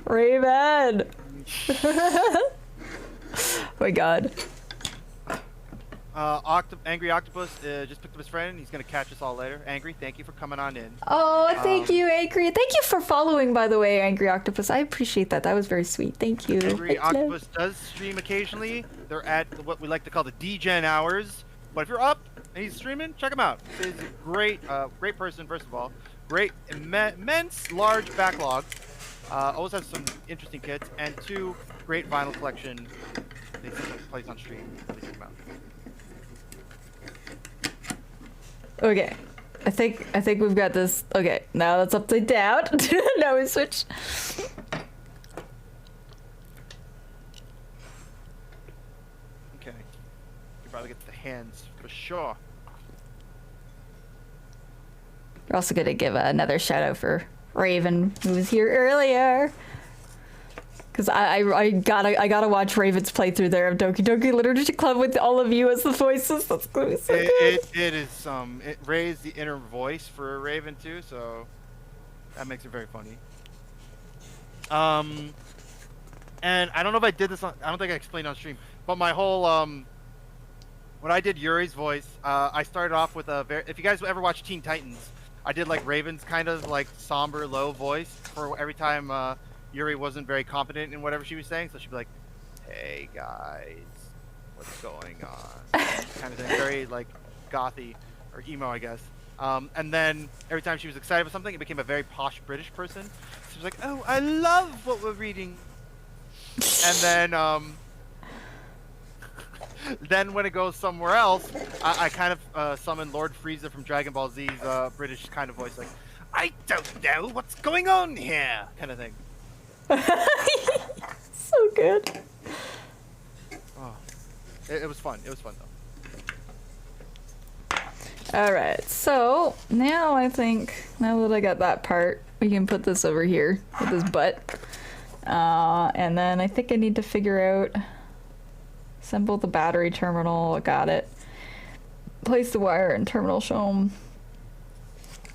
Oh my god. Angry Octopus just picked up his friend. He's gonna catch us all later. Angry, thank you for coming on in. Oh, thank you, Angry. Thank you for following, by the way, Angry Octopus. I appreciate that. That was very sweet. Thank you. Angry Octopus does stream occasionally. They're at what we like to call the D-Gen hours. But if you're up and he's streaming, check him out. He's a great person, first of all. Great, immense, large backlog. Always has some interesting kits. And 2, great vinyl collection. They plays on stream. Please check him out. Okay. I think we've got this. Okay, now that's upside down. Now we switch. Okay. You probably get the hands for sure. We're also gonna give another shout out for Raven, who was here earlier. Cause I gotta watch Raven's playthrough there of Doki Doki Literature Club with all of you as the voices. That's gonna be so good. It raised the inner voice for Raven too, so that makes it very funny. And I don't know if I did this I don't think I explained on stream, but my whole when I did Yuri's voice, I started off with if you guys ever watch Teen Titans, I did like Raven's kind of like somber low voice for every time Yuri wasn't very competent in whatever she was saying, so she'd be like, "Hey guys, what's going on?" kind of thing, very like gothy or emo, I guess. And then every time she was excited about something, it became a very posh British person. She was like, "Oh, I love what we're reading." And then then when it goes somewhere else, I kind of summon Lord Frieza from Dragon Ball Z's British kind of voice, like, "I don't know what's going on here," kind of thing. So good. Oh, it was fun. It was fun though. All right, so now I think now that I got that part, we can put this over here with this butt. And then I think I need to figure out assemble the battery terminal. Got it. Place the wire in terminal shown.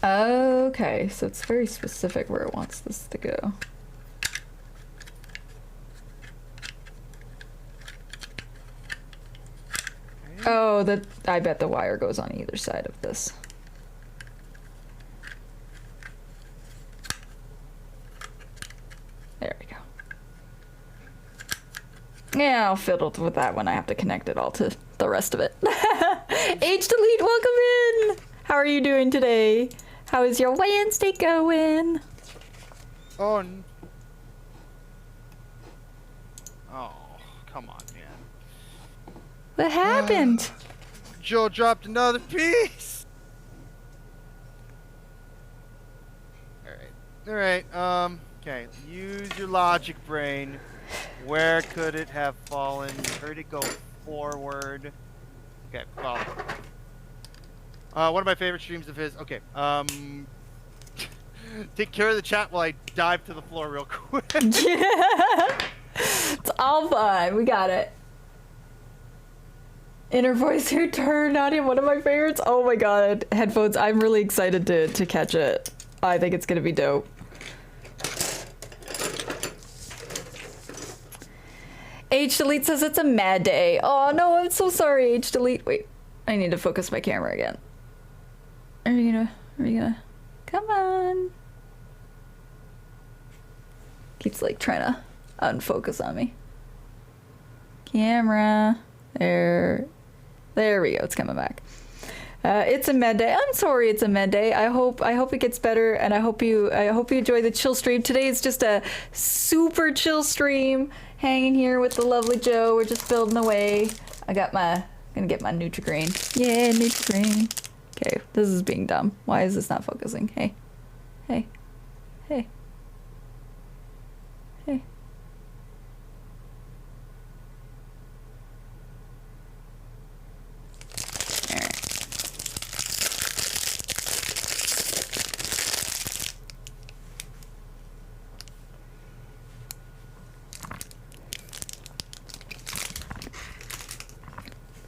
Okay, so it's very specific where it wants this to go. Oh, I bet the wire goes on either side of this. There we go. Yeah, I'll fiddle with that when I have to connect it all to the rest of it. Age Delete, welcome in! How are you doing today? How is your Wednesday going? Oh, come on, man. What happened? Joe dropped another piece. All right. Okay. Use your logic brain. Where could it have fallen? Heard it go forward. Okay. Well, one of my favorite streams of his. Okay. Take care of the chat while I dive to the floor real quick. Yeah. It's all fine. We got it. Inner voice return, Nadia, one of my favorites. Oh my god. Headphones, I'm really excited to catch it. I think it's gonna be dope. H delete says it's a mad day. Oh no, I'm so sorry, H delete. Wait, I need to focus my camera again. Are you gonna, come on. Keeps like trying to unfocus on me. Camera, there we go, it's coming back. It's a mad day. I'm sorry it's a mad day. I hope it gets better, and I hope you enjoy the chill stream. Today is just a super chill stream. Hanging here with the lovely Joe. We're just building away. Gonna get my Nutri-Grain. Yeah, Nutri-Grain. Okay, this is being dumb. Why is this not focusing? Hey. Hey. Hey. Hey.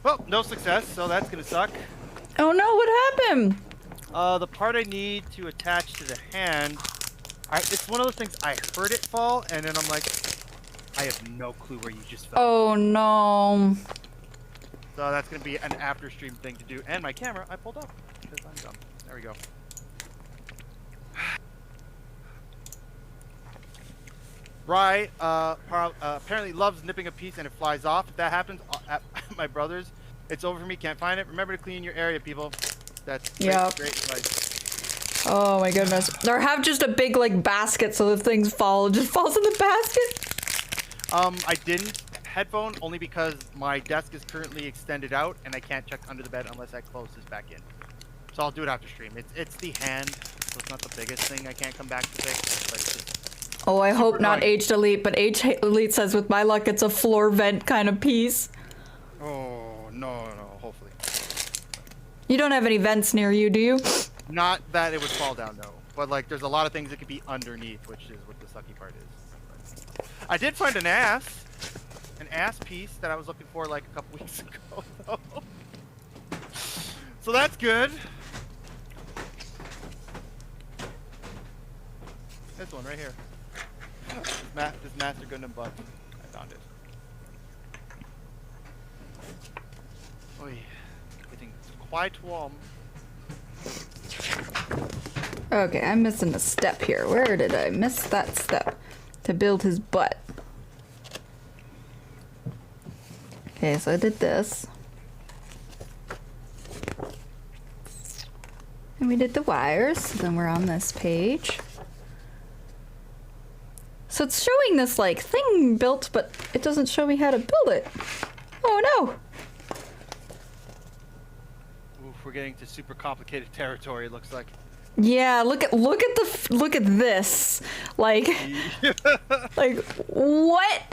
Well, no success, so that's gonna suck. Oh no, what happened? The part I need to attach to the hand, it's one of those things, I heard it fall, and then I'm like, I have no clue where you just fell. Oh no. So that's gonna be an after stream thing to do, and my camera I pulled up, because I'm dumb. There we go. Rye, apparently loves nipping a piece and it flies off. If that happens at my brother's, it's over for me, can't find it. Remember to clean your area, people. That's great, great advice. Oh my goodness. Or have just a big like basket so if things fall, it just falls in the basket. I didn't headphone only because my desk is currently extended out and I can't check under the bed unless I close this back in. So I'll do it after stream. It's the hand, so it's not the biggest thing I can't come back to fix, but it's just oh, I hope not H delete, but H delete says with my luck it's a floor vent kind of piece. Oh, no, hopefully. You don't have any vents near you, do you? Not that it would fall down, no. But like, there's a lot of things that could be underneath, which is what the sucky part is. I did find an ass piece that I was looking for like a couple weeks ago, though. So that's good. This one right here. This Master Gundam bug. I found it. Oy, getting quite warm. Okay, I'm missing a step here. Where did I miss that step? To build his butt. Okay, so I did this. And we did the wires, so then we're on this page. So it's showing this like thing built, but it doesn't show me how to build it. Oh no! Oof, we're getting to super complicated territory, it looks like. Yeah, look at this. Like like what?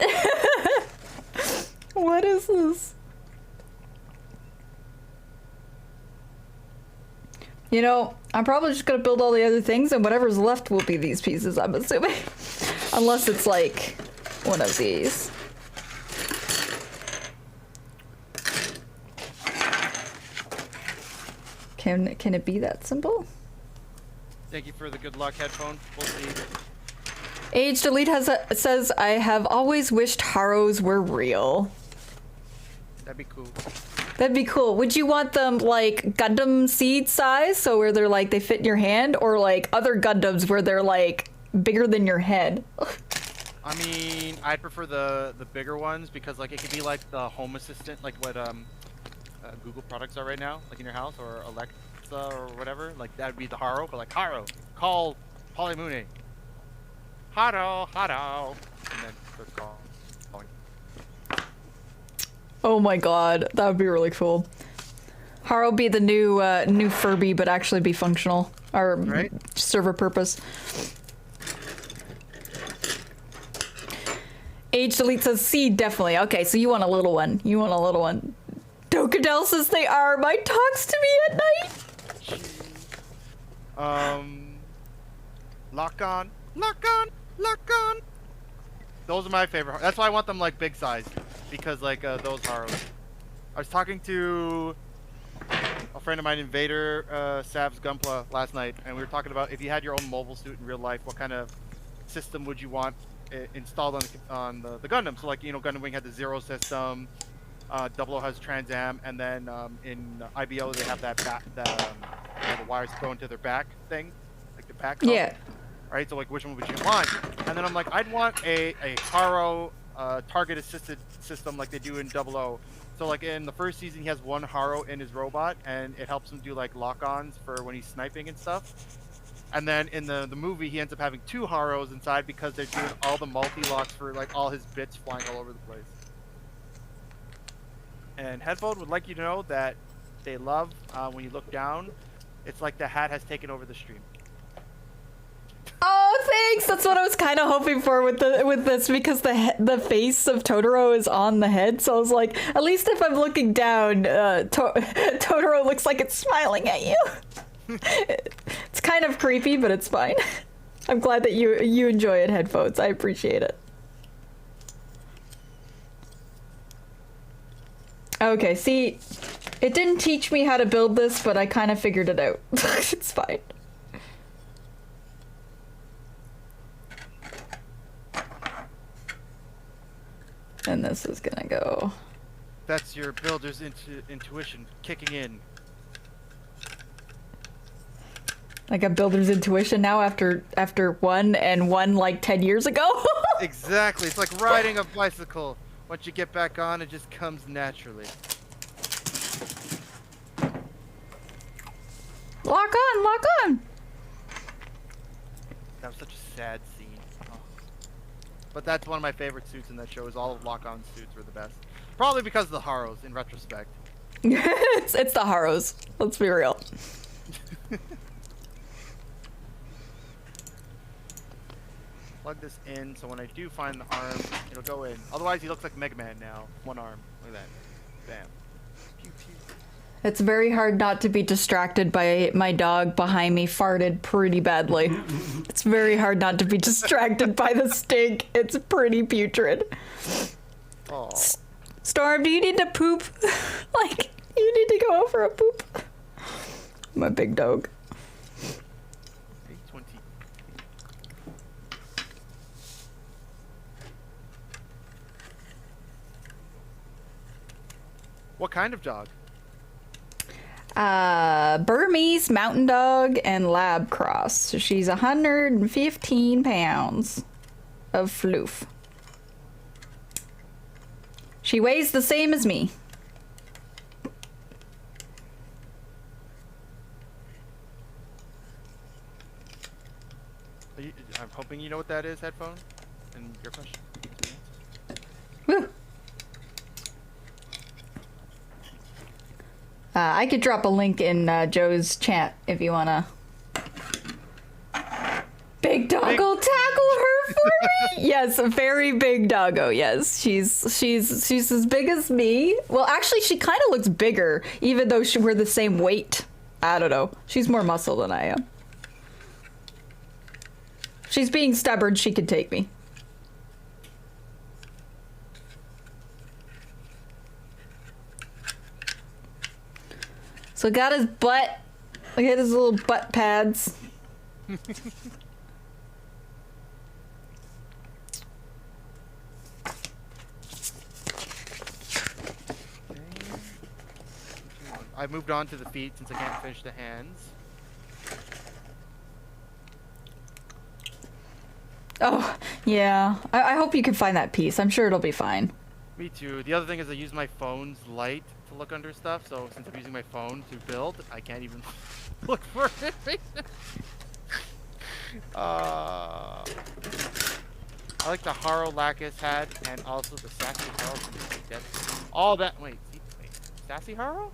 What is this? You know, I'm probably just gonna build all the other things and whatever's left will be these pieces, I'm assuming. Unless it's like one of these. Can it be that simple? Thank you for the good luck headphone. We'll see. Age delete says, I have always wished haros were real. That'd be cool. That'd be cool. Would you want them like Gundam seed size, so where they're like they fit in your hand, or like other Gundams where they're like bigger than your head? I mean, I'd prefer the bigger ones because like it could be like the home assistant, like what Google products are right now, like in your house, or Alexa or whatever. Like that would be the haro, but like haro, call Polymune. Haro, haro, and then start calling. Oh my god, that would be really cool. Haro be the new Furby, but actually be functional or right? serve a purpose. Age delete says C, definitely. Okay, so you want a little one. You want a little one. Dokadel says they are. My talks to me at night. Lock on, lock on, lock on. Those are my favorite. That's why I want them like big size, because like those haros. I was talking to a friend of mine, Invader Sav's Gunpla, last night, and we were talking about if you had your own mobile suit in real life, what kind of system would you want installed on the Gundam? So like, you know, Gundam Wing had the Zero system, Double O has Trans Am, and then in IBO they have that where the wires go into their back thing, like the back. Yeah. Right. So like, which one would you want? And then I'm like, I'd want a haro target assisted system like they do in Double O. So like in the first season, he has one haro in his robot, and it helps him do like lock-ons for when he's sniping and stuff. And then in the movie, he ends up having two haros inside because they're doing all the multi-locks for like all his bits flying all over the place. And Headphone would like you to know that they love when you look down, it's like the hat has taken over the stream. Oh, thanks. That's what I was kind of hoping for with this, because the face of Totoro is on the head. So I was like, at least if I'm looking down, Totoro looks like it's smiling at you. It's kind of creepy, but it's fine. I'm glad that you enjoy it, Headphones. I appreciate it. Okay, see, it didn't teach me how to build this, but I kind of figured it out. It's fine. And this is gonna go. That's your builder's intuition kicking in. Like a builder's intuition now after one like 10 years ago. Exactly. It's like riding a bicycle. Once you get back on, it just comes naturally. Lock on, lock on. That was such a sad scene. Oh. But that's one of my favorite suits in that show. Is all of lock-on suits were the best. Probably because of the haros, in retrospect. it's the haros. Let's be real. Plug this in, so when I do find the arm, it'll go in. Otherwise, he looks like Mega Man now. One arm. Look at that. Bam. Pew, pew. It's very hard not to be distracted by my dog behind me farted pretty badly. It's very hard not to be distracted by the stink. It's pretty putrid. Oh. Storm, do you need to poop? Like, you need to go out for a poop? My big dog. 820. What kind of dog? Burmese mountain dog and lab cross. So she's 115 pounds of floof. She weighs the same as me. I'm hoping you know what that is, Headphone. And your question. Woo. I could drop a link in Joe's chat if you wanna. Big doggo, tackle her for me. Yes, a very big doggo. Yes, she's as big as me. Well, actually, she kind of looks bigger, even though we're the same weight. I don't know. She's more muscle than I am. She's being stubborn. She could take me. So got his butt. Look at his little butt pads. I moved on to the feet since I can't finish the hands. Oh, yeah. I hope you can find that piece. I'm sure it'll be fine. Me too. The other thing is I use my phone's light to look under stuff, so since I'm using my phone to build, I can't even look for it. I like the Haro Lacus hat and also the Sassy Haro from Dead. All that. Wait. Sassy Haro?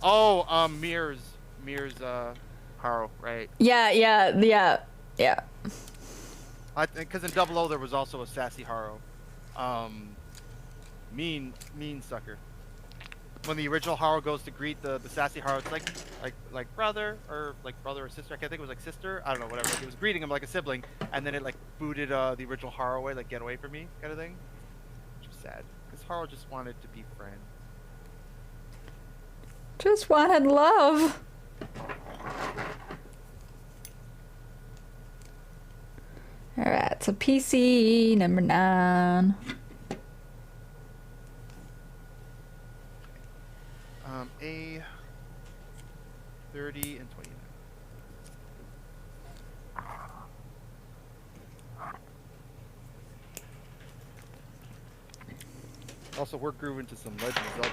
Oh, Mir's Haro, right? Yeah. I think because in Double O there was also a Sassy Haro. Mean sucker. when the original haro goes to greet the sassy haro, it's like brother or sister. I can't think it was like sister. I don't know, whatever. Like, it was greeting him like a sibling, and then it like booted the original haro away, like get away from me, kind of thing. Which was sad, because haro just wanted to be friends. Just wanted love. Alright, so PC number 9. A 30 and 29. Also, we're grooving to some Legend of Zelda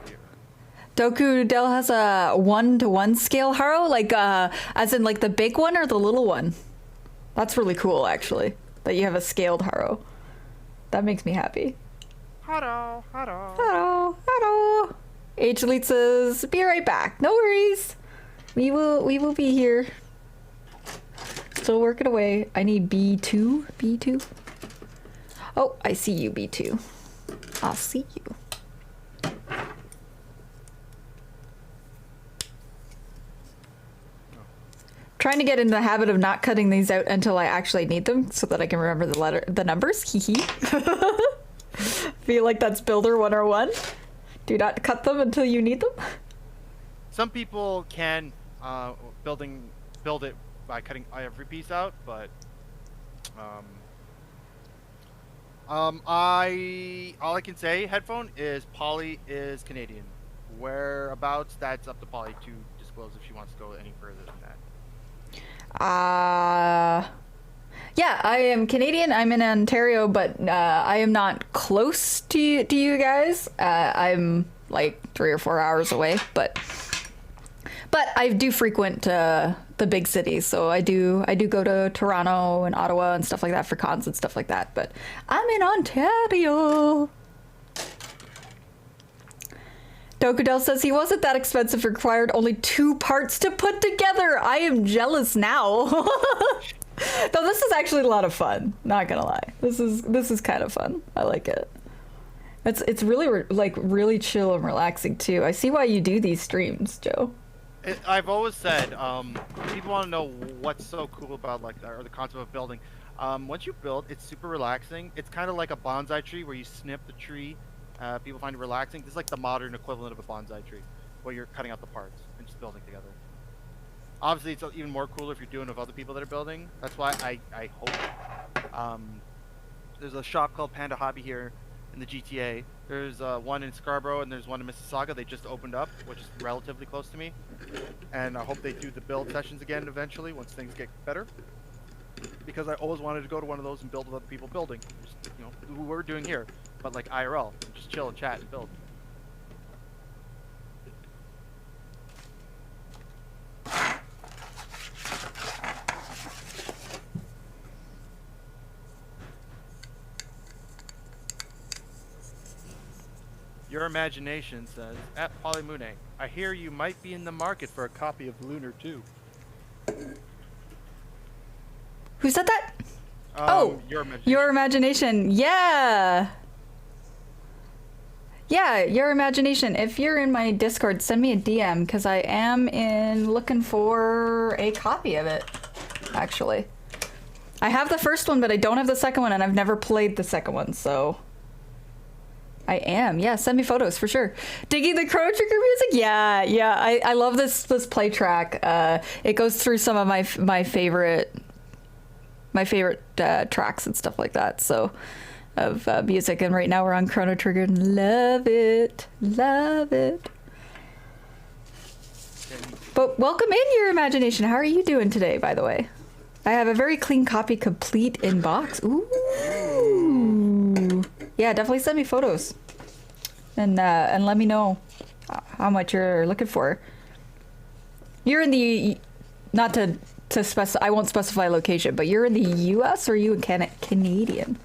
here. Doku Del has a 1-to-1 scale haro, like as in like the big one or the little one. That's really cool, actually, that you have a scaled haro. That makes me happy. Haro, haro. Haro, haro. H Elite says, "Be right back. No worries. We will be here. Still working away. I need B2. B2. Oh, I see you, B2. I'll see you." Trying to get into the habit of not cutting these out until I actually need them so that I can remember the numbers. Hee hee. Feel like that's Builder 101. Do not cut them until you need them. Some people can build it by cutting every piece out, but all I can say, headphone, is Polly is Canadian. Whereabouts, that's up to Polly to disclose if she wants to go any further than that. Yeah, I am Canadian. I'm in Ontario, but I am not close to you guys. I'm like 3 or 4 hours away, but I do frequent the big cities. So I do go to Toronto and Ottawa and stuff like that for cons and stuff like that. But I'm in Ontario. Dokudel says he wasn't that expensive, required only 2 parts to put together. I am jealous now. Though this is actually a lot of fun, not gonna lie. This is kind of fun. I like it. It's really like really chill and relaxing too. I see why you do these streams, Joe. I've always said, people want to know what's so cool about or the concept of building. Once you build, it's super relaxing. It's kind of like a bonsai tree where you snip the tree. People find it relaxing. This is like the modern equivalent of a bonsai tree, where you're cutting out the parts and just building together. Obviously, it's even more cooler if you're doing it with other people that are building. That's why I hope. There's a shop called Panda Hobby here in the GTA. There's one in Scarborough and there's one in Mississauga. They just opened up, which is relatively close to me. And I hope they do the build sessions again eventually once things get better. Because I always wanted to go to one of those and build with other people building. Just, you know, what we're doing here, but like IRL. Just chill and chat and build. Your imagination says, at Polymune, I hear you might be in the market for a copy of Lunar 2. Who said that? Your imagination. Your imagination. Yeah. Yeah, your imagination. If you're in my Discord, send me a DM because I am looking for a copy of it, actually. I have the first one, but I don't have the second one, and I've never played the second one, so... I am. Yeah, send me photos for sure. Digging the Chrono Trigger music? Yeah. I love this play track. It goes through some of my favorite tracks and stuff like that. So of music, and right now we're on Chrono Trigger and love it. But welcome in, your imagination. How are you doing today, by the way? I have a very clean copy, complete in box. Ooh. Yeah, definitely send me photos, and let me know how much you're looking for. You're in the, not to specify, I won't specify location, but you're in the U.S. or are you in Canadian?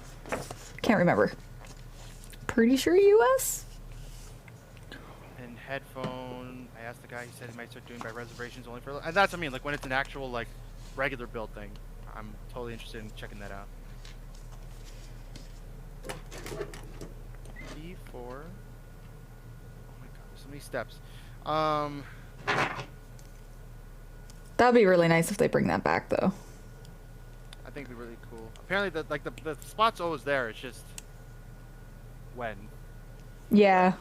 Can't remember. Pretty sure U.S. And headphone, I asked the guy. He said he might start doing by reservations only for, and that's what I mean. Like when it's an actual like regular build thing, I'm totally interested in checking that out. E4. Oh my god, there's So many steps. That'd be really nice if they bring that back, though. I think it'd be really cool. Apparently, the spot's always there. It's just when. Yeah.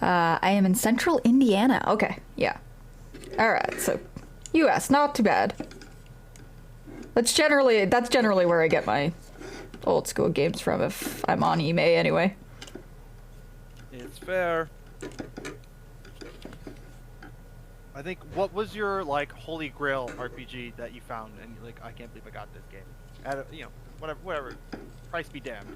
I am in central Indiana. Okay, yeah. Alright, so US, not too bad. That's generally where I get my old school games from if I'm on eBay anyway. It's fair. I think, what was your, like, holy grail RPG that you found and you're like, I can't believe I got this game? You know, whatever. Price be damned.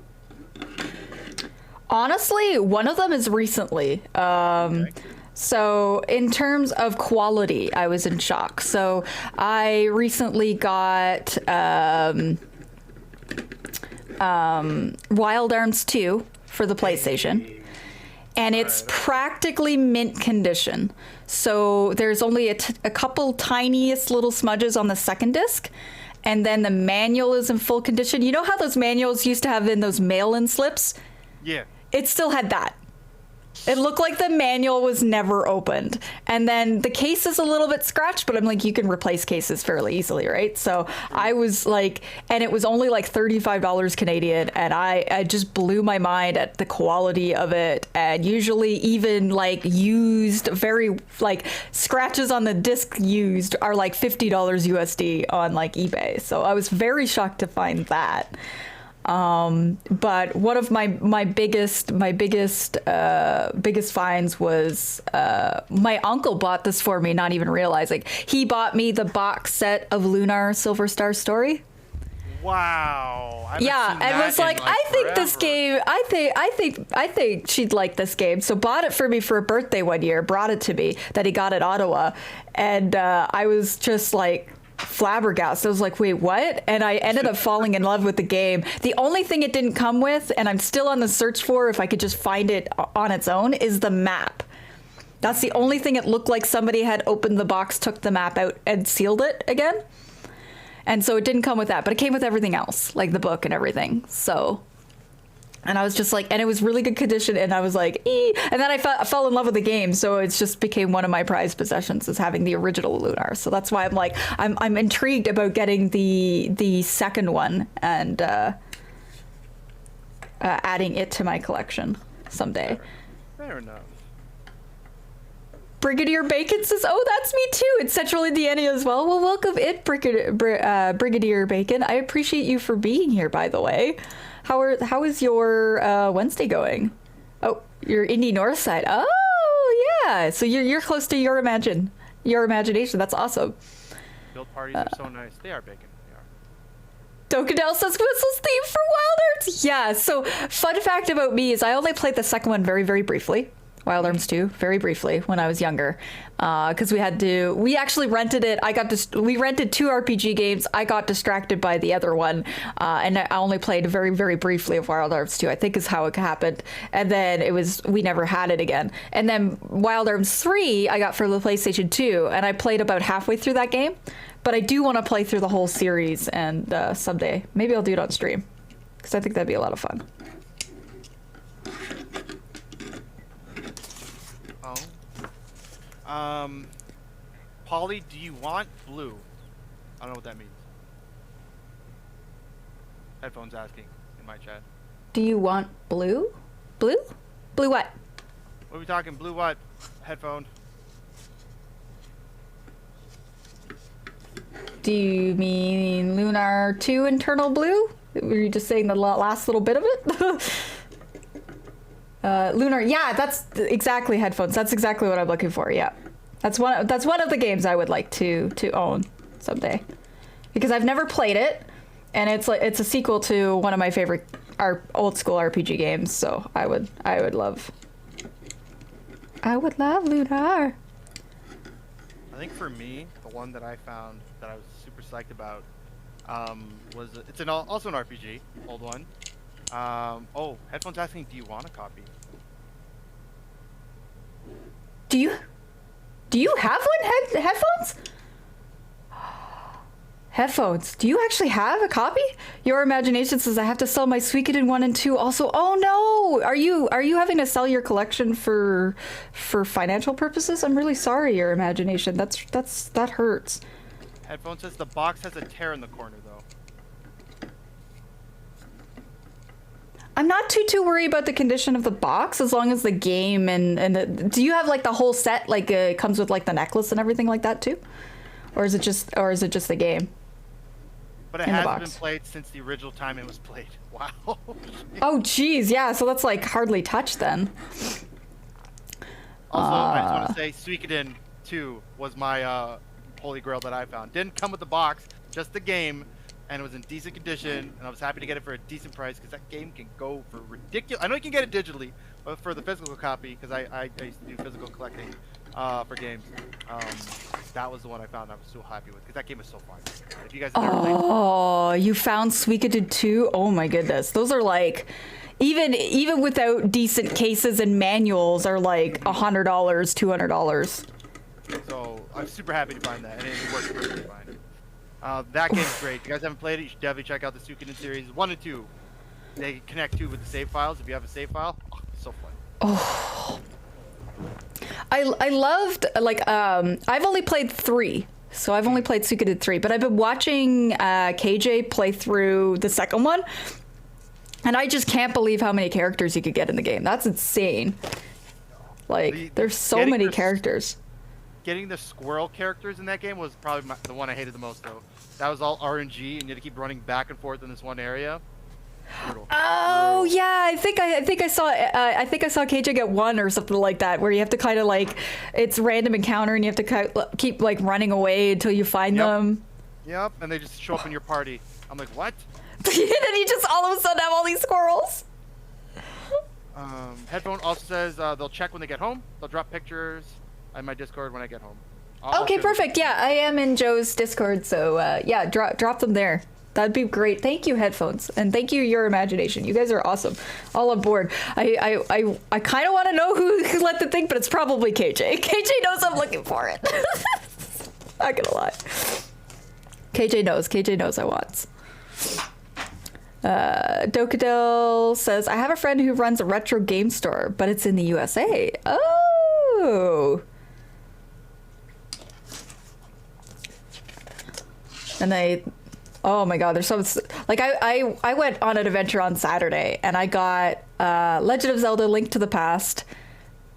Honestly, one of them is recently. Okay. So in terms of quality, I was in shock. So I recently got Wild Arms 2 for the PlayStation. And it's practically mint condition. So there's only a couple tiniest little smudges on the second disc. And then the manual is in full condition. You know how those manuals used to have in those mail-in slips? Yeah. It still had that. It looked like the manual was never opened. And then the case is a little bit scratched, but I'm like, you can replace cases fairly easily, right? So I was like, and it was only like $35 Canadian. And I just blew my mind at the quality of it. And usually even like used, very like scratches on the disc used are like $50 USD on like eBay. So I was very shocked to find that. But one of my biggest finds was my uncle bought this for me, not even realizing. He bought me the box set of Lunar Silver Star Story. Wow. Yeah, and was like, I think this game, I think she'd like this game. So bought it for me for a birthday one year, brought it to me that he got at Ottawa, and I was just like flabbergasted. I was like, wait, what? And I ended up falling in love with the game. The only thing it didn't come with, and I'm still on the search for if I could just find it on its own, is the map. That's the only thing it looked like somebody had opened the box, took the map out, and sealed it again. And so it didn't come with that, but it came with everything else, like the book and everything. So, and I was just like, and it was really good condition, and I was like, ee. And then I fell in love with the game, so it's just became one of my prized possessions, is having the original Lunar. So that's why I'm like, I'm intrigued about getting the second one and adding it to my collection someday. Fair enough. Brigadier Bacon says, oh, that's me too. It's Central Indiana as well. Well, welcome in, Brigadier Bacon. I appreciate you for being here, by the way. How is your Wednesday going? Oh, you're Indy North Side. Oh, yeah. So you're close to your imagination. That's awesome. Build parties are so nice. They are bacon. They are. Dokadel says Whistle's theme for Wild Arms. Yeah. So fun fact about me is I only played the second one very, very briefly. Wild Arms 2, very briefly when I was younger, because we actually rented it. We rented 2 RPG games. I got distracted by the other one, and I only played very, very briefly of Wild Arms 2, I think is how it happened. And then we never had it again. And then Wild Arms 3, I got for the PlayStation 2, and I played about halfway through that game. But I do want to play through the whole series, and someday, maybe I'll do it on stream, because I think that'd be a lot of fun. Polly, do you want blue? I don't know what that means. Headphones asking in my chat. Do you want blue? Blue? Blue what? What are we talking? Blue what? Headphone. Do you mean Lunar 2 internal blue? Were you just saying the last little bit of it? Lunar, yeah, that's exactly headphones. That's exactly what I'm looking for. Yeah, that's one of the games I would like to own someday, because I've never played it, and it's a sequel to one of my favorite old school RPG games. So I would love Lunar. I think for me, the one that I found that I was super psyched about was also an RPG, old one. Oh, headphones asking, do you want a copy? Do you have one headphones? Headphones. Do you actually have a copy? Your imagination says I have to sell my Suikoden 1 and 2 also. Oh no! Are you having to sell your collection for financial purposes? I'm really sorry, your imagination. That hurts. Headphone says the box has a tear in the corner though. I'm not too worried about the condition of the box as long as the game and the, do you have like the whole set, like it comes with like the necklace and everything like that too? Or is it just the game? But it hasn't been played since the original time it was played. Wow. Oh geez, yeah, so that's like hardly touched then. Also, I just want to say Suikoden 2 was my holy grail that I found. Didn't come with the box, just the game, and it was in decent condition, and I was happy to get it for a decent price because that game can go for ridiculous. I know you can get it digitally, but for the physical copy, because I used to do physical collecting for games, that was the one I found I was so happy with because that game is so fun. If you guys have never played it. Oh, you found Suikoden 2? Oh my goodness. Those are like, even without decent cases and manuals are like $100, $200. So I'm super happy to find that, and it works perfectly fine. That game's great. If you guys haven't played it, you should definitely check out the Suikoden series 1 and 2. They connect to with the save files. If you have a save file, it's so fun. Oh, I loved like I've only played 3, so I've only played Suikoden 3, but I've been watching KJ play through the second one, and I just can't believe how many characters you could get in the game. That's insane. Like there's so many characters. Getting the squirrel characters in that game was probably the one I hated the most, though. That was all RNG, and you had to keep running back and forth in this one area. Brutal. Oh brutal. Yeah, I think I saw KJ get 1 or something like that, where you have to kind of like it's random encounter, and you have to keep like running away until you find them. Yep, and they just show up in your party. I'm like, what? And then you just all of a sudden have all these squirrels. Headphone also says they'll check when they get home. They'll drop pictures on my Discord when I get home. Okay, perfect. Yeah, I am in Joe's Discord, so yeah, drop them there. That'd be great. Thank you, Headphones, and thank you, Your Imagination. You guys are awesome. All aboard. I kind of want to know who let the thing, but it's probably KJ. KJ knows I'm looking for it. Not gonna lie. KJ knows. KJ knows I want. Dokadel says, I have a friend who runs a retro game store, but it's in the USA. Oh. And oh my god, there's so much, like I went on an adventure on Saturday and I got Legend of Zelda Link to the Past,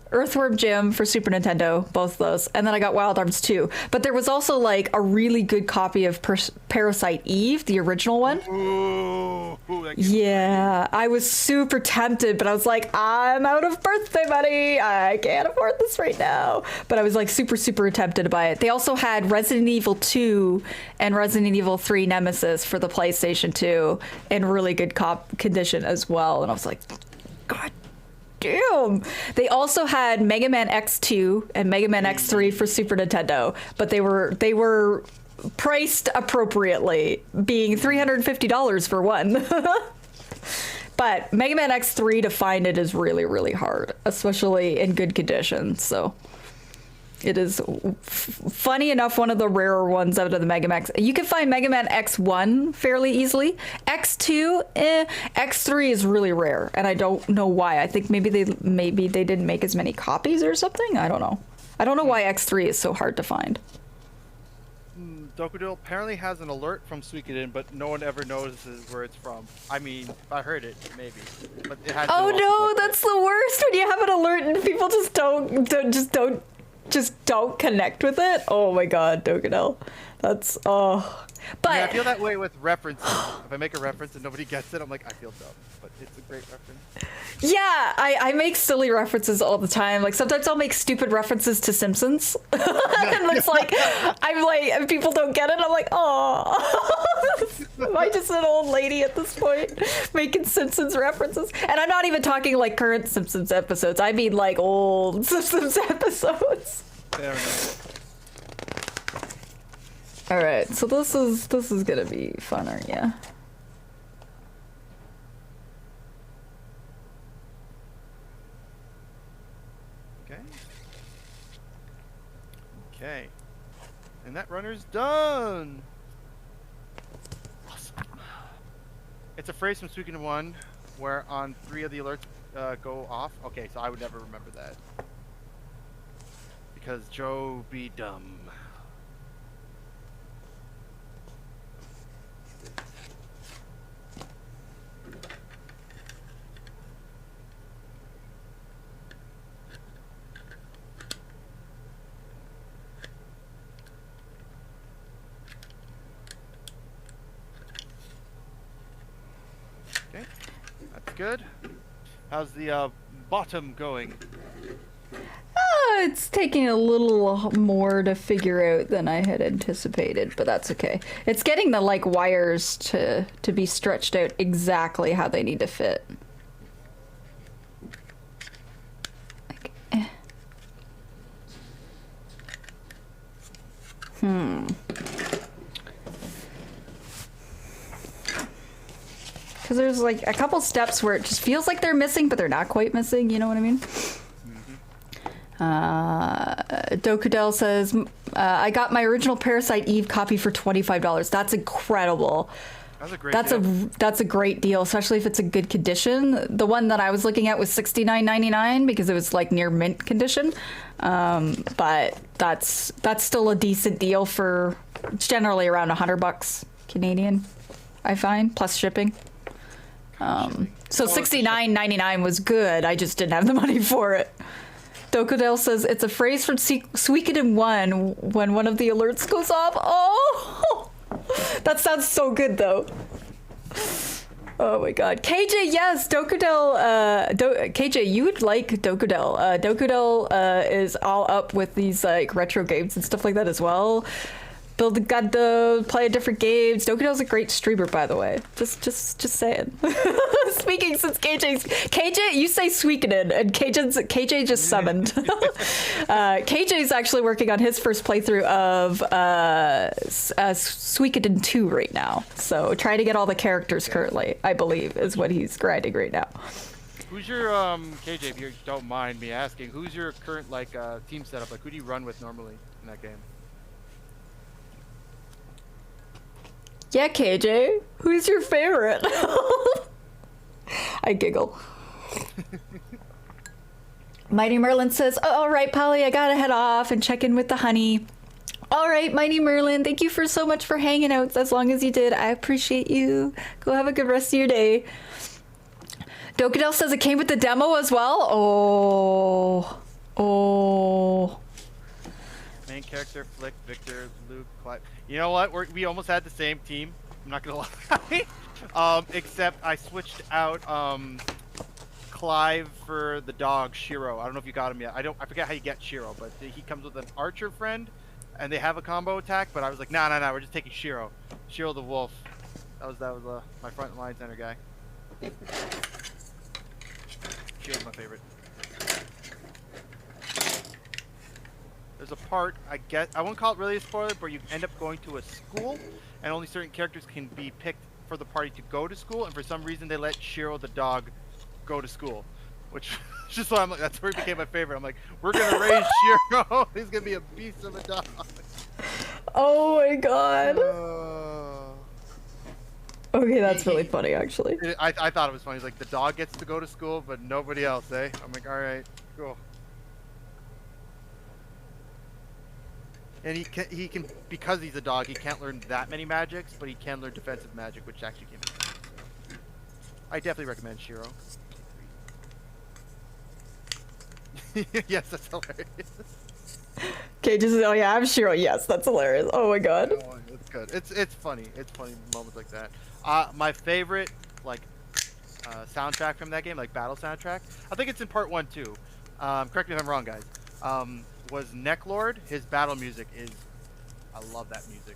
Earthworm Jim for Super Nintendo, both of those, and then I got Wild Arms 2. But there was also like a really good copy of Parasite Eve, the original one. Ooh, yeah, I was super tempted, but I was like, I'm out of birthday money. I can't afford this right now. But I was like super tempted by it. They also had Resident Evil 2 and Resident Evil 3 Nemesis for the PlayStation 2 in really good condition as well. And I was like, God damn. They also had Mega Man X2 and Mega Man X3 for Super Nintendo, but they were priced appropriately, being $350 for one. But Mega Man X3, to find it is really hard, especially in good condition. So it is, funny enough, one of the rarer ones out of the Mega Man. You can find Mega Man X1 fairly easily. X2, X3 is really rare, and I don't know why. I think maybe they didn't make as many copies or something. I don't know. I don't know why X3 is so hard to find. Dokudil apparently has an alert from Suikoden, but no one ever notices where it's from. I mean, I heard it, maybe. But it has oh no, that's the worst when you have an alert and people just don't connect with it. Oh my god, Dokudil. That's But yeah, I feel that way with references. If I make a reference and nobody gets it, I'm like, I feel dumb. But it's a great reference. Yeah, I make silly references all the time. Like sometimes I'll make stupid references to Simpsons. And it's like, I'm like, people don't get it. I'm like, oh, am I just an old lady at this point making Simpsons references? And I'm not even talking like current Simpsons episodes. I mean like old Simpsons episodes. Fair enough. All right, so this is gonna be funner, yeah. Okay, and that runner's done. It's a phrase from Suikoden 1 where on 3 of the alerts go off. Okay, so I would never remember that. Because Joe be dumb. Okay, that's good. How's the bottom going? It's taking a little more to figure out than I had anticipated, but that's okay. It's getting the like wires to be stretched out exactly how they need to fit. Like, Because there's like a couple steps where it just feels like they're missing, but they're not quite missing, you know what I mean? Dokudel says, I got my original Parasite Eve copy for $25. That's incredible. That's a great deal. That's a great deal, especially if it's a good condition. The one that I was looking at was $69.99 because it was like near mint condition. But that's still a decent deal for, it's generally around $100 Canadian, I find, plus shipping. So $69.99 was good. I just didn't have the money for it. Dokudel says it's a phrase from Suikoden 1 when one of the alerts goes off. Oh, that sounds so good though. Oh my god. KJ, yes, Dokudel, KJ, you would like Dokudel. Dokudel is all up with these like retro games and stuff like that as well. Build a Gundam, play different games. Dokudel's a great streamer, by the way. Just saying. Speaking since KJ, you say Suikoden, and KJ just summoned. KJ's actually working on his first playthrough of Suikoden 2 right now. So trying to get all the characters currently, I believe, is what he's grinding right now. Who's your KJ? If you don't mind me asking, who's your current like team setup? Like, who do you run with normally in that game? Yeah, KJ, who's your favorite? I giggle. Mighty Merlin says, oh, all right, Polly, I gotta head off and check in with the honey. All right, Mighty Merlin, thank you so much for hanging out as long as you did. I appreciate you. Go have a good rest of your day. Dokudel says it came with the demo as well. Oh. Main character, Flick, Victor, Luke, Clive. You know what? We almost had the same team. I'm not gonna lie. Except I switched out Clive for the dog Shiro. I don't know if you got him yet. I forget how you get Shiro, but he comes with an archer friend, and they have a combo attack. But I was like, no, we're just taking Shiro. Shiro the wolf. That was my front line center guy. Shiro's my favorite. There's a part, I won't call it really a spoiler, but you end up going to a school, and only certain characters can be picked for the party to go to school, and for some reason they let Shiro the dog go to school, which just so I'm like, that's where he became my favorite. I'm like, we're gonna raise Shiro. He's gonna be a beast of a dog. Oh my god. Okay, that's really funny, actually. I thought it was funny. He's like, the dog gets to go to school, but nobody else, eh? I'm like, all right, cool. And he can because he's a dog, he can't learn that many magics, but he can learn defensive magic, which actually came in. So. I definitely recommend Shiro. Yes, that's hilarious. Okay, just oh yeah, I'm Shiro. Yes, that's hilarious. Oh my god. Oh, it's good. It's funny. It's funny moments like that. My favorite like soundtrack from that game, like battle soundtrack. I think it's in part 1 too. Correct me if I'm wrong, guys. Was Necklord. His battle music is, I love that music.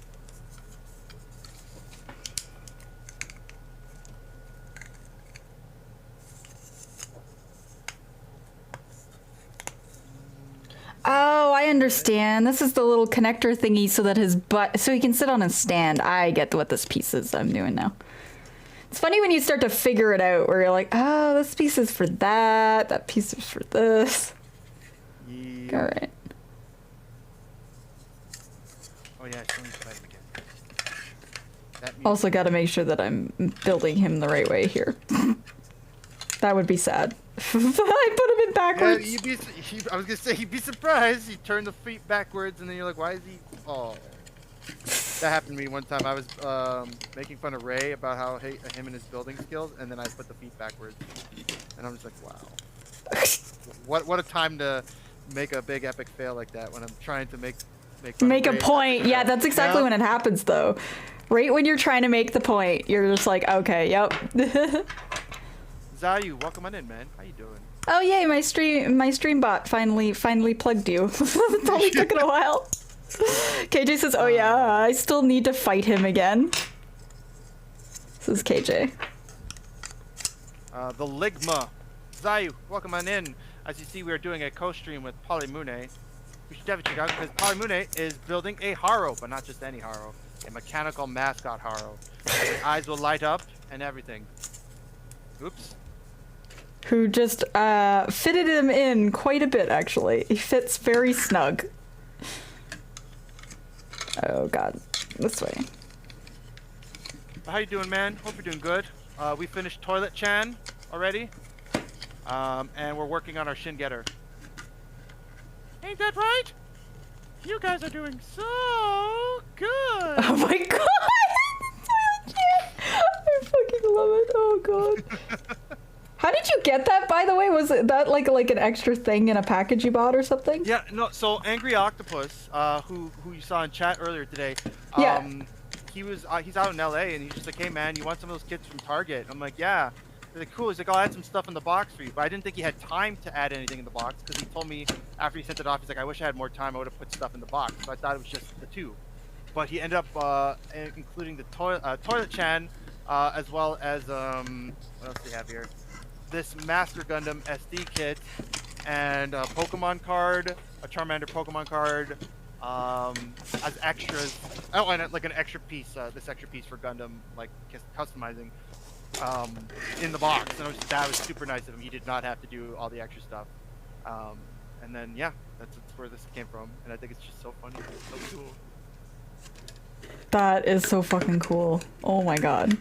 Oh, I understand. This is the little connector thingy so that so he can sit on a stand. I get what this piece is I'm doing now. It's funny when you start to figure it out where you're like, oh, this piece is for that piece is for this. Yeah. All right. Oh yeah, I still need to fight him again. That means Also got to make sure that I'm building him the right way here. That would be sad. I put him in yeah, backwards. I was gonna say you'd be surprised. You turn the feet backwards, and then you're like, "Why is he?" Oh, that happened to me one time. I was making fun of Ray about how him and his building skills, and then I put the feet backwards, and I'm just like, "Wow, what a time to make a big epic fail like that." When I'm trying to make fun Make of a Ray. point. Yeah, that's exactly when it happens, though. Right when you're trying to make the point, you're just like, okay, yep. Zayu, welcome on in, man. How you doing? Oh yay, my stream bot finally plugged you. It probably took it a while. KJ says, oh yeah, I still need to fight him again. This is KJ. The Ligma. Zayu, welcome on in. As you see, we are doing a co-stream with Polymune. We should definitely check out because Polymune is building a haro, but not just any haro. A mechanical mascot haro. The eyes will light up and everything. Oops. Who just fitted him in quite a bit, actually. He fits very snug. Oh god, this way. How you doing, man? Hope you're doing good. We finished Toilet Chan already, and we're working on our Shin Getter. Ain't that right? You guys are doing so good. Oh my god! Toilet Chan! I fucking love it. Oh god. How did you get that, by the way? Was it that like an extra thing in a package you bought or something? Yeah, no. So Angry Octopus, who you saw in chat earlier today, Yeah. he's out in LA and he's just like, hey man, you want some of those kits from Target? I'm like, yeah. They're like, cool. He's like, I'll add some stuff in the box for you, but I didn't think he had time to add anything in the box because he told me after he sent it off, he's like, I wish I had more time. I would have put stuff in the box. So I thought it was just the two, but he ended up including the Toilet Chan, as well as what else do we have here? This Master Gundam SD kit and a Pokemon card, a Charmander Pokemon card, as extras. Oh, and like an extra piece, this extra piece for Gundam, like customizing, in the box. And that was super nice of him. He did not have to do all the extra stuff. And then yeah, that's where this came from. And I think it's just so funny, it's so cool. That is so fucking cool. Oh my god.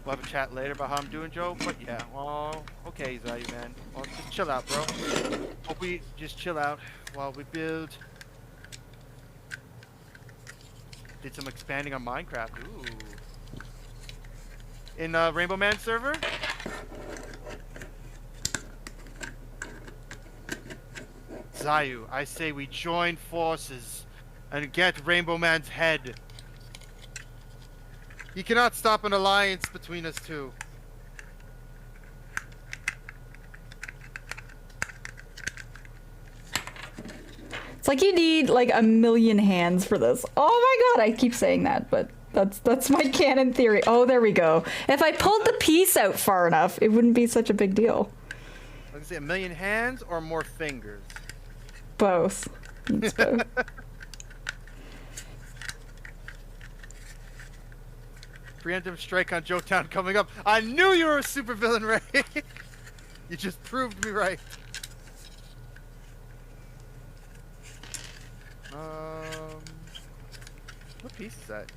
We'll have a chat later about how I'm doing, Joe. But yeah, well, okay, Zayu, man. Well, just chill out, bro. Hope we just chill out while we build. Did some expanding on Minecraft. Ooh. In Rainbow Man server. Zayu, I say we join forces and get Rainbow Man's head. You cannot stop an alliance between us two. It's like you need like a million hands for this. Oh my god, I keep saying that, but that's my canon theory. Oh, there we go. If I pulled the piece out far enough, it wouldn't be such a big deal. I was gonna say a million hands or more fingers. Both. It's both. Preemptive strike on Joetown coming up. I knew you were a supervillain, Ray. You just proved me right. What piece is that?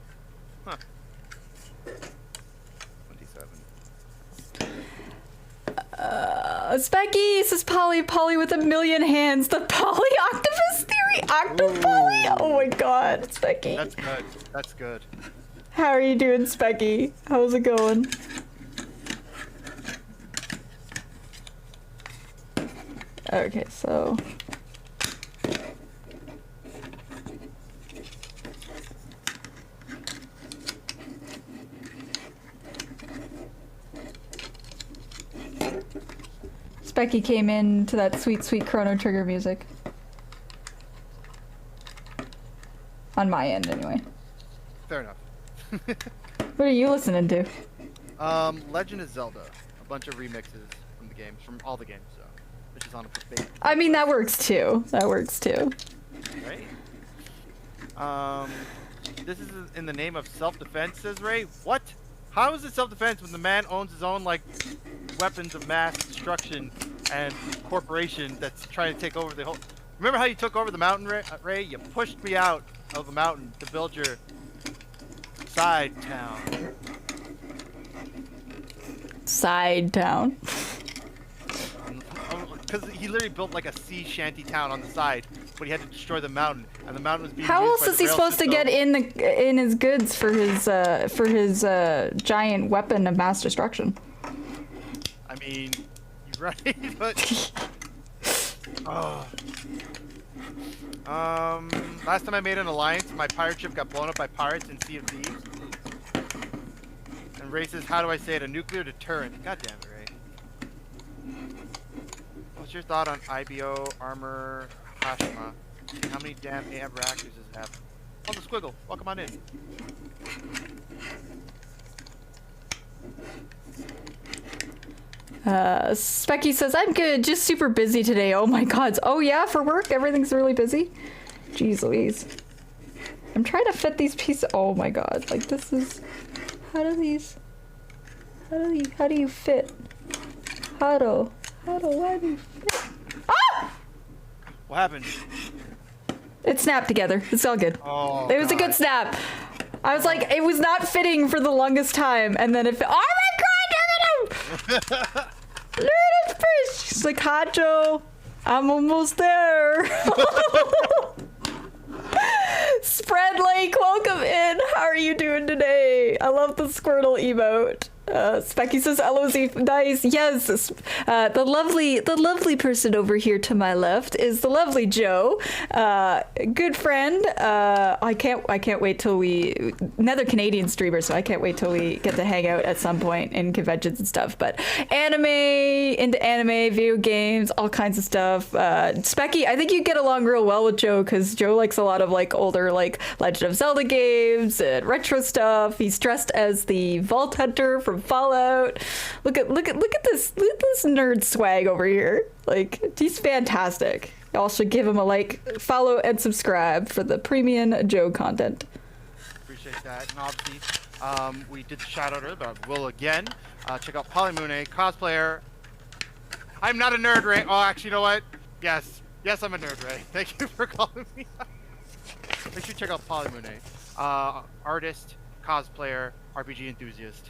Huh. 27. Specky says Polly with a million hands. The Polly octopus theory. Octopoly. Oh my god, Specky. That's good. That's good. How are you doing, Specky? How's it going? Okay, so... Specky came in to that sweet, sweet Chrono Trigger music. On my end, anyway. Fair enough. What are you listening to? Legend of Zelda. A bunch of remixes from the games, from all the games, so. Which is on a big... I mean, that works too. That works too. Right? This is in the name of self-defense, says Ray. What? How is it self-defense when the man owns his own, like, weapons of mass destruction and corporation that's trying to take over the whole... Remember how you took over the mountain, Ray? You pushed me out of the mountain to build your side town. Side town. Because he literally built like a sea shanty town on the side, but he had to destroy the mountain, and the mountain was being How used else by is the he rail supposed to system. get in his goods for his giant weapon of mass destruction? I mean, you're right, but last time I made an alliance, my pirate ship got blown up by pirates in Sea of Thieves. And Ray says, how do I say it? A nuclear deterrent. God damn it, Ray. What's your thought on IBO armor Hashima? How many damn AM reactors does it have? Oh, the squiggle. Welcome on in. Specky says, I'm good, just super busy today. Oh my god. Oh yeah, for work? Everything's really busy? Jeez Louise. I'm trying to fit these pieces. Oh my god. Like, this is... How do you fit? Why do you fit? Ah! What happened? It snapped together. It's all good. Oh, it was a God. good snap. I was like, it was not fitting for the longest time, and then it fit. Oh my god, look at him! Look at his face! She's like, "Hi, Joe. I'm almost there." Spread Lake, welcome in. How are you doing today? I love the Squirtle emote. Specky says LOZ nice. Yes, the lovely person over here to my left is the lovely Joe. Good friend. I can't wait till we another Canadian streamer, so I can't wait till we get to hang out at some point in conventions and stuff. But into anime, video games, all kinds of stuff. Specky, I think you get along real well with Joe because Joe likes a lot of like older like Legend of Zelda games and retro stuff. He's dressed as the Vault Hunter from Fallout. Look at this nerd swag over here. Like, he's fantastic. Y'all should give him a like, follow, and subscribe for the premium Joe content. Appreciate that. And obviously, we did the shout out earlier, but we'll again check out Polymune, cosplayer. I'm not a nerd, Ray. Oh, actually, you know what? Yes, I'm a nerd, Ray. Thank you for calling me out. Make sure you check out Polymune, artist, cosplayer, RPG enthusiast.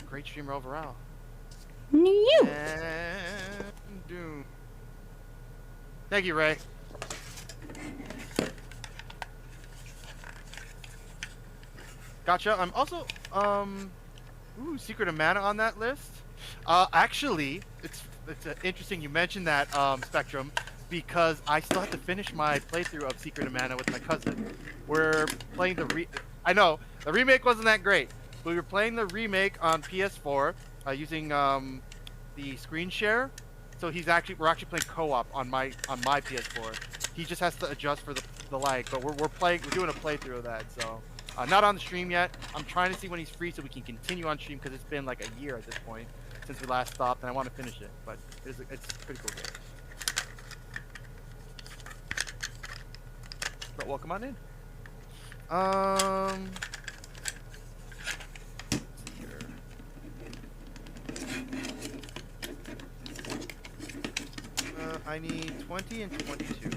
Great streamer overall. You. And Doom. Thank you, Ray. Gotcha. I'm also Secret of Mana on that list. Actually, it's interesting you mentioned that, Spectrum, because I still have to finish my playthrough of Secret of Mana with my cousin. We're playing I know the remake wasn't that great. We were playing the remake on PS4 using the screen share. So we're actually playing co-op on my PS4. He just has to adjust for the lag, but we're doing a playthrough of that. So not on the stream yet. I'm trying to see when he's free so we can continue on stream because it's been like a year at this point since we last stopped, and I want to finish it. But it's a pretty cool game. But welcome on in. I need 20 and 22.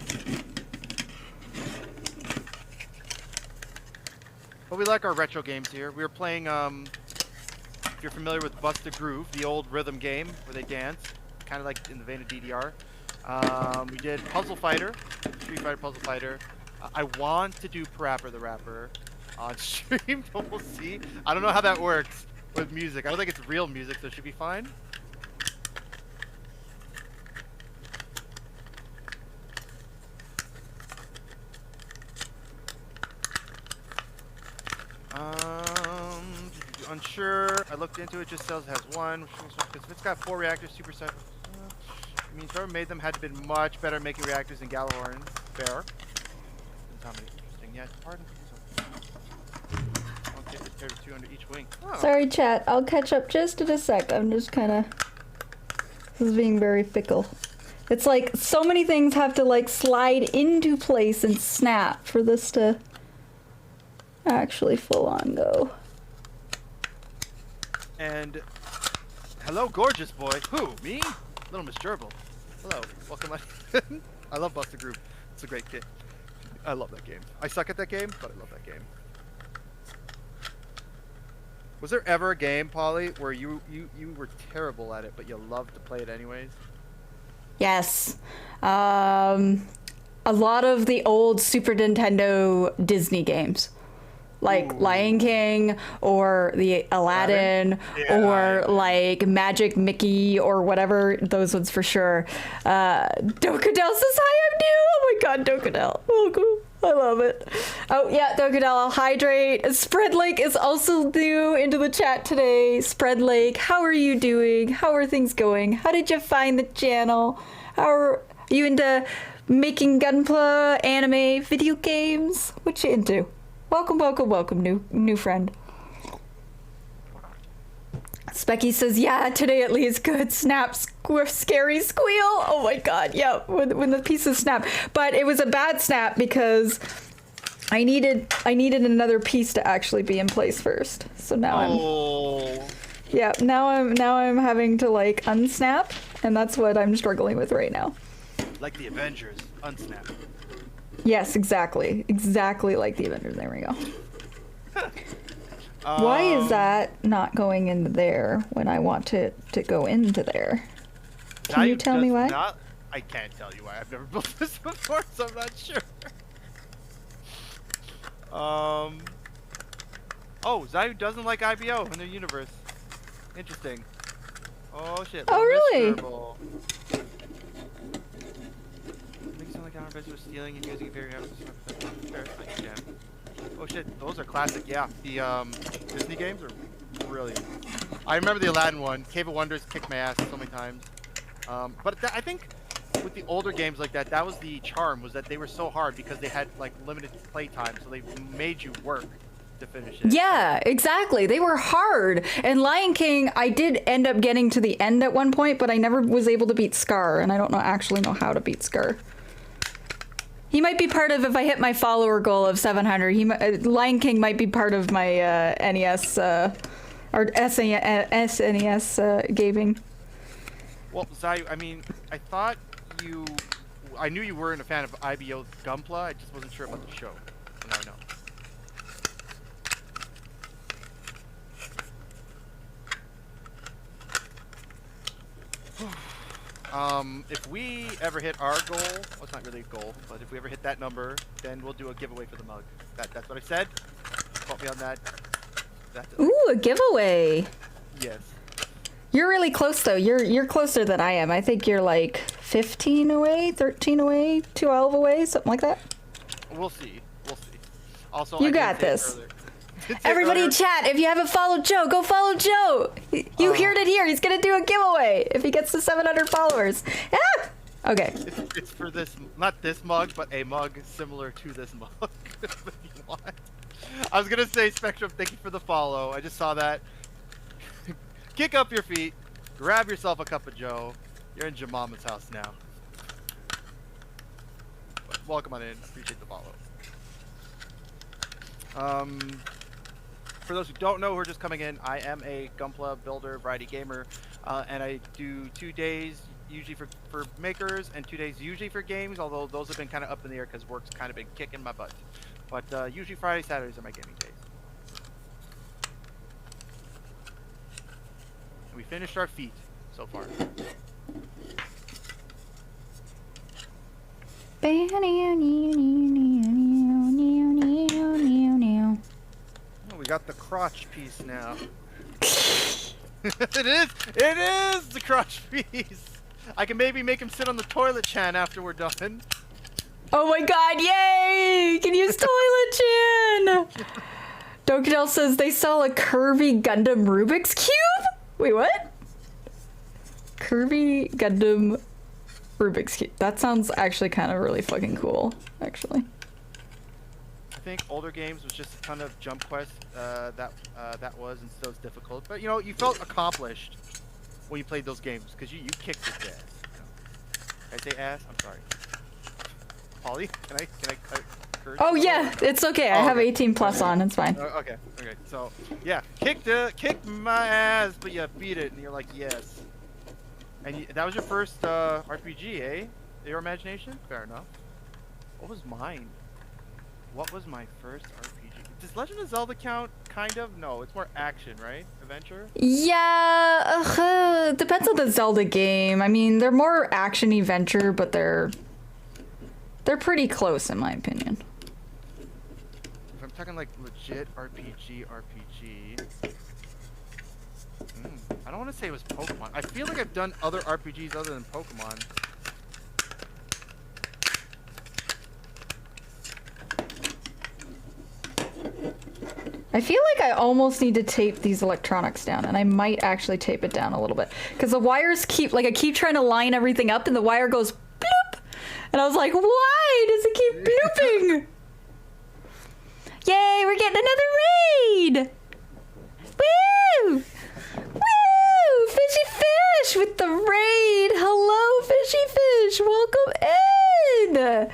But we like our retro games here. We were playing, if you're familiar with Bust a Groove, the old rhythm game where they dance, kind of like in the vein of DDR. We did Puzzle Fighter, Street Fighter Puzzle Fighter. I want to do Parappa the Rapper on stream, but we'll see. I don't know how that works with music. I don't think it's real music, so it should be fine. Unsure. I looked into it. Just says it has one. If it's got 4 reactors, 2%. It means whoever made them had to been much better making reactors than Galahorn. Fair. Interesting. Yeah. Pardon. There's 2 under each wing. Oh. Sorry, chat. I'll catch up just in a sec. I'm just kind of... This is being very fickle. It's like so many things have to like slide into place and snap for this to actually full on go. And hello, gorgeous boy. Who? Me? Little Miss Gerbil. Hello. Welcome. I love Buster Group. It's a great game. I love that game. I suck at that game, but I love that game. Was there ever a game, Polly, where you were terrible at it, but you loved to play it anyways? Yes. A lot of the old Super Nintendo Disney games. Like Ooh. Lion King or the Aladdin Yeah, or like Magic Mickey or whatever, those ones for sure. Dokadel says hi, I'm new. Oh my god, Dokadel. Oh, cool. I love it. Oh yeah, Dokadel, I'll hydrate. Spread Lake is also new into the chat today. Spread Lake, how are you doing? How are things going? How did you find the channel? How are you into making gunpla, anime, video games? What you into? Welcome, welcome, welcome, new friend. Specky says, yeah, today at least good. Snap, scary squeal. Oh my god, yeah, when the pieces snap. But it was a bad snap because I needed another piece to actually be in place first. So now now I'm having to like unsnap, and that's what I'm struggling with right now. Like the Avengers, unsnap. Yes, exactly. Exactly like the Avengers. There we go. Why is that not going into there when I want it to go into there? Can you tell me why? I can't tell you why. I've never built this before, so I'm not sure. Oh, Zayu doesn't like IBO in their universe. Interesting. Oh shit. Oh really? Like stealing and using very oh shit, those are classic. Yeah, the Disney games are brilliant. I remember the Aladdin one. Cave of Wonders kicked my ass so many times. But I think with the older games like that was the charm, was that they were so hard because they had like limited play time, so they made you work to finish it. Yeah, exactly. They were hard. And Lion King, I did end up getting to the end at one point, but I never was able to beat Scar, and I don't actually know how to beat Scar. He might be part of, if I hit my follower goal of 700, Lion King might be part of my NES, or SNES gaming. Well, Zayu, I mean, I knew you weren't a fan of IBO Gunpla, I just wasn't sure about the show. So now I know. If we ever hit our goal, well, it's not really a goal, but if we ever hit that number, then we'll do a giveaway for the mug. That's what I said. Quote me on that. That's it. Ooh, a giveaway. Yes. You're really close though. You're closer than I am. I think you're like 15 away, 13 away, 12 away, something like that. We'll see. We'll see. Also, you got this. Everybody in chat, if you haven't followed Joe, go follow Joe. You heard it here. He's gonna do a giveaway if he gets to 700 followers. Ah! Okay. It's for this, not this mug, but a mug similar to this mug. If you want. I was gonna say, Spectrum, thank you for the follow. I just saw that. Kick up your feet, grab yourself a cup of Joe. You're in Jamama's house now. But welcome on in. Appreciate the follow. For those who don't know who are just coming in, I am a Gunpla builder, variety gamer, and I do 2 days usually for makers and 2 days usually for games, although those have been kind of up in the air because work's kind of been kicking my butt. But usually Friday, Saturdays are my gaming days. And we finished our feet so far. We got the crotch piece now. It is the crotch piece. I can maybe make him sit on the toilet chan after we're done. Oh my god, yay! You can use toilet chan! Dokadel says they sell a curvy Gundam Rubik's Cube? Wait, what? Curvy Gundam Rubik's Cube. That sounds actually kind of really fucking cool, actually. I think older games was just a ton of jump quests that was, and still is difficult. But you know, you felt accomplished when you played those games because you kicked its ass. You know? Did I say ass? I'm sorry. Polly, can I curse? Oh yeah, it's okay. I have 18 plus on. It's fine. Okay. So yeah, kicked my ass, but you beat it, and you're like yes. And that was your first RPG, eh? your imagination? Fair enough. What was mine? What was my first RPG? Does Legend of Zelda count? Kind of? No, it's more action, right? Adventure? Yeah, depends on the Zelda game. I mean, they're more action-y venture, but they're pretty close in my opinion. If I'm talking like legit RPG, I don't want to say it was Pokemon. I feel like I've done other RPGs other than Pokemon. I feel like I almost need to tape these electronics down, and I might actually tape it down a little bit. Because the wires keep, like, I keep trying to line everything up, and the wire goes bloop! And I was like, why does it keep blooping? Yay, we're getting another raid! Woo! Woo! Fishy Fish with the raid! Hello, Fishy Fish! Welcome in!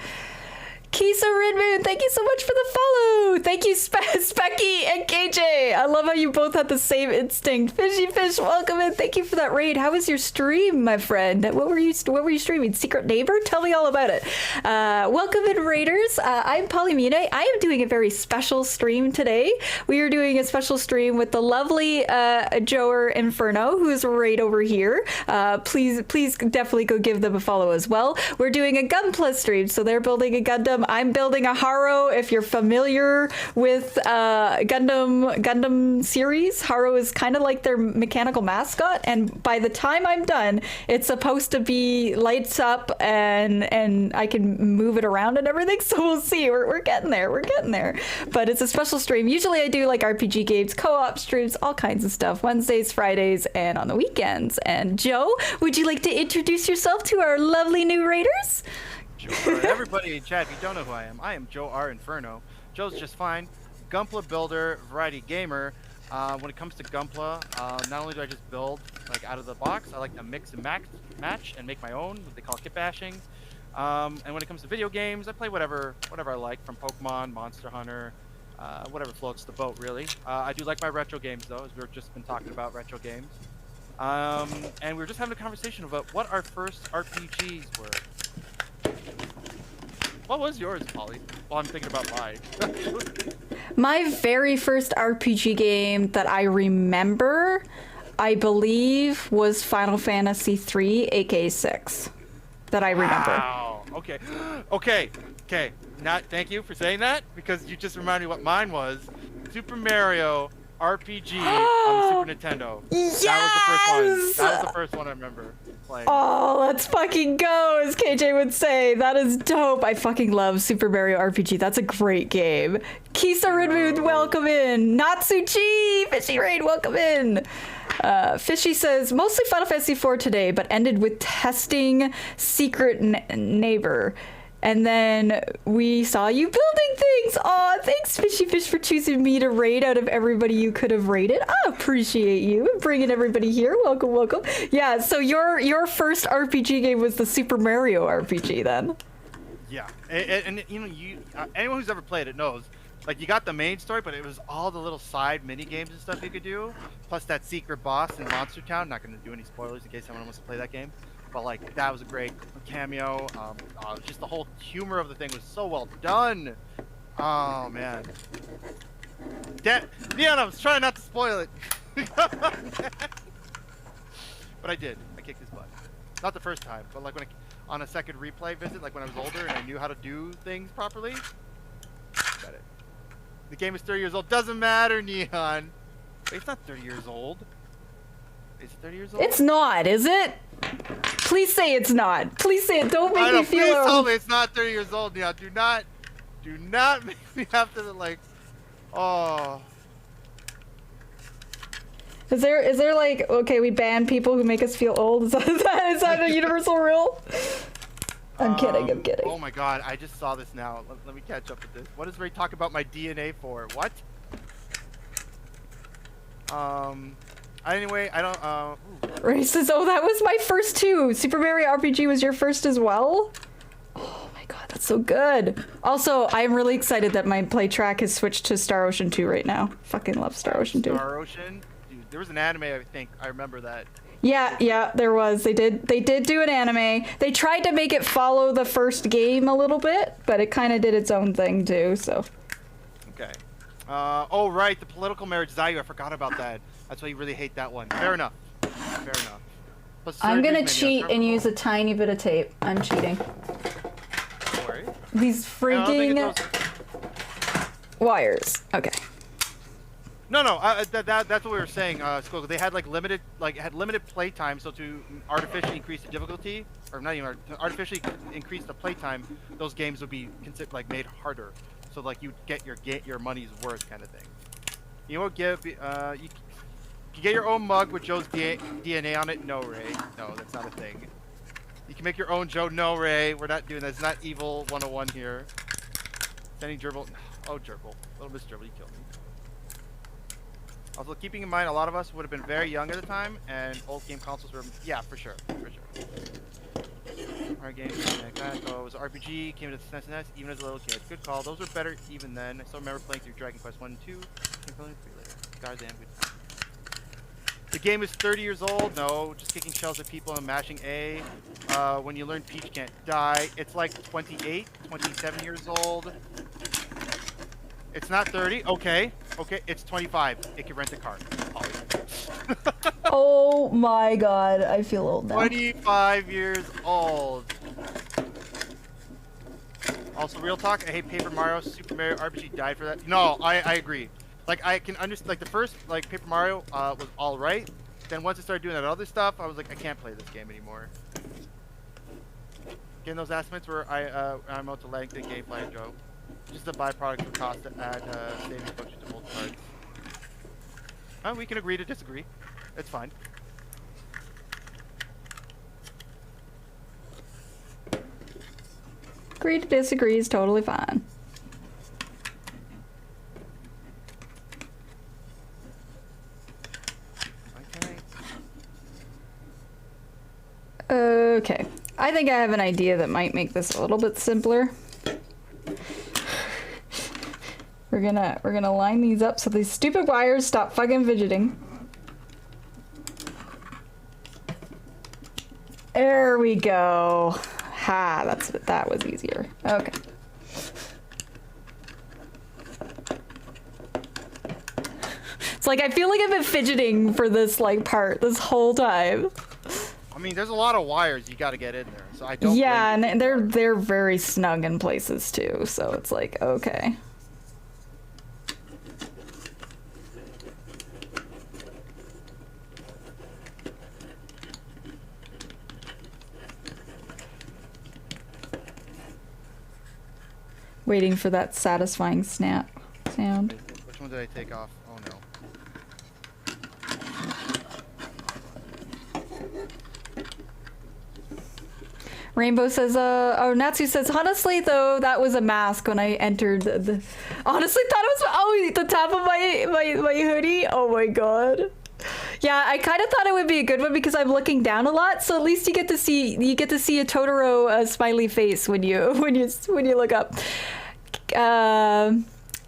Kisa Ridmoon, thank you so much for the follow. Thank you, Specky and KJ. I love how you both had the same instinct. Fishy Fish, welcome in. Thank you for that raid. How was your stream, my friend? What were you streaming? Secret Neighbor? Tell me all about it. Welcome in, raiders. I'm Polymune. I am doing a very special stream today. We are doing a special stream with the lovely joerinferno, who's right over here. Please definitely go give them a follow as well. We're doing a gunpla stream, so they're building a Gundam. I'm building a haro. If you're familiar with Gundam series, haro is kind of like their mechanical mascot, and by the time I'm done, it's supposed to be lights up and I can move it around and everything. So we'll see. We're getting there. We're getting there. But it's a special stream. Usually I do like RPG games, co-op streams, all kinds of stuff. Wednesdays, Fridays, and on the weekends. And Joe, would you like to introduce yourself to our lovely new raiders? Sure. Everybody in chat, if you don't know who I am joerinferno. Joe's just fine. Gunpla builder, variety gamer. When it comes to Gunpla, not only do I just build like out of the box, I like to mix and match and make my own, what they call kit bashing. And when it comes to video games, I play whatever I like, from Pokemon, Monster Hunter, whatever floats the boat, really. I do like my retro games, though, as we've just been talking about retro games. And we were just having a conversation about what our first RPGs were. What was yours, Polly? Well, I'm thinking about mine. My very first RPG game that I remember, I believe, was Final Fantasy III, aka 6. That I remember. Wow. Okay. Okay. Thank you for saying that, because you just reminded me what mine was. Super Mario RPG on the Super Nintendo. Yes! That was the first one. That was the first one I remember playing. Oh, let's fucking go, as KJ would say. That is dope. I fucking love Super Mario RPG. That's a great game. Kisa Ridmoon, welcome in. Natsuchi, Fishy Raid, welcome in. Fishy says, mostly Final Fantasy IV today, but ended with testing Secret Neighbor. And then we saw you building things. Aw, thanks, Fishy Fish, for choosing me to raid out of everybody you could have raided. I appreciate you bringing everybody here. Welcome, welcome. Yeah, so your first RPG game was the Super Mario RPG then? Yeah, and you know, anyone who's ever played it knows, like, you got the main story, but it was all the little side mini games and stuff you could do, plus that secret boss in Monster Town. Not going to do any spoilers in case anyone wants to play that game. But like, that was a great cameo. Just the whole humor of the thing was so well done. Oh man. Neon, I was trying not to spoil it. But I did. I kicked his butt. Not the first time, but like on a second replay visit, like when I was older and I knew how to do things properly. Got it. The game is 30 years old. Doesn't matter, Neon. Wait, it's not 30 years old. Is it 30 years old? It's not, is it? Please say it's not. Please say it. Don't make me feel please old. tell me it's not 30 years old, Neon. Do not make me have to, like, oh. Is there like, okay, we ban people who make us feel old? Is that a universal rule? I'm kidding. Oh my god, I just saw this now. Let me catch up with this. What does Ray talk about my DNA for? What? Anyway, I don't, Ray says, oh, that was my first too. Super Mario RPG was your first as well? Oh my god, that's so good. Also, I'm really excited that my play track has switched to Star Ocean 2 right now. Fucking love Star Ocean 2. Star Ocean? Dude, there was an anime, I think. I remember that. Yeah, there was. They did do an anime. They tried to make it follow the first game a little bit, but it kind of did its own thing too, so. Okay. Oh, right, the political marriage Zayu. I forgot about that. That's why you really hate that one. Fair enough. Fair enough. Plus, I'm surgery's gonna menu. cheat and use a tiny bit of tape. I'm cheating. Don't worry. These freaking wires. Okay. No, that's what we were saying. Squiggle. They had like limited playtime, so to artificially increase the difficulty, or not even artificially increase the playtime, those games would be like made harder. So like you get your money's worth kind of thing. You won't give you get your own mug with Joe's DNA on it. No, Ray. No, that's not a thing. You can make your own Joe. No, Ray. We're not doing that. It's not evil 101 here. Sending Gerbil. Oh, Gerbil. Little Miss Gerbil, you killed me. Also, keeping in mind, a lot of us would have been very young at the time, and old game consoles were, yeah, for sure. Our game, so it was RPG, came to the SNES, even as a little kid. Good call. Those were better even then. I still remember playing through Dragon Quest 1 and 2. Goddamn good. The game is 30 years old. No, just kicking shells at people and mashing A. When you learn Peach can't die. It's like 28, 27 years old. It's not 30. Okay, it's 25. It can rent a car. Oh my god, I feel old now. 25 years old. Also, real talk, I hate Paper Mario. Super Mario RPG died for that. No, I agree. Like, I can understand, like, the first, like, Paper Mario was alright. Then once I started doing that other stuff, I was like, I can't play this game anymore. Getting those estimates where I'm out to lag the gameplay, Joe. Just a byproduct of the cost to add saving functions to both cards. We can agree to disagree. It's fine. Agree to disagree is totally fine. Okay. I think I have an idea that might make this a little bit simpler. We're gonna line these up so these stupid wires stop fucking fidgeting. There we go. Ha, that was easier. Okay. It's like I feel like I've been fidgeting for this like part this whole time. I mean, there's a lot of wires you got to get in there, so I don't. Yeah, and they're very snug in places too, so it's like okay. Waiting for that satisfying snap sound. Which one did I take off? Oh no. Rainbow says, oh, Natsu says, honestly though, that was a mask when I entered the honestly thought it was, oh, the top of my hoodie. Oh my god. Yeah, I kind of thought it would be a good one because I'm looking down a lot, so at least you get to see a Totoro smiley face when you look up.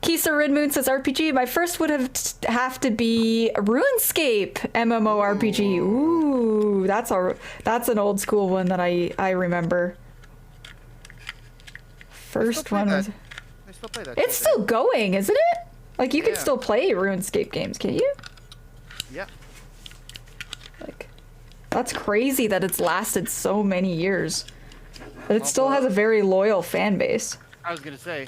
Kisa Red says RPG. My first would have to be RuneScape MMORPG. Ooh, that's an old school one that I remember. First one was. I still play that. It's still going, isn't it? Like you can still play RuneScape games, can you? Yeah. Like, that's crazy that it's lasted so many years. But it still has a very loyal fan base. I was gonna say.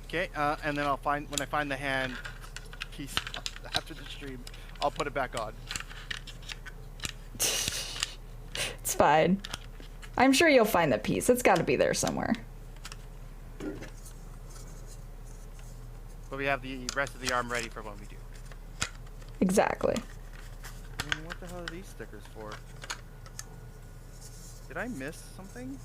Okay, and then when I find the hand piece after the stream, I'll put it back on. It's fine. I'm sure you'll find the piece. It's got to be there somewhere. But we have the rest of the arm ready for when we do. Exactly. I mean, what the hell are these stickers for? Did I miss something?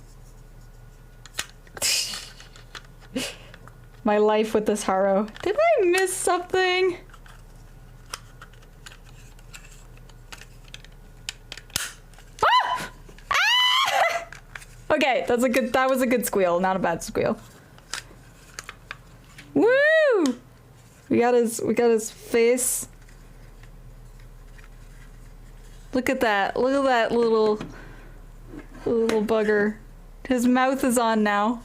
My life with this haro. Did I miss something? Ah! Ah! Okay, that was a good squeal, not a bad squeal. Woo! We got his face. Look at that. Look at that little bugger. His mouth is on now.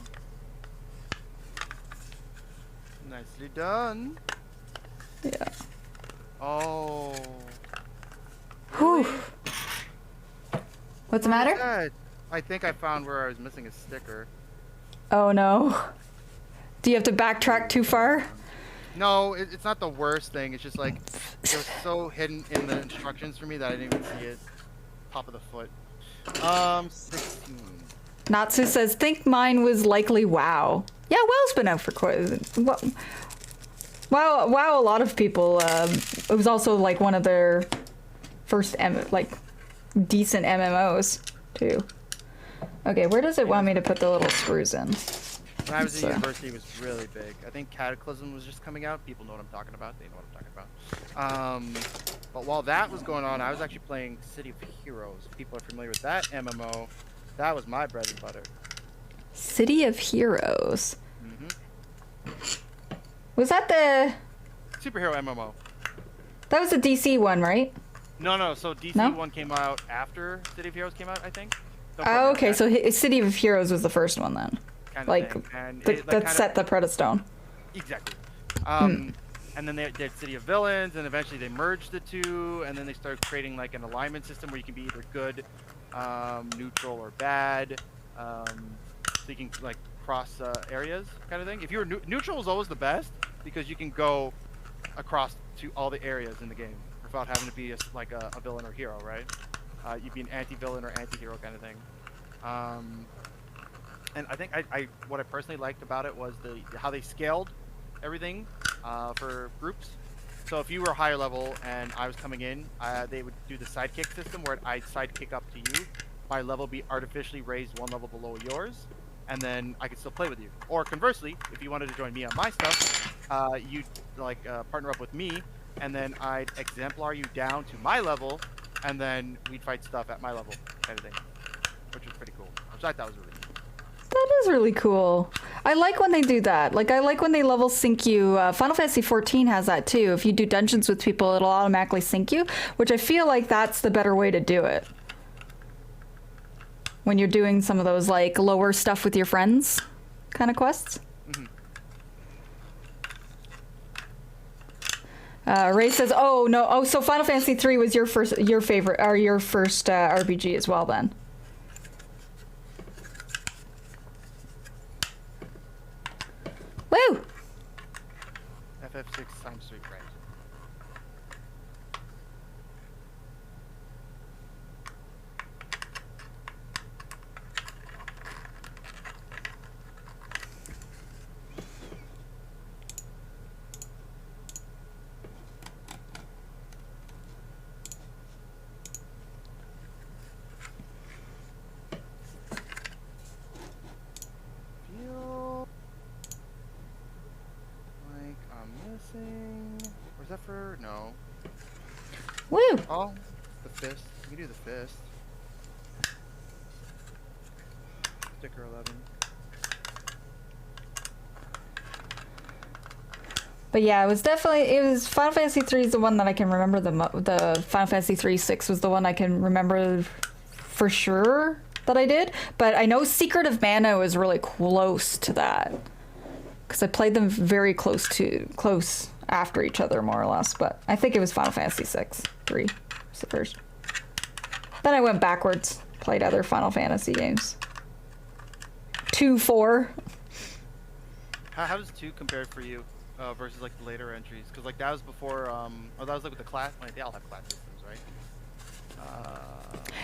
Nicely done. Yeah. Oh. Whew. What's the matter? Good. I think I found where I was missing a sticker. Oh no. Do you have to backtrack too far? No, it's not the worst thing. It's just like it was so hidden in the instructions for me that I didn't even see it. Top of the foot. 16. Natsu says, think mine was likely WoW. Yeah, WoW's been out for quite... WoW, a lot of people... it was also like one of their first decent MMOs, too. Okay, where does it want me to put the little screws in? When I was at university, it was really big. I think Cataclysm was just coming out. People know what I'm talking about. They know what I'm talking about. But while that was going on, I was actually playing City of Heroes. People are familiar with that MMO. That was my bread and butter. City of Heroes. Mm-hmm. Was that the... Superhero MMO. That was the DC one, right? No. So DC one came out after City of Heroes came out, I think. Oh, okay. So City of Heroes was the first one then. Kind of like, that set the Predestone. Exactly. And then they did City of Villains, and eventually they merged the two, and then they started creating like an alignment system where you can be either good, neutral, or bad. So you can like cross areas, kind of thing. If you were neutral, is always the best because you can go across to all the areas in the game without having to be like a villain or hero, right? You'd be an anti-villain or anti-hero kind of thing. And I think what I personally liked about it was how they scaled everything for groups. So if you were higher level and I was coming in, they would do the sidekick system where I'd sidekick up to you. My level be artificially raised one level below yours, and then I could still play with you. Or conversely, if you wanted to join me on my stuff, you'd like partner up with me, and then I'd exemplar you down to my level, and then we'd fight stuff at my level, kind of thing, which was pretty cool. Which I thought was really cool. That is really cool. I like when they do that. Like, I like when they level sync you. Final Fantasy XIV has that too. If you do dungeons with people, it'll automatically sync you, which I feel like that's the better way to do it. When you're doing some of those, like, lower stuff with your friends kind of quests. Ray says, oh, no. Oh, so Final Fantasy III was your favorite, or your first RPG as well, then. Woo! FF6 times 3, right? Where's that for? No. Woo! Oh, the fist. You can do the fist. Sticker 11. But yeah, it was Final Fantasy 3 is the one that I can remember the Final Fantasy 3-6 was the one I can remember for sure that I did. But I know Secret of Mana was really close to that. Because I played them very close after each other, more or less. But I think it was Final Fantasy 3 was the first. Then I went backwards, played other Final Fantasy games. 2, 4. How does 2 compare for you versus like the later entries? Because like that was before, or that was like with the class. Like they all have class systems, right?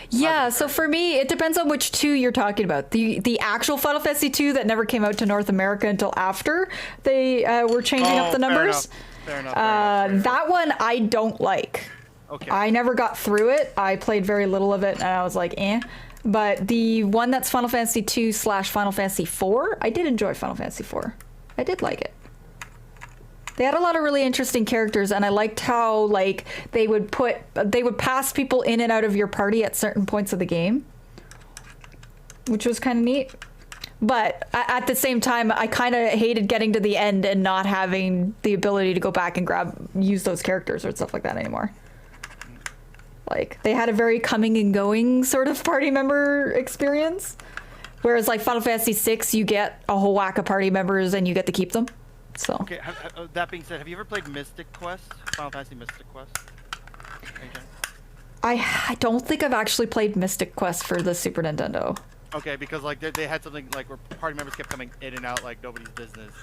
Yeah, so for me, it depends on which 2 you're talking about. The actual Final Fantasy 2 that never came out to North America until after they were changing up the numbers. Fair enough. That one I don't like. Okay. I never got through it. I played very little of it, and I was like, eh. But the one that's Final Fantasy 2/Final Fantasy 4, I did enjoy Final Fantasy 4. I did like it. They had a lot of really interesting characters, and I liked how like they would pass people in and out of your party at certain points of the game, which was kind of neat. But at the same time, I kind of hated getting to the end and not having the ability to go back and use those characters or stuff like that anymore. Like, they had a very coming and going sort of party member experience. Whereas, like, Final Fantasy VI, you get a whole whack of party members and you get to keep them. So. Okay, that being said, have you ever played Mystic Quest? Final Fantasy Mystic Quest? I don't think I've actually played Mystic Quest for the Super Nintendo. Okay, because like they had something like where party members kept coming in and out like nobody's business.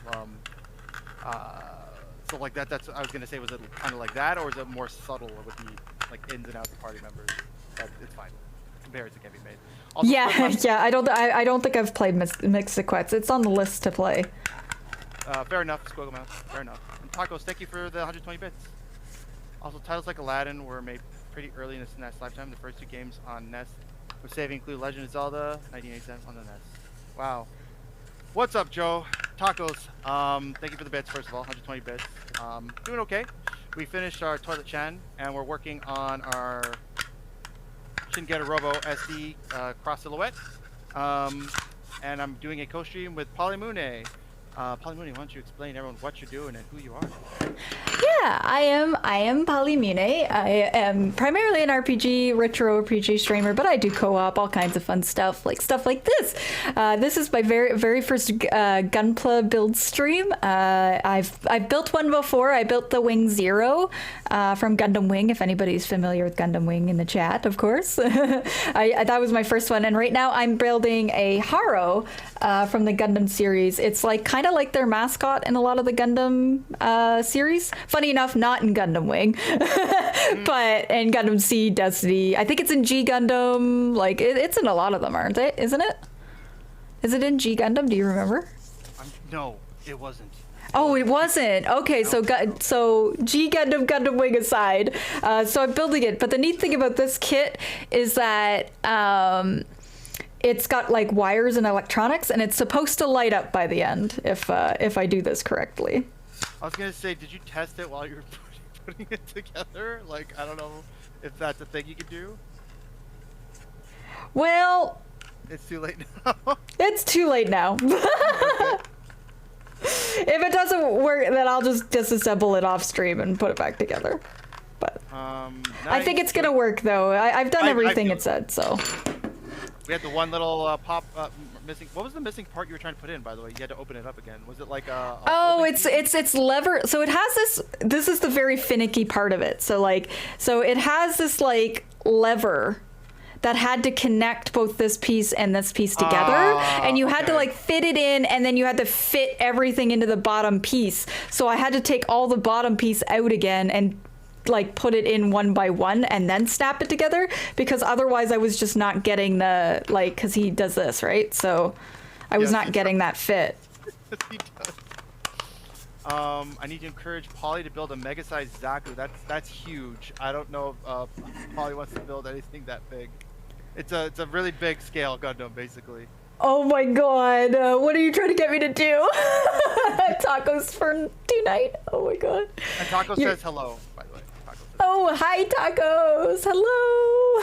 So like that's I was gonna say, was it kind of like that, or is it more subtle with the like ins and outs of party members? But it's fine. Comparison can be made. Also, Yeah. I don't think I've played Mystic Quest. It's on the list to play. Fair enough, Squiggle Mouse. Fair enough. And Tacos, thank you for the 120 bits. Also, titles like Aladdin were made pretty early in the SNES lifetime. The first two games on NES with saving include Legend of Zelda, 1987 on the NES. Wow. What's up, Joe? Tacos. Thank you for the bits, first of all, 120 bits. Doing okay. We finished our Toilet Chan, and we're working on our Shingeta Robo SD cross silhouette. And I'm doing a co-stream with Polymune. Polymune, why don't you explain everyone what you're doing and who you are? Yeah, I am Polymune. I am primarily an RPG, retro RPG streamer, but I do co-op, all kinds of fun stuff like this. This is my very first gunpla build stream. I've built one before. I built the Wing Zero from Gundam Wing, if anybody's familiar with Gundam Wing in the chat, of course. That was my first one, and right now I'm building a Haro from the Gundam series. It's like kind of like their mascot in a lot of the Gundam series. Funny enough, not in Gundam Wing, but in Gundam Seed, Destiny. I think it's in G Gundam. Like it's in a lot of them, aren't they? Isn't it? Is it in G Gundam? Do you remember? No, it wasn't. Oh, it wasn't. Okay, so G Gundam, Gundam Wing aside, so I'm building it. But the neat thing about this kit is that it's got like wires and electronics, and it's supposed to light up by the end if I do this correctly. I was gonna say, did you test it while you were putting it together? Like, I don't know if that's a thing you could do. Well, it's too late now. It's too late now. If it doesn't work, then I'll just disassemble it off stream and put it back together. But I think it's gonna work though. I've done everything it said, so. We had the one little pop missing. What was the missing part you were trying to put in, by the way? You had to open it up again. Was it like a oh, it's lever. So it has this is the very finicky part of it. So it has this like lever that had to connect both this piece and this piece together, and you had to like fit it in, and then you had to fit everything into the bottom piece. So I had to take all the bottom piece out again and like put it in one by one and then snap it together, because otherwise I was just not getting the like, because he does this, right? So I was not getting that fit. He does. I need to encourage Polly to build a mega-sized Zaku. That's huge. I don't know if Polly wants to build anything that big. It's a really big scale Gundam, basically. Oh my god, what are you trying to get me to do? Tacos for tonight? Oh my god. And Taco says hello, by the way. Oh, hi, Tacos. Hello.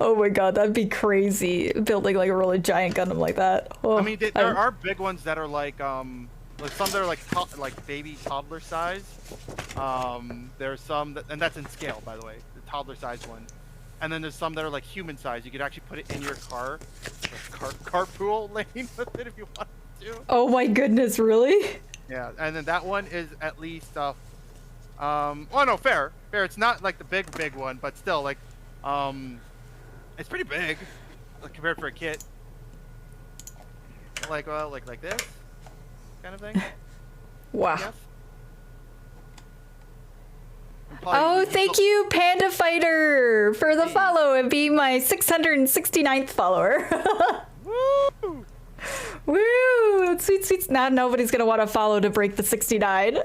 Oh my god, that'd be crazy, building like a really giant Gundam like that. Oh, I mean, there are big ones that are like some that are like baby toddler size. There's some that, and that's in scale, by the way, the toddler size one. And then there's some that are like human size. You could actually put it in your carpool lane with it if you wanted to. Oh my goodness, really? Yeah, and then that one is at least oh no, fair. It's not like the big one, but still like it's pretty big compared for a kit. Like like this kind of thing. Wow. Oh, thank you, Panda Fighter, for the follow and being my 669th follower. Woo! Woo! Sweet, sweet. Now nobody's gonna want to follow to break the 69.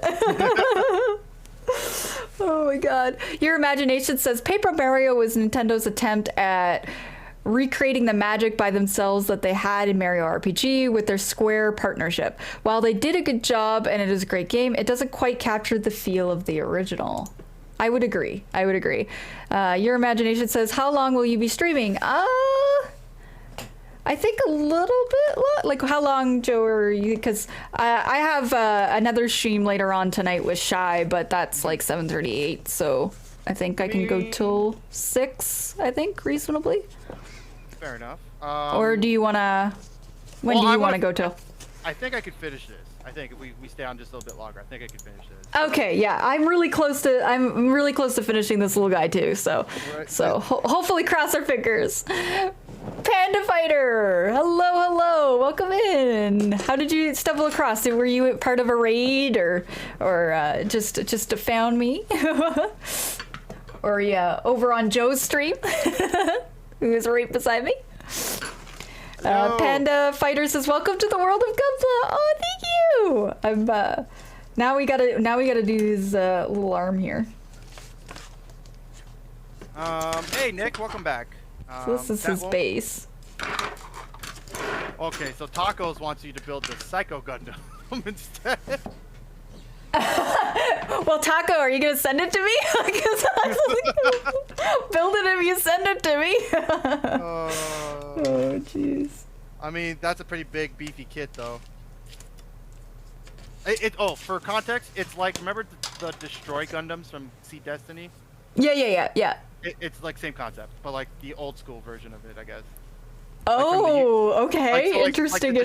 Oh my god. Your Imagination says Paper Mario was Nintendo's attempt at recreating the magic by themselves that they had in Mario RPG with their Square partnership. While they did a good job and it is a great game, it doesn't quite capture the feel of the original. I would agree. Your Imagination says, how long will you be streaming? I think a little bit. Like, how long, Joe, are you? Because I have another stream later on tonight with Shy, but that's like 7:38. So I think I can go till 6. I think reasonably. Fair enough. Or do you wanna? When do you want to go till? I think I could finish this. I think if we stay on just a little bit longer, I think I could finish this. Okay, yeah, I'm really close to finishing this little guy too. So, Right. hopefully, cross our fingers. Panda Fighter, hello, welcome in. How did you stumble across it? Were you part of a raid or just found me? Or yeah, over on Joe's stream, who is right beside me. Panda Fighter says, "Welcome to the world of Gunpla." Oh, thank you. I'm now we gotta do his little arm here. Hey Nick, welcome back. So this is his base. Okay, so Tacos wants you to build the Psycho Gundam instead. Well, Taco, are you gonna send it to me? Build it if you send it to me. Oh, jeez. I mean, that's a pretty big, beefy kit, though. For context, it's like, remember the Destroy Gundams from Sea Destiny? Yeah. It's like same concept, but like the old school version of it, I guess. Oh, okay. Interesting.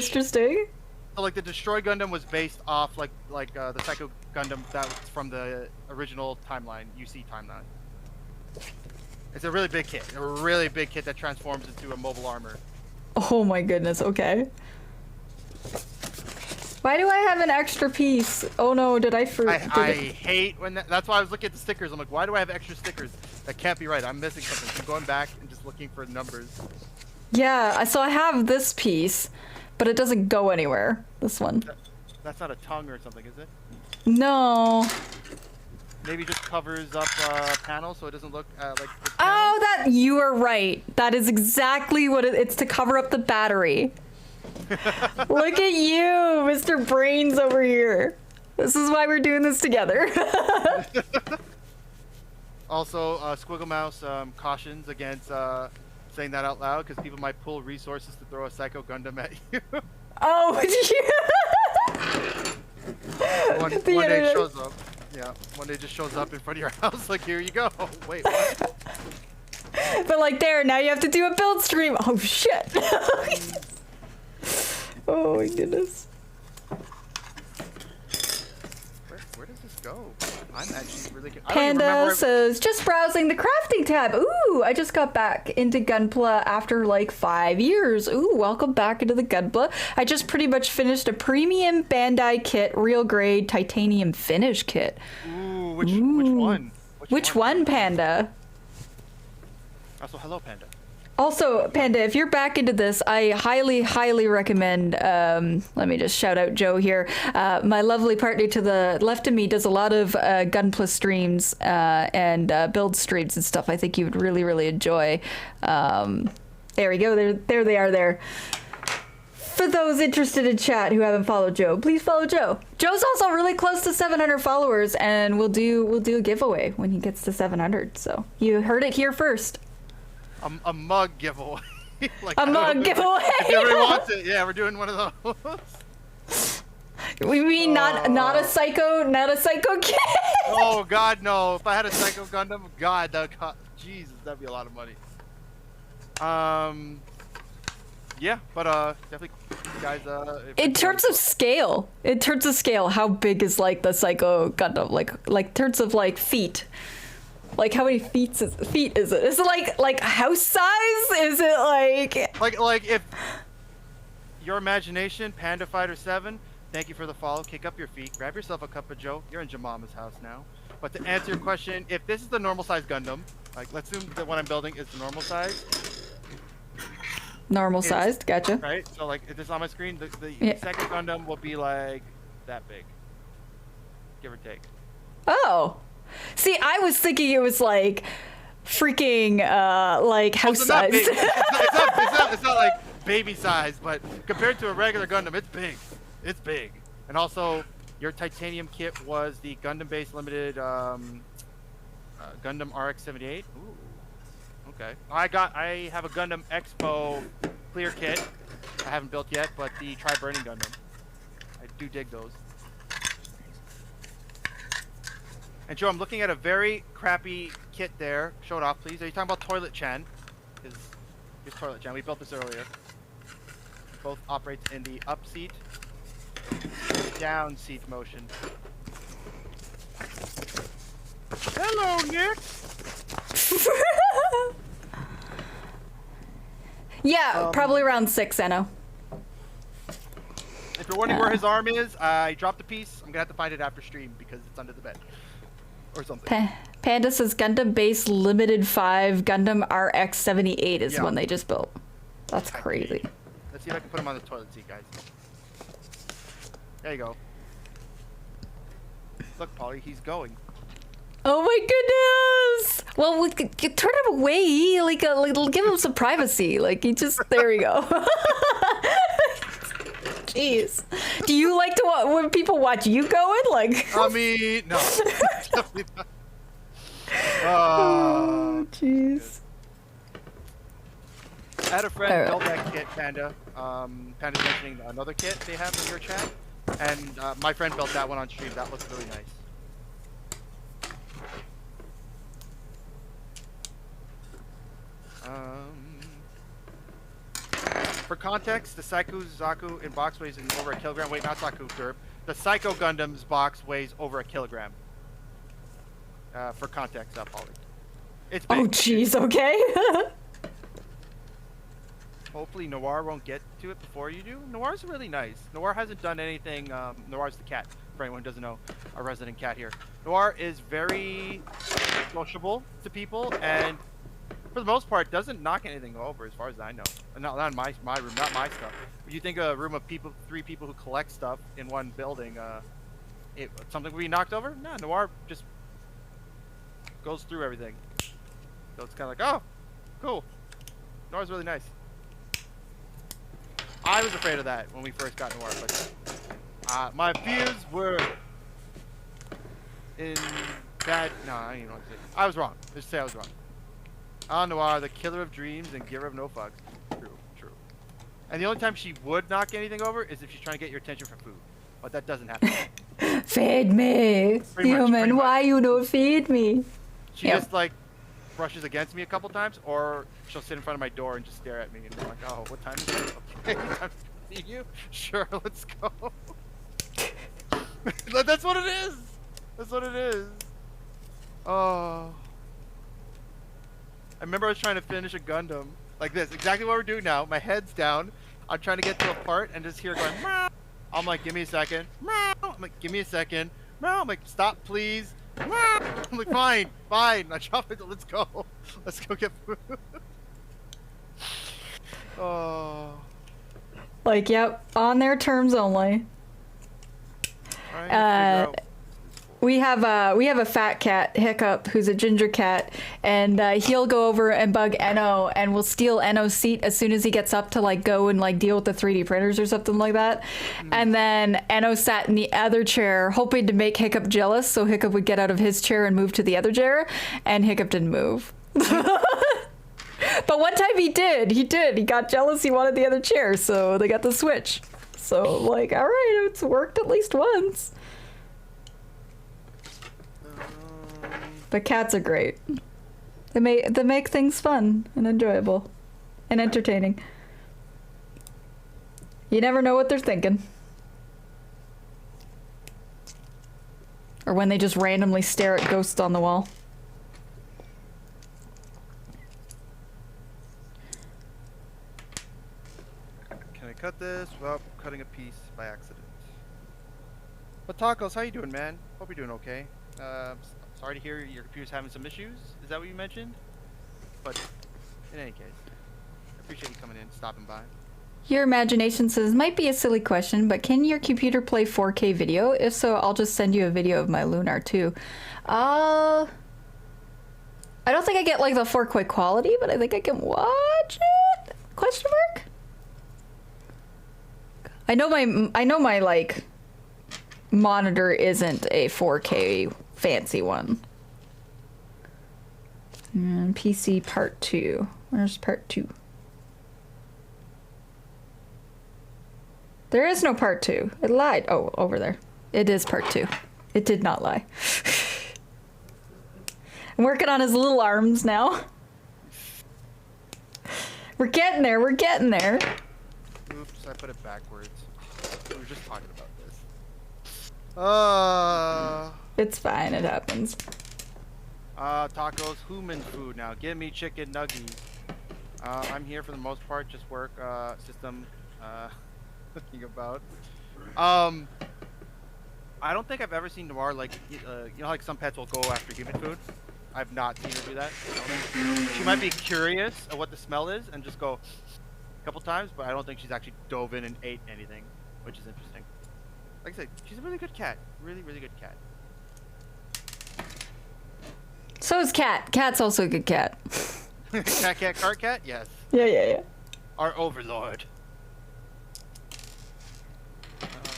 So like the Destroy Gundam was based off like the Psycho Gundam that was from the original timeline, UC timeline. It's a really big kit. That transforms into a mobile armor. Oh my goodness. Okay. Why do I have an extra piece? Oh no, did I hate when that's why I was looking at the stickers. I'm like, why do I have extra stickers? That can't be right. I'm missing something. I'm going back and just looking for numbers. Yeah, so I have this piece, but it doesn't go anywhere. This one. That's not a tongue or something, is it? No. Maybe just covers up panel so it doesn't look like. Oh, you are right. That is exactly what it's to cover up the battery. Look at you, Mr. Brains over here. This is why we're doing this together. Also, Squiggle Mouse cautions against saying that out loud because people might pull resources to throw a Psycho Gundam at you. Oh, one day shows up. Yeah, one day just shows up in front of your house like, here you go. Wait, what? But like there, now you have to do a build stream. Oh shit. Oh my goodness. Where does this go? I'm actually really Panda says, just browsing the crafting tab. Ooh, I just got back into Gunpla after like 5 years. Ooh, welcome back into the Gunpla. I just pretty much finished a premium Bandai kit, real grade titanium finish kit. Ooh, which one? Which one, Panda? Also, hello, Panda. Also, Panda, if you're back into this, I highly recommend, let me just shout out Joe here. My lovely partner to the left of me does a lot of Gunpla streams and build streams and stuff. I think you would really enjoy. There we go. There they are there. For those interested in chat who haven't followed Joe, please follow Joe. Joe's also really close to 700 followers, and we'll do a giveaway when he gets to 700. So you heard it here first. A mug giveaway. Like, a mug giveaway. If everybody wants it, yeah, we're doing one of those. We mean not a psycho kid. Oh God, no! If I had a Psycho Gundam, God, Jesus, that'd be a lot of money. Yeah, but definitely, guys. In terms of scale, how big is like the Psycho Gundam? Like in terms of like feet. Like how many feet is it? Is it like house size? Is it like if your imagination, Panda Fighter 7, thank you for the follow. Kick up your feet, grab yourself a cup of Joe. You're in Jamama's house now. But to answer your question, if this is the normal size Gundam, like let's assume that what I'm building is the normal size. Normal sized, gotcha. Right. So like if this is on my screen, the second Gundam will be like that big, give or take. Oh. See, I was thinking it was like freaking like house size. It's not like baby size, but compared to a regular Gundam, it's big. It's big. And also, your titanium kit was the Gundam-based limited Gundam RX-78. Ooh. Okay. I have a Gundam Expo clear kit. I haven't built yet, but the Tri-Burning Gundam. I do dig those. And Joe, I'm looking at a very crappy kit there. Show it off, please. Are you talking about Toilet Chan? Is Toilet Chan. We built this earlier. Both operates in the up seat, down seat motion. Hello, Nick. Yeah, probably around 6, Enno. If you're wondering where his arm is, I dropped a piece. I'm gonna have to find it after stream because it's under the bed. Or something. Panda says Gundam Base Limited 5 Gundam RX-78 is one they just built. That's crazy. Let's see if I can put him on the toilet seat, guys. There you go. Look, Polly, he's going. Oh my goodness! Well, we could turn him away, like give him some privacy. Like he just, there we go. Jeez. Do you like to when people watch you going? Like. I mean, no. Definitely not. Oh, jeez. I had a friend build that kit, Panda. Panda's mentioning another kit they have in your chat. And my friend built that one on stream. That looks really nice. For context, the Psycho Zaku in box weighs over 1 kilogram. Wait, not Zaku, derp. The Psycho Gundam's box weighs over 1 kilogram. For context, Polly. It's big. Oh, jeez, okay. Hopefully Noir won't get to it before you do. Noir's really nice. Noir hasn't done anything. Noir's the cat, for anyone who doesn't know, our resident cat here. Noir is very sociable to people, and for the most part, doesn't knock anything over, as far as I know. Not in my room, not my stuff. If you think a room of 3 people who collect stuff in one building, something would be knocked over? No, Noir just goes through everything. So it's kind of like, oh, cool. Noir's really nice. I was afraid of that when we first got Noir, but my fears were in bad. No, I don't even know what to say. I was wrong. Let's say I was wrong. Noir, the killer of dreams and giver of no fucks. True. And the only time she would knock anything over is if she's trying to get your attention for food. But that doesn't happen. Feed me, human. Why you don't feed me? She just like brushes against me a couple times, or she'll sit in front of my door and just stare at me, and I'm like, oh, what time is it? Okay, time to feed you? Sure, let's go. That's what it is. That's what it is. Oh. I remember I was trying to finish a Gundam like this, exactly what we're doing now. My head's down. I'm trying to get to a part and just hear going, meow. I'm like, give me a second. Meow. I'm like, give me a second. Meow. I'm like, stop, please. Meow. I'm like, fine. I drop it. Let's go. Let's go get food. Oh. Like, yep, on their terms only. We have a fat cat, Hiccup, who's a ginger cat, and he'll go over and bug Enno, and will steal Enno's seat as soon as he gets up to like go and like deal with the 3D printers or something like that. And then Enno sat in the other chair, hoping to make Hiccup jealous, so Hiccup would get out of his chair and move to the other chair, and Hiccup didn't move. But one time he did. He got jealous. He wanted the other chair, so they got the switch. So like, all right, it's worked at least once. But cats are great. They make things fun and enjoyable and entertaining. You never know what they're thinking. Or when they just randomly stare at ghosts on the wall. Can I cut this without cutting a piece by accident? But Tacos, how you doing, man? Hope you're doing okay. Sorry to hear your computer's having some issues. Is that what you mentioned? But in any case, I appreciate you coming in, stopping by. Your imagination says, might be a silly question, but can your computer play 4K video? If so, I'll just send you a video of my Lunar too. I don't think I get like the 4K quality, but I think I can watch it? Question mark? I know my like monitor isn't a 4K fancy one. And PC part 2. Where's part 2? There is no part 2. It lied. Oh, over there. It is part 2. It did not lie. I'm working on his little arms now. We're getting there. We're getting there. Oops, I put it backwards. We were just talking about this. It's fine. It happens. Tacos, human food now. Give me chicken nuggies. I'm here for the most part. Just work, system, thinking about. I don't think I've ever seen Noir like, you know, like some pets will go after human food. I've not seen her do that. She might be curious of what the smell is and just go a couple times, but I don't think she's actually dove in and ate anything, which is interesting. Like I said, she's a really good cat. Really, really good cat. So is Cat. Cat's also a good cat. Cat, cart cat? Yes. Yeah. Our overlord.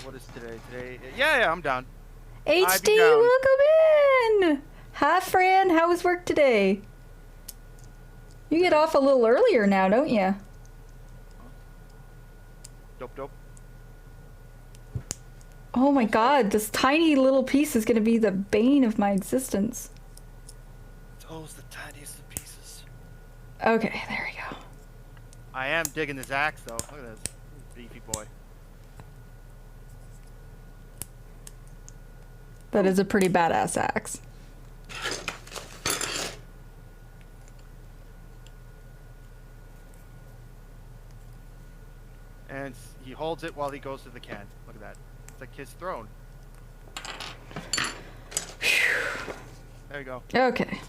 What is today? Yeah, I'm down. HD, welcome in! Hi, friend. How was work today? You get off a little earlier now, don't you? Dope. Oh my god, this tiny little piece is gonna be the bane of my existence. Those the tiniest of pieces. Okay, there we go. I am digging this axe, though. Look at this. Beefy boy. That is a pretty badass axe. And he holds it while he goes to the can. Look at that. It's like his throne. There you go. Okay.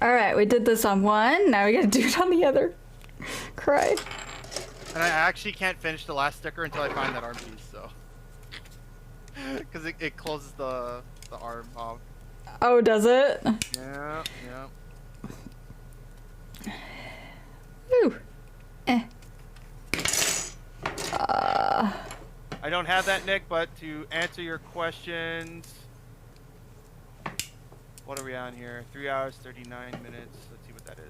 Alright, we did this on one. Now we gotta do it on the other. Cry. And I actually can't finish the last sticker until I find that arm piece, so. Because it closes the arm off. Oh, does it? Yeah. Whew. I don't have that, Nick, but to answer your questions... What are we on here? 3 hours, 39 minutes. Let's see what that is.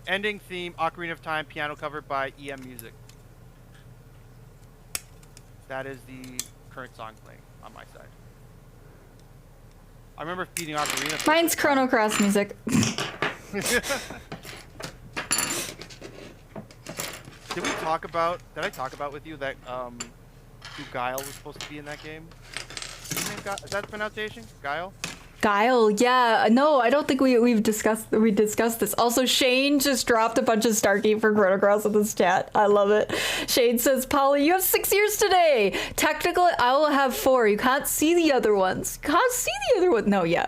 Ending theme, Ocarina of Time, piano cover by EM Music. That is the current song playing on my side. I remember beating Ocarina. Mine's Chrono Cross music. Did I talk about with you that who Guile was supposed to be in that game? Is that the pronunciation? Guile? Guile, yeah. No, I don't think we discussed this. Also, Shane just dropped a bunch of Starkey for Chrono Cross in this chat. I love it. Shane says, Polly, you have 6 years today. Technically, I will have 4. You can't see the other ones. No, yeah.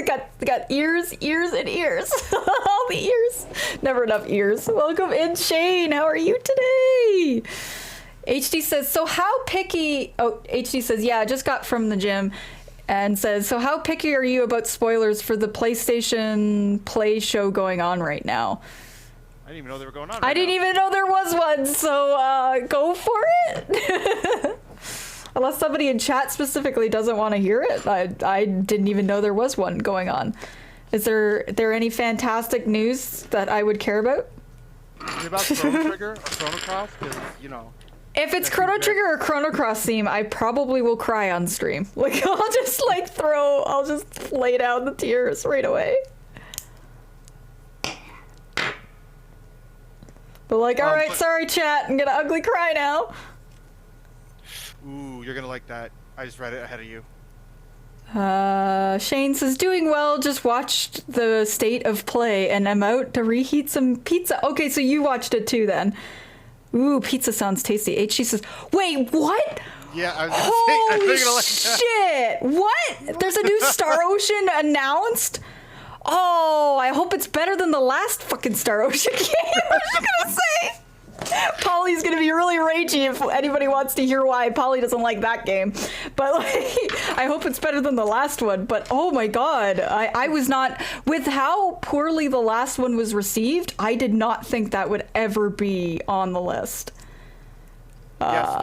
got ears, and ears. All the ears. Never enough ears. Welcome in, Shane. How are you today? HD says, so how picky... Oh, HD says, yeah, I just got from the gym. And says, so how picky are you about spoilers for the PlayStation Play show going on right now? I didn't even know they were going on I didn't even know there was one, so go for it. Unless somebody in chat specifically doesn't want to hear it. I didn't even know there was one going on. Is there any fantastic news that I would care about? Is it about Chrono Trigger or Chrono Cross? Because, you know... If it's Chrono Trigger or Chrono Cross theme, I probably will cry on stream. Like, I'll just lay down the tears right away. But like, alright, sorry chat, I'm gonna ugly cry now. Ooh, you're gonna like that. I just read it ahead of you. Shane says, doing well, just watched the State of Play and I'm out to reheat some pizza. Okay, so you watched it too then. Ooh, pizza sounds tasty. HG says, wait, what? Yeah, I was gonna say, holy shit! What? There's a new Star Ocean announced? Oh, I hope it's better than the last fucking Star Ocean game. I was just gonna say. Polly's gonna be really ragey if anybody wants to hear why Polly doesn't like that game. But like, I hope it's better than the last one. But oh my god, I was not, with how poorly the last one was received, I did not think that would ever be on the list. Yeah,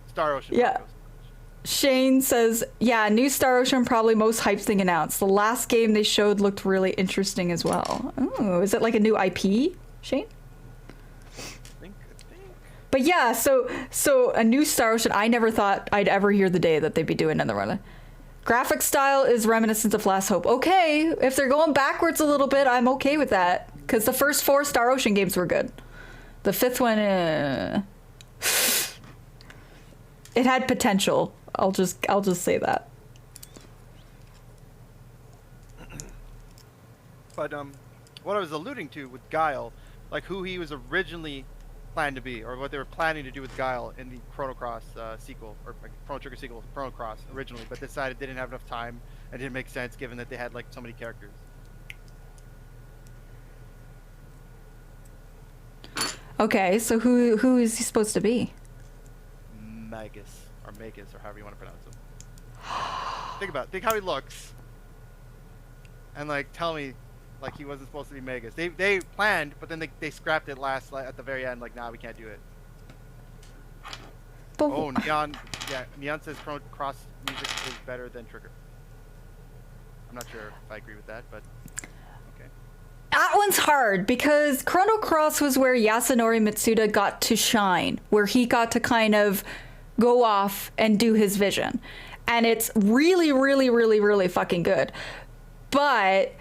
Star Ocean. Yeah. Shane says, yeah, new Star Ocean, probably most hyped thing announced. The last game they showed looked really interesting as well. Oh, is it like a new IP, Shane? I think. But yeah, so a new Star Ocean, I never thought I'd ever hear the day that they'd be doing another one. Graphic style is reminiscent of Last Hope. Okay, if they're going backwards a little bit, I'm okay with that. Because the first 4 Star Ocean games were good. The 5th one, it had potential. I'll just say that. But what I was alluding to with Guile, like who he was originally planned to be, or what they were planning to do with Guile in the Chrono Cross sequel, or like, Chrono Trigger sequel, Chrono Cross originally, but decided they didn't have enough time and didn't make sense given that they had like so many characters. Okay, so who is he supposed to be? Magus or Magus or however you want to pronounce him. Think how he looks, and like tell me, like he wasn't supposed to be Magus. They planned, but then they scrapped it at the very end. Like, nah, we can't do it. But Oh, Neon, yeah, Neon says Chrono Cross music is better than Trigger. I'm not sure if I agree with that, but okay. that one's hard because Chrono Cross was where Yasunori Mitsuda got to shine, where he got to kind of go off and do his vision. And it's really, really, really, really fucking good. But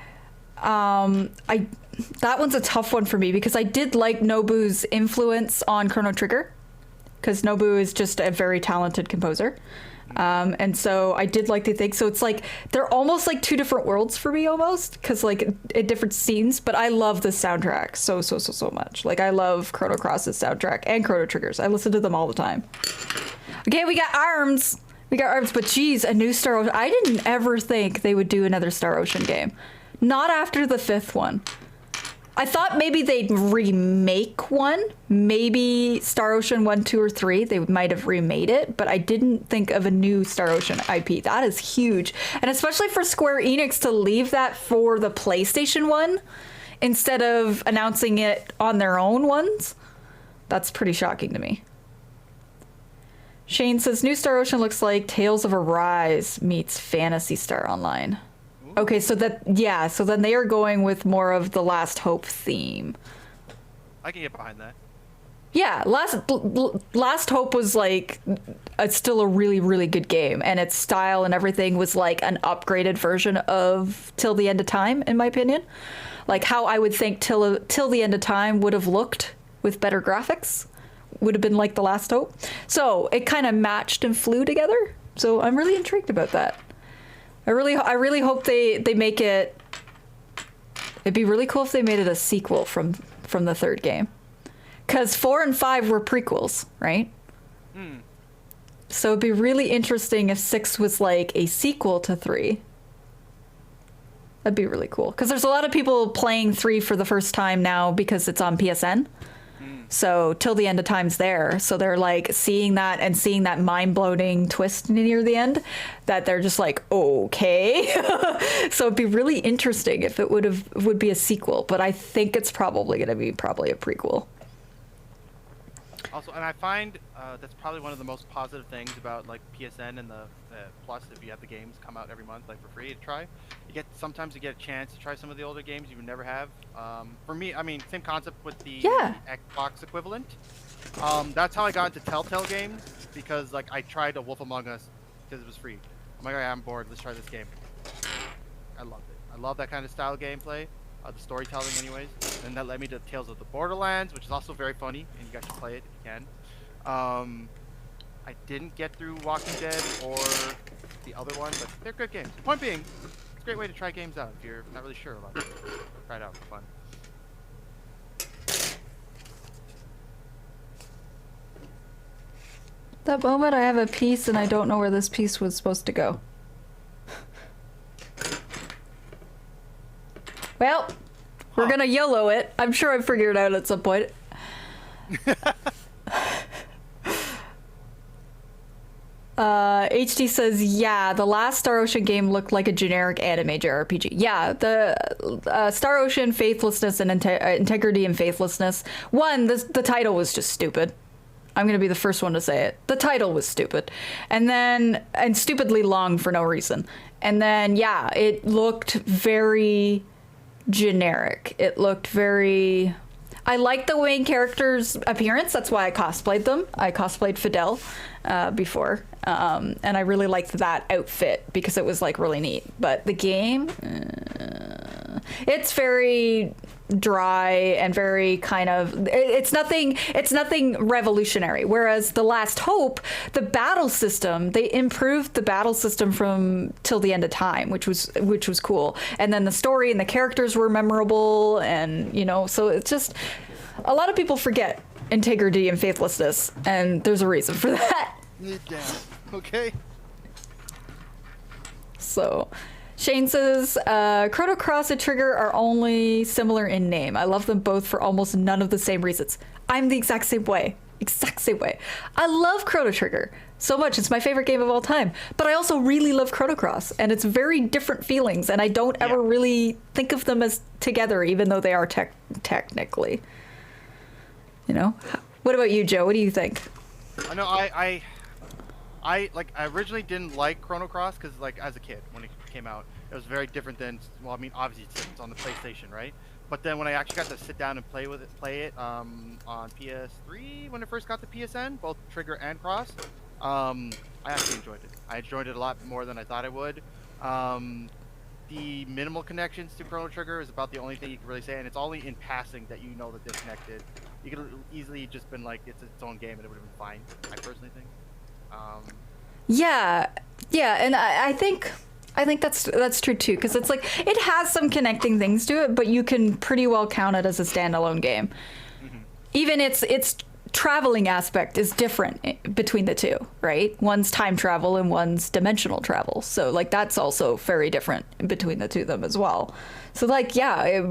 that one's a tough one for me because I did like Nobu's influence on Chrono Trigger, because Nobu is just a very talented composer. And so I did like to think, so it's like they're almost like 2 different worlds for me almost, because like in different scenes. But I love the soundtrack so much. Like I love Chrono Cross's soundtrack and Chrono Trigger's. I listen to them all the time. Okay, we got arms, but geez, a new Star Ocean. I didn't ever think they would do another Star Ocean game. Not after the 5th one. I thought maybe they'd remake one. Maybe Star Ocean 1, 2, or 3. They might have remade it, but I didn't think of a new Star Ocean IP. That is huge. And especially for Square Enix to leave that for the PlayStation 1 instead of announcing it on their own ones. That's pretty shocking to me. Shane says, new Star Ocean looks like Tales of Arise meets Phantasy Star Online. Okay, so so then they are going with more of the Last Hope theme. I can get behind that. Yeah, Last Hope was like, it's still a really, really good game, and its style and everything was like an upgraded version of Till the End of Time, in my opinion. Like how I would think Till the End of Time would have looked with better graphics, would have been like the Last Hope. So it kind of matched and flew together. So I'm really intrigued about that. I really hope they make it. It'd be really cool if they made it a sequel from the 3rd game, because 4 and 5 were prequels, right? So it'd be really interesting if 6 was like a sequel to 3. That'd be really cool, because there's a lot of people playing 3 for the first time now because it's on PSN. So Till the End of Time's there. So they're like seeing that mind-blowing twist near the end that they're just like, okay. So it'd be really interesting if it would be a sequel, but I think it's probably going to be a prequel. Also, and I find that's probably one of the most positive things about like PSN and the Plus, if you have the games come out every month like for free to try. Sometimes you get a chance to try some of the older games you would never have. For me, I mean, same concept with the Xbox equivalent. That's how I got into Telltale games, because like I tried A Wolf Among Us because it was free. I'm like, I'm bored, let's try this game. I loved it. I love that kind of style gameplay, the storytelling anyways. And that led me to Tales of the Borderlands, which is also very funny, and you guys should play it if you can. I didn't get through Walking Dead or the other one, but they're good games. Point being, it's a great way to try games out if you're not really sure about it. Try it out for fun. That moment I have a piece and I don't know where this piece was supposed to go. Well, we're gonna YOLO it. I'm sure I figured it out at some point. HD says, yeah, the last Star Ocean game looked like a generic anime JRPG. Yeah, the Star Ocean Faithlessness and Integrity and Faithlessness. One, the title was just stupid. I'm gonna be the first one to say it. The title was stupid, and stupidly long for no reason. And then yeah, it looked very generic. It looked very. I liked the main character's appearance. That's why I cosplayed them. I cosplayed Fidel before, and I really liked that outfit because it was like really neat. But the game, it's very dry and very kind of it's nothing revolutionary. Whereas The Last Hope, the battle system, they improved the battle system from Till the End of Time, which was cool. And then the story and the characters were memorable, and so it's just a lot of people forget integrity and faithlessness, and there's a reason for that. Yeah. Okay. So Shane says, Chrono Cross and Trigger are only similar in name. I love them both for almost none of the same reasons. I'm the exact same way. I love Chrono Trigger so much. It's my favorite game of all time. But I also really love Chrono Cross, and it's very different feelings, and I don't ever really think of them as together, even though they are technically. What about you, Joe? What do you think? I know I originally didn't like Chrono Cross because like as a kid when it came out it was very different than, well, I mean obviously it's on the PlayStation, right? But then when I actually got to sit down and play it on PS3 when it first got to PSN, both Trigger and Cross, I actually enjoyed it. I enjoyed it a lot more than I thought I would. The minimal connections to Chrono Trigger is about the only thing you can really say, and it's only in passing that they're disconnected. You could easily just been like it's its own game and it would have been fine, I personally think. Yeah, and I think that's true too, because it's like it has some connecting things to it, but you can pretty well count it as a standalone game. Mm-hmm. Even its traveling aspect is different between the two, right? One's time travel and one's dimensional travel, so like that's also very different between the two of them as well. So like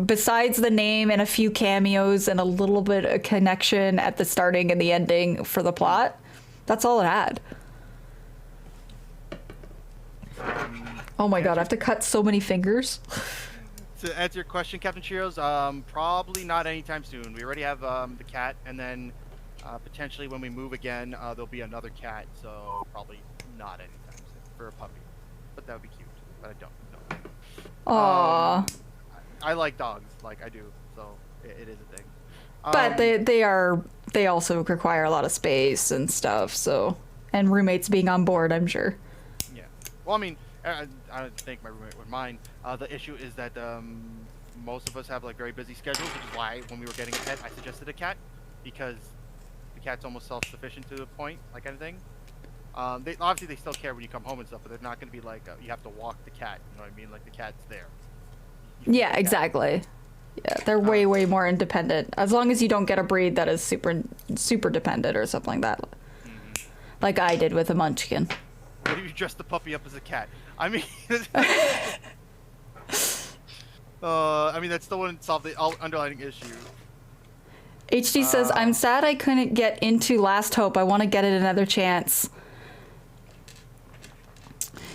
besides the name and a few cameos and a little bit of connection at the starting and the ending for the plot, that's all it had. Oh my god, I have to cut so many fingers. To answer your question, Captain Cheerios, probably not anytime soon. We already have the cat, and then potentially when we move again, there'll be another cat, so probably not anytime soon for a puppy. But that would be cute, but I don't know. Aww. I like dogs, like I do, so it is a thing. But they also require a lot of space and stuff, so, and roommates being on board, I'm sure. Yeah. Well, I mean, I don't think my roommate would mind. The issue is that most of us have like very busy schedules, which is why when we were getting a pet, I suggested a cat, because the cat's almost self-sufficient to a point, like anything. They obviously they still care when you come home and stuff, but they're not going to be like you have to walk the cat. You know what I mean? Like the cat's there. Yeah, exactly. Yeah, they're way more independent. As long as you don't get a breed that is super dependent or something like that, like I did with a Munchkin. What if you dress the puppy up as a cat? I mean, I mean that still wouldn't solve the underlying issue. HD says, I'm sad I couldn't get into Last Hope. I want to get it another chance.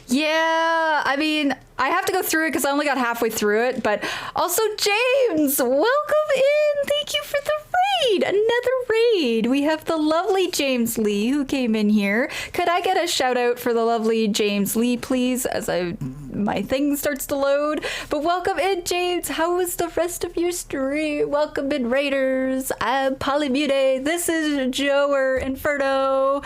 Yeah, I mean, I have to go through it because I only got halfway through it, but also James, welcome in. Thank you for the raid. Another raid. We have the lovely James Lee who came in here. Could I get a shout out for the lovely James Lee, please, as my thing starts to load? But welcome in, James. How was the rest of your stream? Welcome in, raiders. I'm Polymute. This is joerinferno.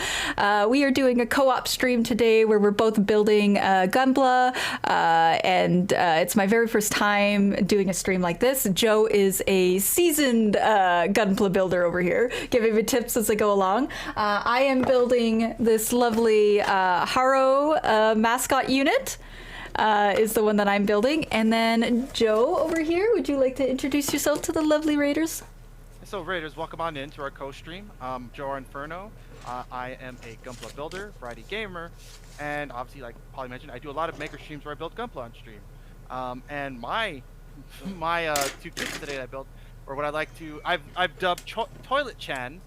We are doing a co-op stream today where we're both building gunpla, and it's my very first time doing a stream like this. Joe is a seasoned gunpla builder over here, giving me tips as I go along. I am building this lovely haro mascot unit. Is the one that I'm building. And then Joe over here, would you like to introduce yourself to the lovely raiders? So raiders, welcome on in to our co-stream. joerinferno. I am a gunpla builder, variety gamer, and obviously, like Polly mentioned, I do a lot of maker streams where I build gunpla on stream. And my two kits today that I built, or what I like to, I've dubbed Toilet Chan,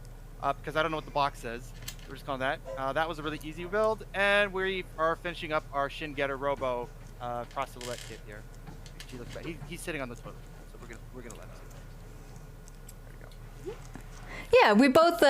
because I don't know what the box says. We're just calling that. That was a really easy build, and we are finishing up our Shin Getter Robo cross silhouette kit here. She looks back. He's sitting on the toilet, so we're gonna let him. There we go. Yeah, we both.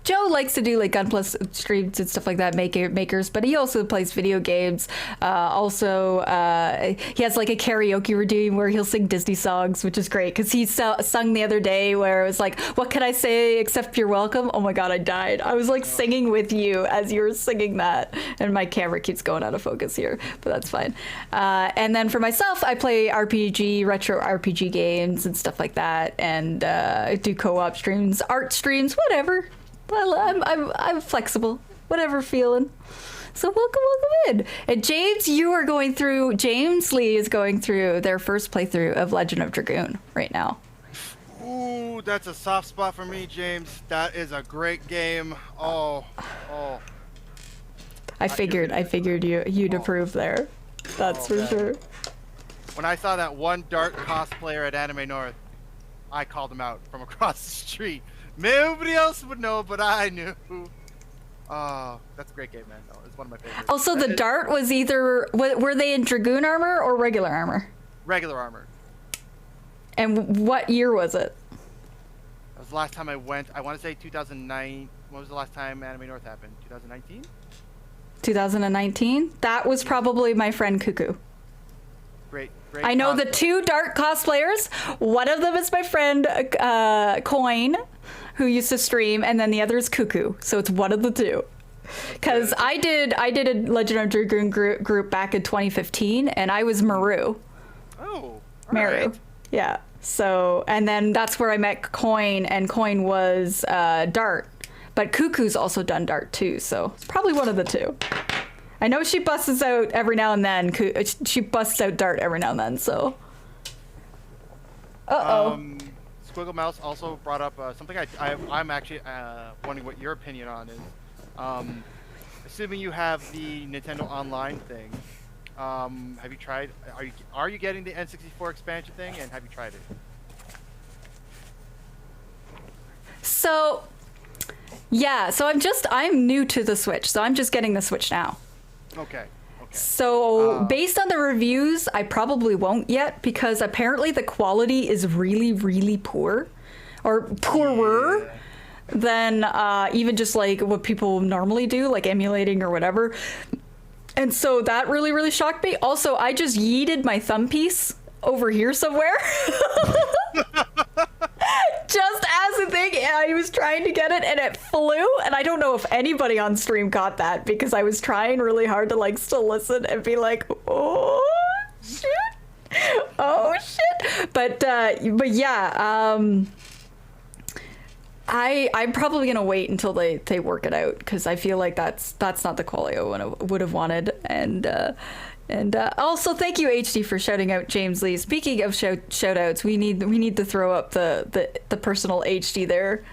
Joe likes to do like gunpla streams and stuff like that, makers, but he also plays video games. He has like a karaoke routine where he'll sing Disney songs, which is great because he sung the other day where it was like, "What can I say except you're welcome?" Oh my god, I died. I was like singing with you as you were singing that, and my camera keeps going out of focus here, but that's fine. And then for myself, I play retro RPG games and stuff like that, and I do co-op streams, art streams, whatever. I'm flexible, whatever feeling. So welcome in. And James Lee is going through their first playthrough of Legend of Dragoon right now. Ooh, that's a soft spot for me, James. That is a great game. Oh. I figured you'd approve there. That's for sure. When I saw that one Dart cosplayer at Anime North, I called him out from across the street. Nobody else would know, but I knew. Oh, that's a great game, man. No, it's one of my favorites. Also, the Dart was either... Were they in Dragoon armor or regular armor? Regular armor. And what year was it? That was the last time I went. I want to say 2009. When was the last time Anime North happened? 2019? 2019? That was probably my friend Cuckoo. Great. I know the two Dart cosplayers. One of them is my friend Coin, who used to stream, and then the other is Cuckoo. So it's one of the two. Because I did a Legend of Dragoon group back in 2015, and I was Maru. Oh, Maru. right. Yeah. So, and then that's where I met Coin, and Coin was Dart. But Cuckoo's also done Dart too, so it's probably one of the two. I know she busts out every now and then. She busts out Dart every now and then, so. Squiggle Mouse also brought up something I'm actually wondering what your opinion on is. Assuming you have the Nintendo Online thing, have you tried? Are you getting the N64 expansion thing, and have you tried it? So, yeah. So I'm new to the Switch, so I'm just getting the Switch now. Okay. So based on the reviews, I probably won't yet because apparently the quality is really, really poor, or poorer than even just like what people normally do, like emulating or whatever. And so that really, really shocked me. Also, I just yeeted my thumb piece over here somewhere. Just as a thing, I was trying to get it and it flew, and I don't know if anybody on stream got that because I was trying really hard to like still listen and be like, oh shit, but yeah, I'm probably gonna wait until they work it out because I feel like that's not the quality I would have wanted. And also thank you HD for shouting out James Lee. Speaking of shout outs, we need to throw up the personal HD there.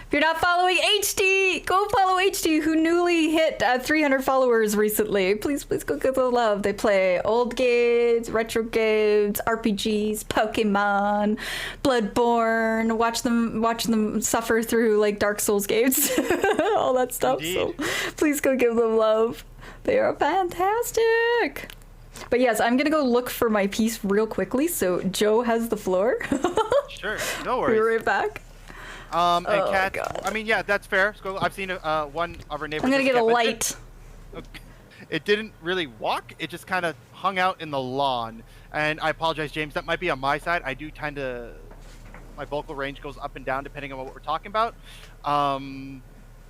If you're not following HD, go follow HD, who newly hit 300 followers recently. Please go give them love. They play old games, retro games, RPGs, Pokemon, Bloodborne. Watch them suffer through like Dark Souls games, all that stuff. Indeed. So please go give them love. They are fantastic. But yes, I'm gonna go look for my piece real quickly. So Joe has the floor. Sure, no worries. We're right back. And Kat, God. I mean, yeah, that's fair. I've seen one of our neighbors. I'm gonna get a light. It didn't really walk. It just kind of hung out in the lawn. And I apologize, James. That might be on my side. I do my vocal range goes up and down depending on what we're talking about.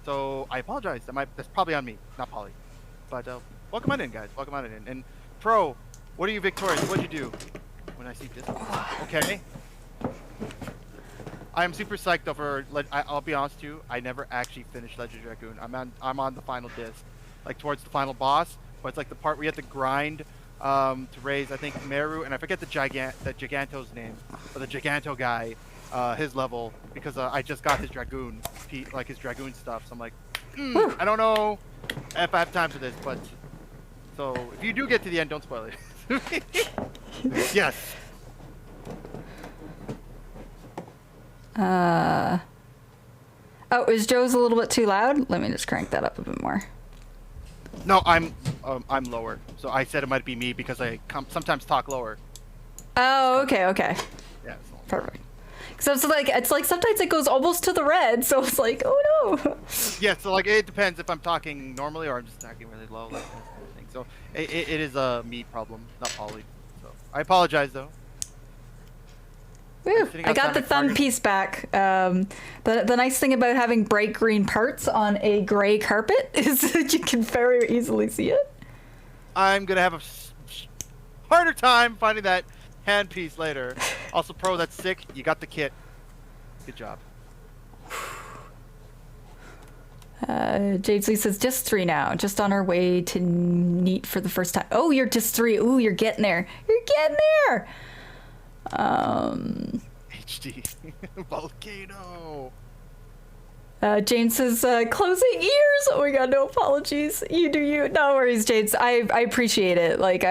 So I apologize. That's probably on me, not Polly. But welcome on in, guys. Welcome on in. And Pro, what are you victorious? What'd you do? When I see this, okay. I'm super psyched over. I'll be honest with you. I never actually finished Legend of Dragoon. I'm on the final disc, like towards the final boss. But it's like the part where you have to grind to raise, I think, Meru, and I forget the Giganto's name, or the Giganto guy, his level, because I just got his Dragoon, like his Dragoon stuff. So I'm like, I don't know if I have time for this, but so if you do get to the end, don't spoil it. Yes. Oh, is Joe's a little bit too loud? Let me just crank that up a bit more. No, I'm lower. So I said it might be me because I sometimes talk lower. Oh, okay. Yeah. Perfect. So it's like sometimes it goes almost to the red, so it's like, oh no. Yeah, so like it depends if I'm talking normally or I'm just talking really low, like that kind of thing. So it is a me problem, not Polly. So I apologize though. Woo, I got the thumb piece back. The nice thing about having bright green parts on a gray carpet is that you can very easily see it. I'm gonna have a harder time finding that hand piece later. Also, Pro, that's sick. You got the kit. Good job. Jadesley says, just 3 now. Just on our way to neat for the first time. Oh, you're just 3. Ooh, you're getting there. You're getting there. HD. Volcano. James says, closing ears. Oh my god, no apologies. You do you. No worries, James. I appreciate it. Like,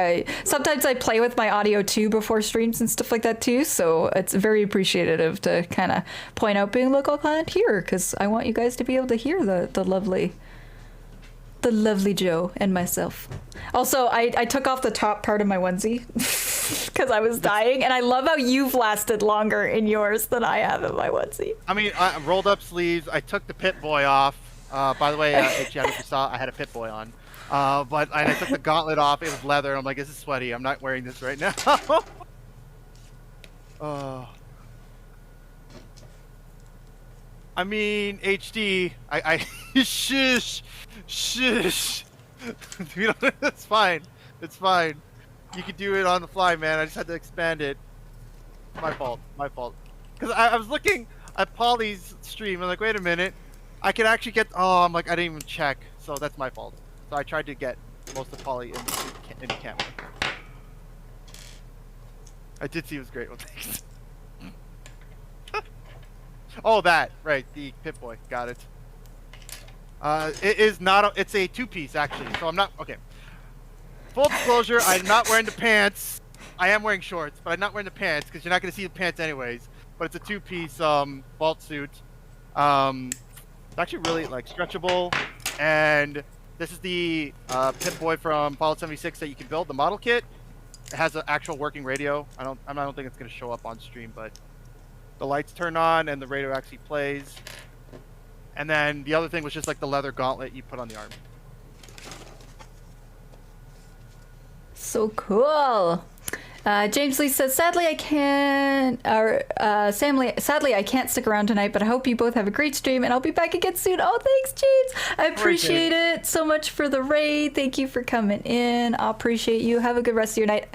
sometimes I play with my audio too before streams and stuff like that too, so it's very appreciative to kind of point out being local client here, because I want you guys to be able to hear the lovely Joe and myself. Also, I took off the top part of my onesie because I was dying, and I love how you've lasted longer in yours than I have in my onesie. I mean, I rolled up sleeves. I took the Pit Boy off. By the way, if you saw, I had a Pit Boy on. But I took the gauntlet off. It was leather. I'm like, this is sweaty. I'm not wearing this right now. I mean, HD. I shush. It's fine. It's fine. You can do it on the fly, man. I just had to expand it. My fault. Because I was looking at Polly's stream. I'm like, wait a minute. I can actually get. Oh, I'm like, I didn't even check. So that's my fault. So I tried to get most of Polly in the camera. I did see it was great. Well, thanks. Oh, that. Right. The Pip-Boy. Got it. It is not. It's a 2-piece, actually. So I'm not. Okay. Full disclosure, I'm not wearing the pants. I am wearing shorts, but I'm not wearing the pants because you're not going to see the pants anyways. But it's a 2-piece vault suit. It's actually really like stretchable, and this is the Pip-Boy from Fallout 76 that you can build the model kit. It has an actual working radio. I don't think it's going to show up on stream, but the lights turn on and the radio actually plays. And then the other thing was just like the leather gauntlet you put on the arm. So cool. James Lee says, sadly I can't stick around tonight, but I hope you both have a great stream and I'll be back again soon. Oh, thanks, James. I appreciate it so much for the raid. Thank you for coming in. I appreciate you. Have a good rest of your night.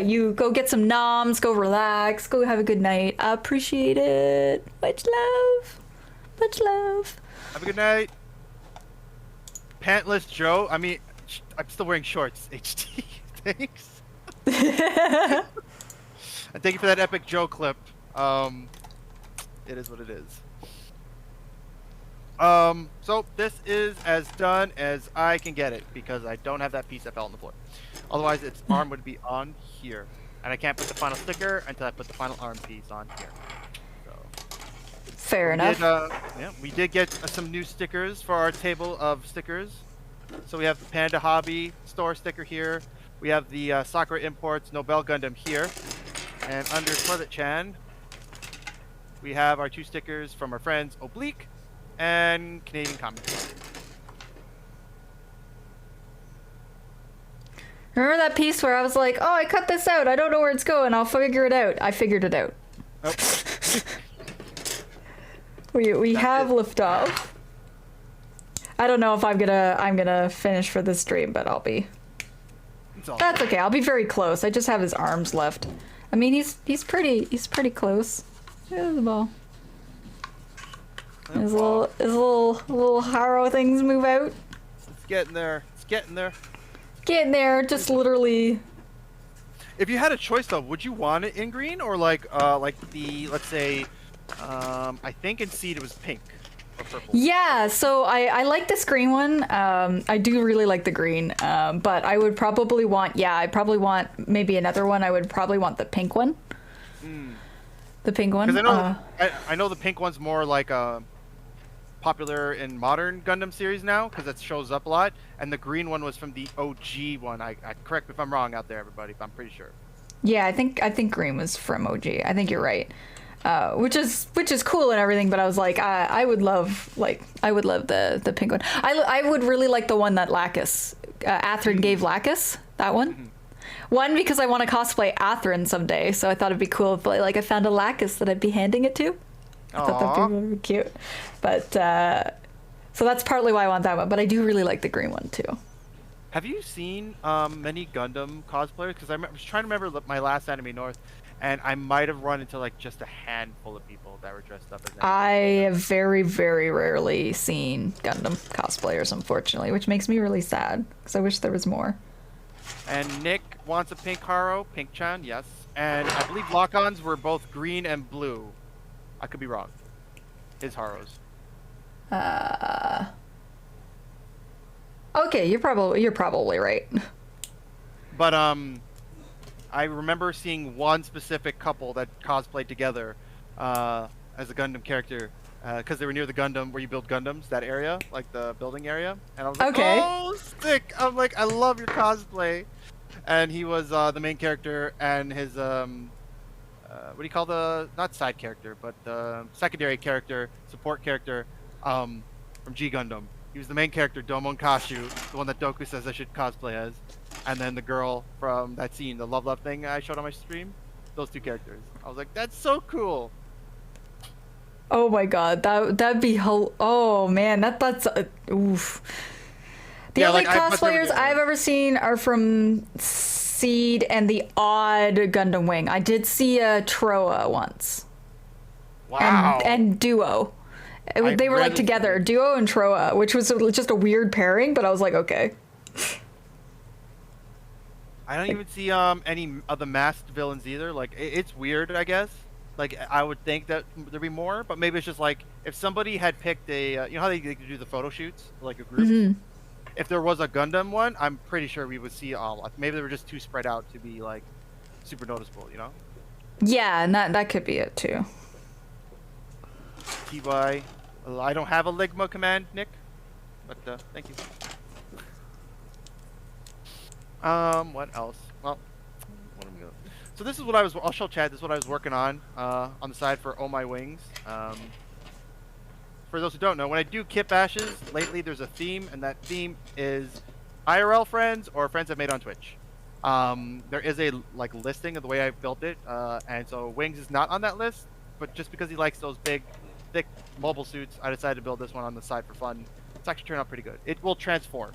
You go get some noms, go relax, go have a good night. I appreciate it. Much love. Much love. Have a good night. Pantless Joe. I mean, I'm still wearing shorts. HD. Thanks. And thank you for that epic Joe clip. It is what it is. So this is as done as I can get it because I don't have that piece that fell on the floor. Otherwise, its arm would be on here, and I can't put the final sticker until I put the final arm piece on here. Fair enough. Yeah, we did get some new stickers for our table of stickers. So we have the Panda Hobby store sticker here. We have the Sakura Imports Nobel Gundam here. And under Toilet Chan, we have our 2 stickers from our friends Oblique and Canadian Comics. Remember that piece where I was like, oh, I cut this out. I don't know where it's going. I'll figure it out. I figured it out. Oh. We have liftoff. I don't know if I'm gonna finish for this stream, but I'll be. That's okay. I'll be very close. I just have his arms left. I mean, he's pretty close. There's the ball. His little haro things move out. It's getting there. Getting there. Just literally. If you had a choice though, would you want it in green or like the, let's say, I think in Seed it was pink or purple. Yeah, so I like this green one. I do really like the green, but I would probably want, I'd probably want maybe another one. I would probably want the pink one. The pink one. Because I know the pink one's more like popular in modern Gundam series now because it shows up a lot, and the green one was from the OG one. I correct me if I'm wrong out there, everybody, but I'm pretty sure. Yeah, I think green was from OG. I think you're right. which is cool and everything. But I was like, I would love the pink one. I would really like the one that Lacus, Athrun gave Lacus. That one. One, because I want to cosplay Athrun someday, so I thought it'd be cool if like I found a Lacus that I'd be handing it to. I thought that'd be really cute. But so that's partly why I want that one. But I do really like the green one too. Have you seen many Gundam cosplayers? Because I was trying to remember my last Anime North, and I might have run into like just a handful of people that were dressed up as anything. I have very, very rarely seen Gundam cosplayers, unfortunately, which makes me really sad because I wish there was more. And Nick wants a pink Haro, pink Chan, yes. And I believe lock-ons were both green and blue. I could be wrong. His Haros. Okay, you're probably right. But I remember seeing one specific couple that cosplayed together as a Gundam character because they were near the Gundam where you build Gundams, that area, like the building area. And I was like, okay. Oh, sick! I'm like, I love your cosplay. And he was the main character, and his what do you call the not side character, but the secondary character, support character from G Gundam. He was the main character, Domon Kashu, the one that Doku says I should cosplay as. And then the girl from that scene, the Love thing I showed on my stream, those two characters. I was like, that's so cool. Oh my god, that'd be oh man, that's oof. The only cosplayers I've ever seen are from Seed and the odd Gundam Wing. I did see a Troa once. Wow. And Duo. They were like together, Duo and Troa, which was just a weird pairing, but I was like, okay. I don't even see any of the masked villains either. Like it's weird, I guess. Like I would think that there'd be more, but maybe it's just like if somebody had picked a, you know how they do the photo shoots, like a group. Mm-hmm. If there was a Gundam one, I'm pretty sure we would see all. Maybe they were just too spread out to be like super noticeable, you know? Yeah, and that could be it too. TY, I don't have a Ligma command, Nick, but thank you. What else? Well, what am I going? So this is what I'll show Chad. This is what I was working on the side for Oh My Wings. For those who don't know, when I do kit bashes, lately there's a theme, and that theme is IRL friends or friends I've made on Twitch. There is a like listing of the way I've built it, and so Wings is not on that list, but just because he likes those big, thick mobile suits, I decided to build this one on the side for fun. It's actually turned out pretty good. It will transform,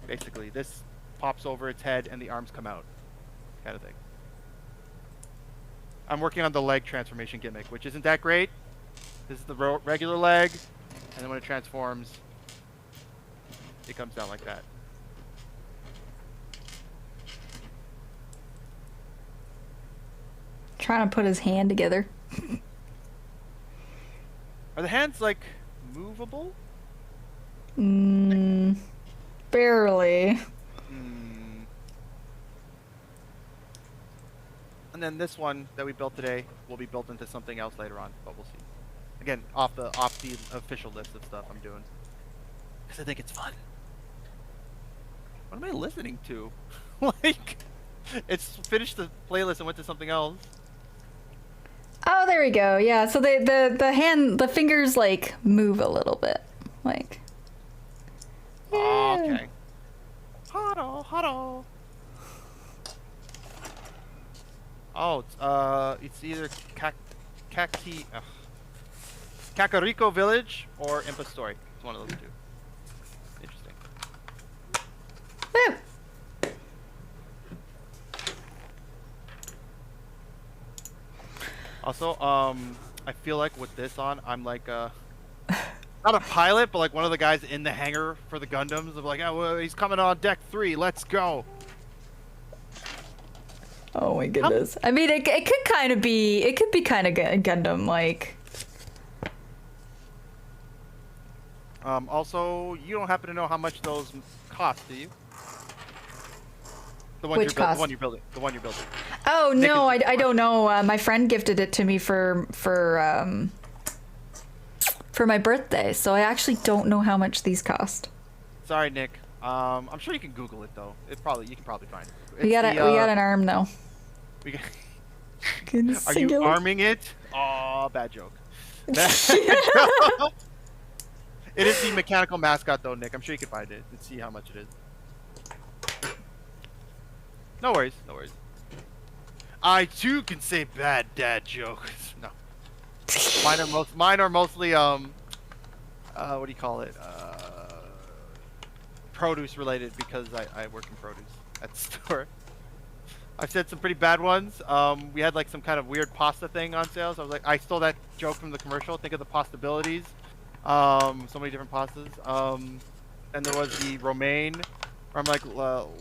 basically. This pops over its head and the arms come out, kind of thing. I'm working on the leg transformation gimmick, which isn't that great. This is the regular leg, and then when it transforms, it comes down like that. Trying to put his hand together. Are the hands, like, movable? Barely. And then this one that we built today will be built into something else later on, but we'll see. Again, off the official list of stuff I'm doing, because I think it's fun. What am I listening to? Like, it's finished the playlist and went to something else. Oh, there we go. Yeah. So the fingers like move a little bit, like. Yeah. Okay. Haro. Oh, it's either Kakariko Village or Impa Story. It's one of those two. Interesting. Woo. Also, I feel like with this on, I'm like not a pilot, but like one of the guys in the hangar for the Gundams. I'm like, oh, well, he's coming on deck 3. Let's go. Oh my goodness. I mean, it could kind of be, it could be kind of Gundam like. Also, you don't happen to know how much those cost, do you? The one Which cost? The one you're building. The one you're building. Oh no, I don't know. My friend gifted it to me for my birthday, so I actually don't know how much these cost. Sorry, Nick. I'm sure you can Google it though. You can probably find it. We got an arm though. We got Are you arming it? Oh, bad joke. Bad joke. It is the mechanical mascot, though, Nick. I'm sure you can find it and see how much it is. No worries, no worries. I too can say bad dad jokes. No, mine are mostly what do you call it? Produce related, because I work in produce at the store. I've said some pretty bad ones. We had like some kind of weird pasta thing on sale, so I was like, I stole that joke from the commercial. Think of the possibilities. So many different pastas. And there was the romaine, where I'm like,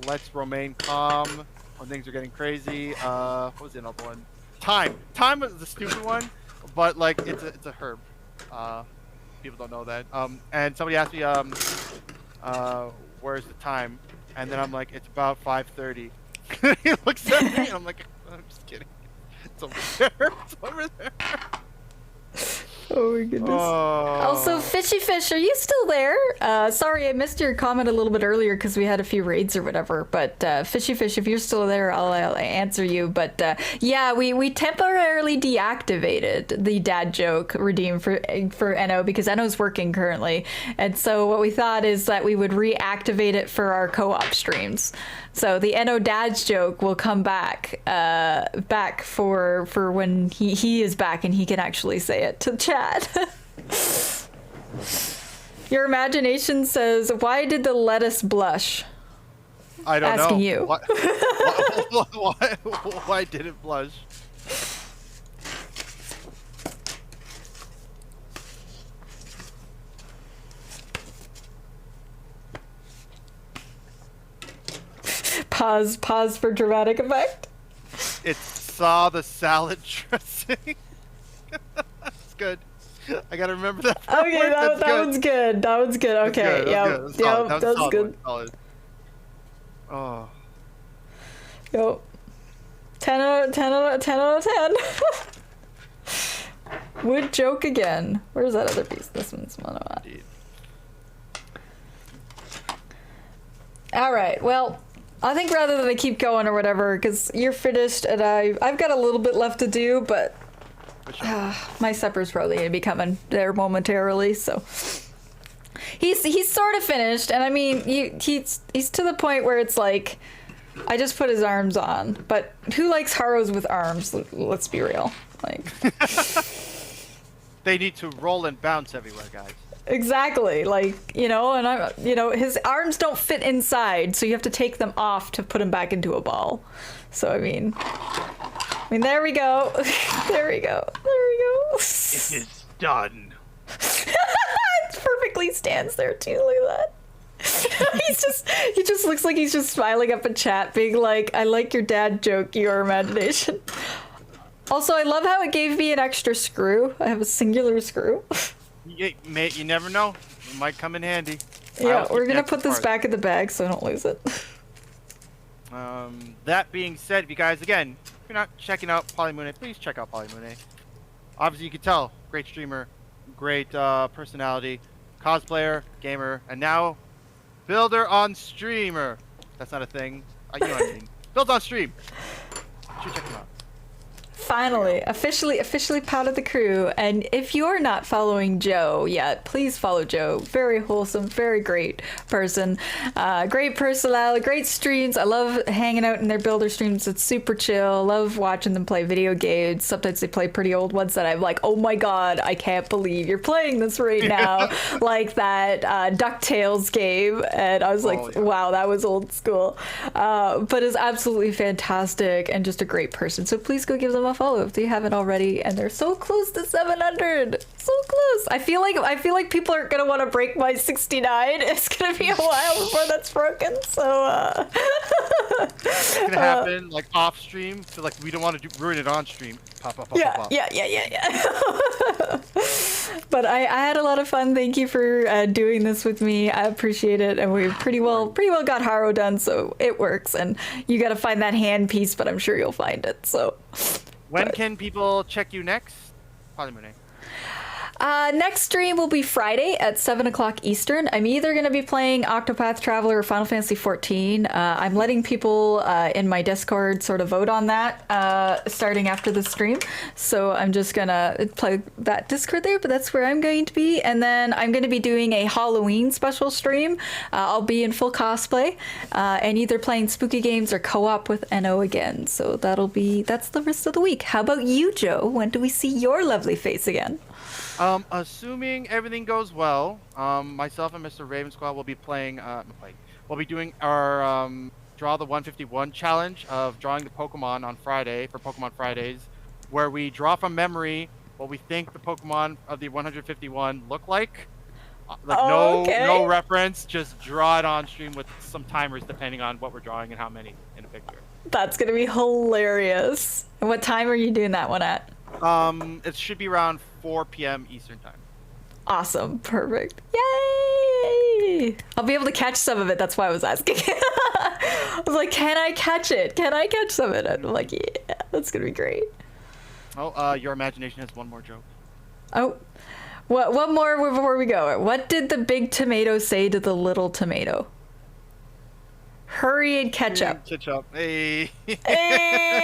let's romaine calm when things are getting crazy. What was the other one? Thyme. Thyme was the stupid one, but like it's a herb. People don't know that. And somebody asked me, where's the time? And then I'm like, it's about 5:30. He looks at me and I'm like, I'm just kidding. It's over there. It's over there. Oh my goodness. Also, Fishy Fish, are you still there? Sorry, I missed your comment a little bit earlier because we had a few raids or whatever. But Fishy Fish, if you're still there, I'll answer you. But yeah, we temporarily deactivated the dad joke redeem for Enno because Enno's working currently. And so what we thought is that we would reactivate it for our co-op streams. So the Enno dad's joke will come back for when he is back and he can actually say it to chat. Your imagination says, why did the lettuce blush? I don't know. Asking you. Why did it blush? Pause for dramatic effect. It saw the salad dressing. That's good. I gotta remember that. Okay, that one's good. That one's good. Okay, yeah, that was good. Solid. Oh. Yo. 10 out of 10. Would joke again. Where's that other piece? This one's mono. All right. Well, I think rather than I keep going or whatever, because you're finished and I've got a little bit left to do, but my supper's probably gonna be coming there momentarily. So he's sort of finished, and I mean he's to the point where it's like I just put his arms on. But who likes haros with arms? Let's be real. Like they need to roll and bounce everywhere, guys. Exactly, like, and his arms don't fit inside, so you have to take them off to put him back into a ball. So I mean, there we go. There we go. It is done. It perfectly stands there too. Look at that. He just looks like he's just smiling up in chat, being like, "I like your dad joke, your imagination." Also, I love how it gave me an extra screw. I have a singular screw. Mate, you never know. It might come in handy. Yeah, we're gonna put this back in the bag so I don't lose it. That being said, if you guys, again, if you're not checking out Polymune, please check out Polymune. Obviously, you can tell, great streamer, great personality, cosplayer, gamer, and now builder on streamer. That's not a thing. You know what I mean. Build on stream. You should check him out. Finally, officially part of the crew. And if you're not following Joe yet, please follow Joe. Very wholesome, very great person. Great personality, great streams. I love hanging out in their builder streams. It's super chill. Love watching them play video games. Sometimes they play pretty old ones that I'm like, oh my god, I can't believe you're playing this right now. Like that DuckTales game. And I was like, wow, that was old school. But is absolutely fantastic and just a great person. So please go give them a follow if you haven't already, and they're so close to 700. So close. I feel like people are gonna want to break my 69. It's gonna be a while before that's broken. So it's gonna happen like off stream. So like we don't want to ruin it on stream. Pop. Yeah. But I had a lot of fun. Thank you for doing this with me. I appreciate it, and we pretty well got Haro done, so it works. And you got to find that hand piece, but I'm sure you'll find it. So. When can people check you next, Polymune? Next stream will be Friday at 7 o'clock Eastern. I'm either going to be playing Octopath Traveler or Final Fantasy XIV. I'm letting people in my Discord sort of vote on that starting after the stream. So I'm just going to play that Discord there, but that's where I'm going to be. And then I'm going to be doing a Halloween special stream. I'll be in full cosplay and either playing spooky games or co-op with NO again. So that's the rest of the week. How about you, Joe? When do we see your lovely face again? Assuming everything goes well, myself and Mr. Ravensquaw will be we'll be doing our Draw the 151 challenge of drawing the Pokemon on Friday for Pokemon Fridays, where we draw from memory what we think the Pokemon of the 151 look like. No reference, just draw it on stream with some timers depending on what we're drawing and how many in a picture. That's gonna be hilarious. And what time are you doing that one at? It should be around 4 p.m. Eastern time. Awesome. Perfect. Yay! I'll be able to catch some of it. That's why I was asking. I was like, can I catch it? Can I catch some of it? And I'm like, yeah, that's gonna be great. Oh, your imagination has one more joke. Oh, what more before we go? What did the big tomato say to the little tomato? Hurry and catch up. Ketchup. Hey. Hey!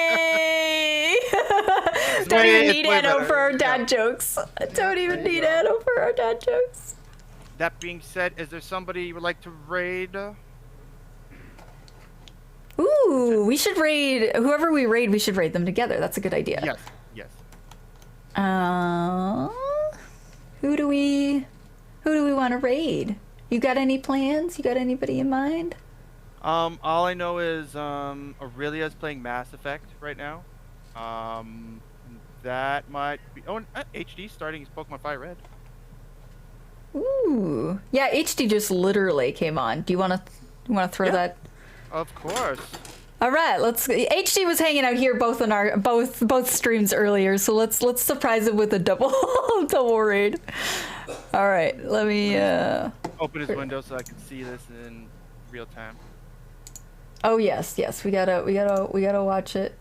Don't even need Anno for our dad jokes. Don't even need Anno for our dad jokes. That being said, is there somebody you would like to raid? Ooh, we should raid whoever we raid. We should raid them together. That's a good idea. Yes. Yes. Who do we want to raid? You got any plans? You got anybody in mind? All I know is Aurelia's playing Mass Effect right now. That might be. Oh, and HD starting his Pokemon Fire Red. Ooh, yeah. HD just literally came on. Do you want to throw that? Of course. All right, let's. HD was hanging out here both on our both streams earlier, so let's surprise him with a double raid. All right, let me open his window so I can see this in real time. Oh yes, we gotta watch it.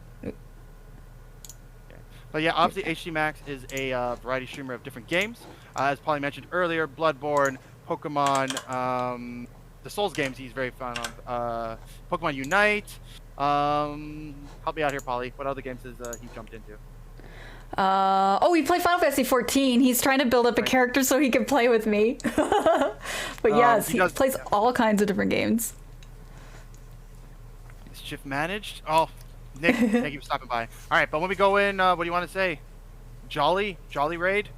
But yeah, obviously HD Max is a variety streamer of different games. As Polly mentioned earlier, Bloodborne, Pokemon, the Souls games he's very fond of. Pokemon Unite. Help me out here, Polly. What other games has he jumped into? We play Final Fantasy XIV. He's trying to build up a character so he can play with me. But yes, he plays all kinds of different games. Is Shift managed? Oh, Nick, thank you for stopping by. All right, but when we go in, what do you want to say? Jolly raid?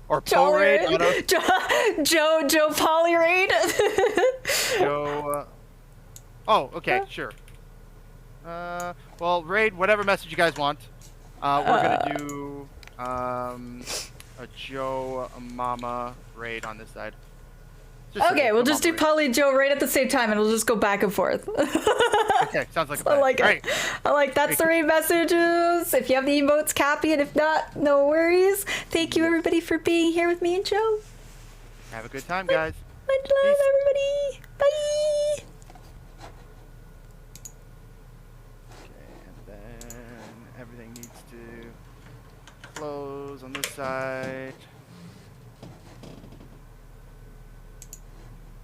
Or Poe raid? Joe Polly raid? Joe, oh, okay, sure. Well, raid whatever message you guys want. We're gonna do a Joe Mama raid on this side. Okay, we'll just do Polly and Joe right at the same time, and we'll just go back and forth. Okay, sounds like a plan. I like it. Right. I like that's the raid messages. If you have the emotes, copy it. If not, no worries. Thank you, everybody, for being here with me and Joe. Have a good time, guys. Much love, everybody. Bye. Okay, and then everything needs to close on this side.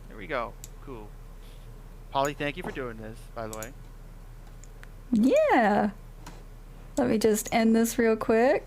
There we go. Cool. Polly, thank you for doing this, by the way. Yeah. Let me just end this real quick.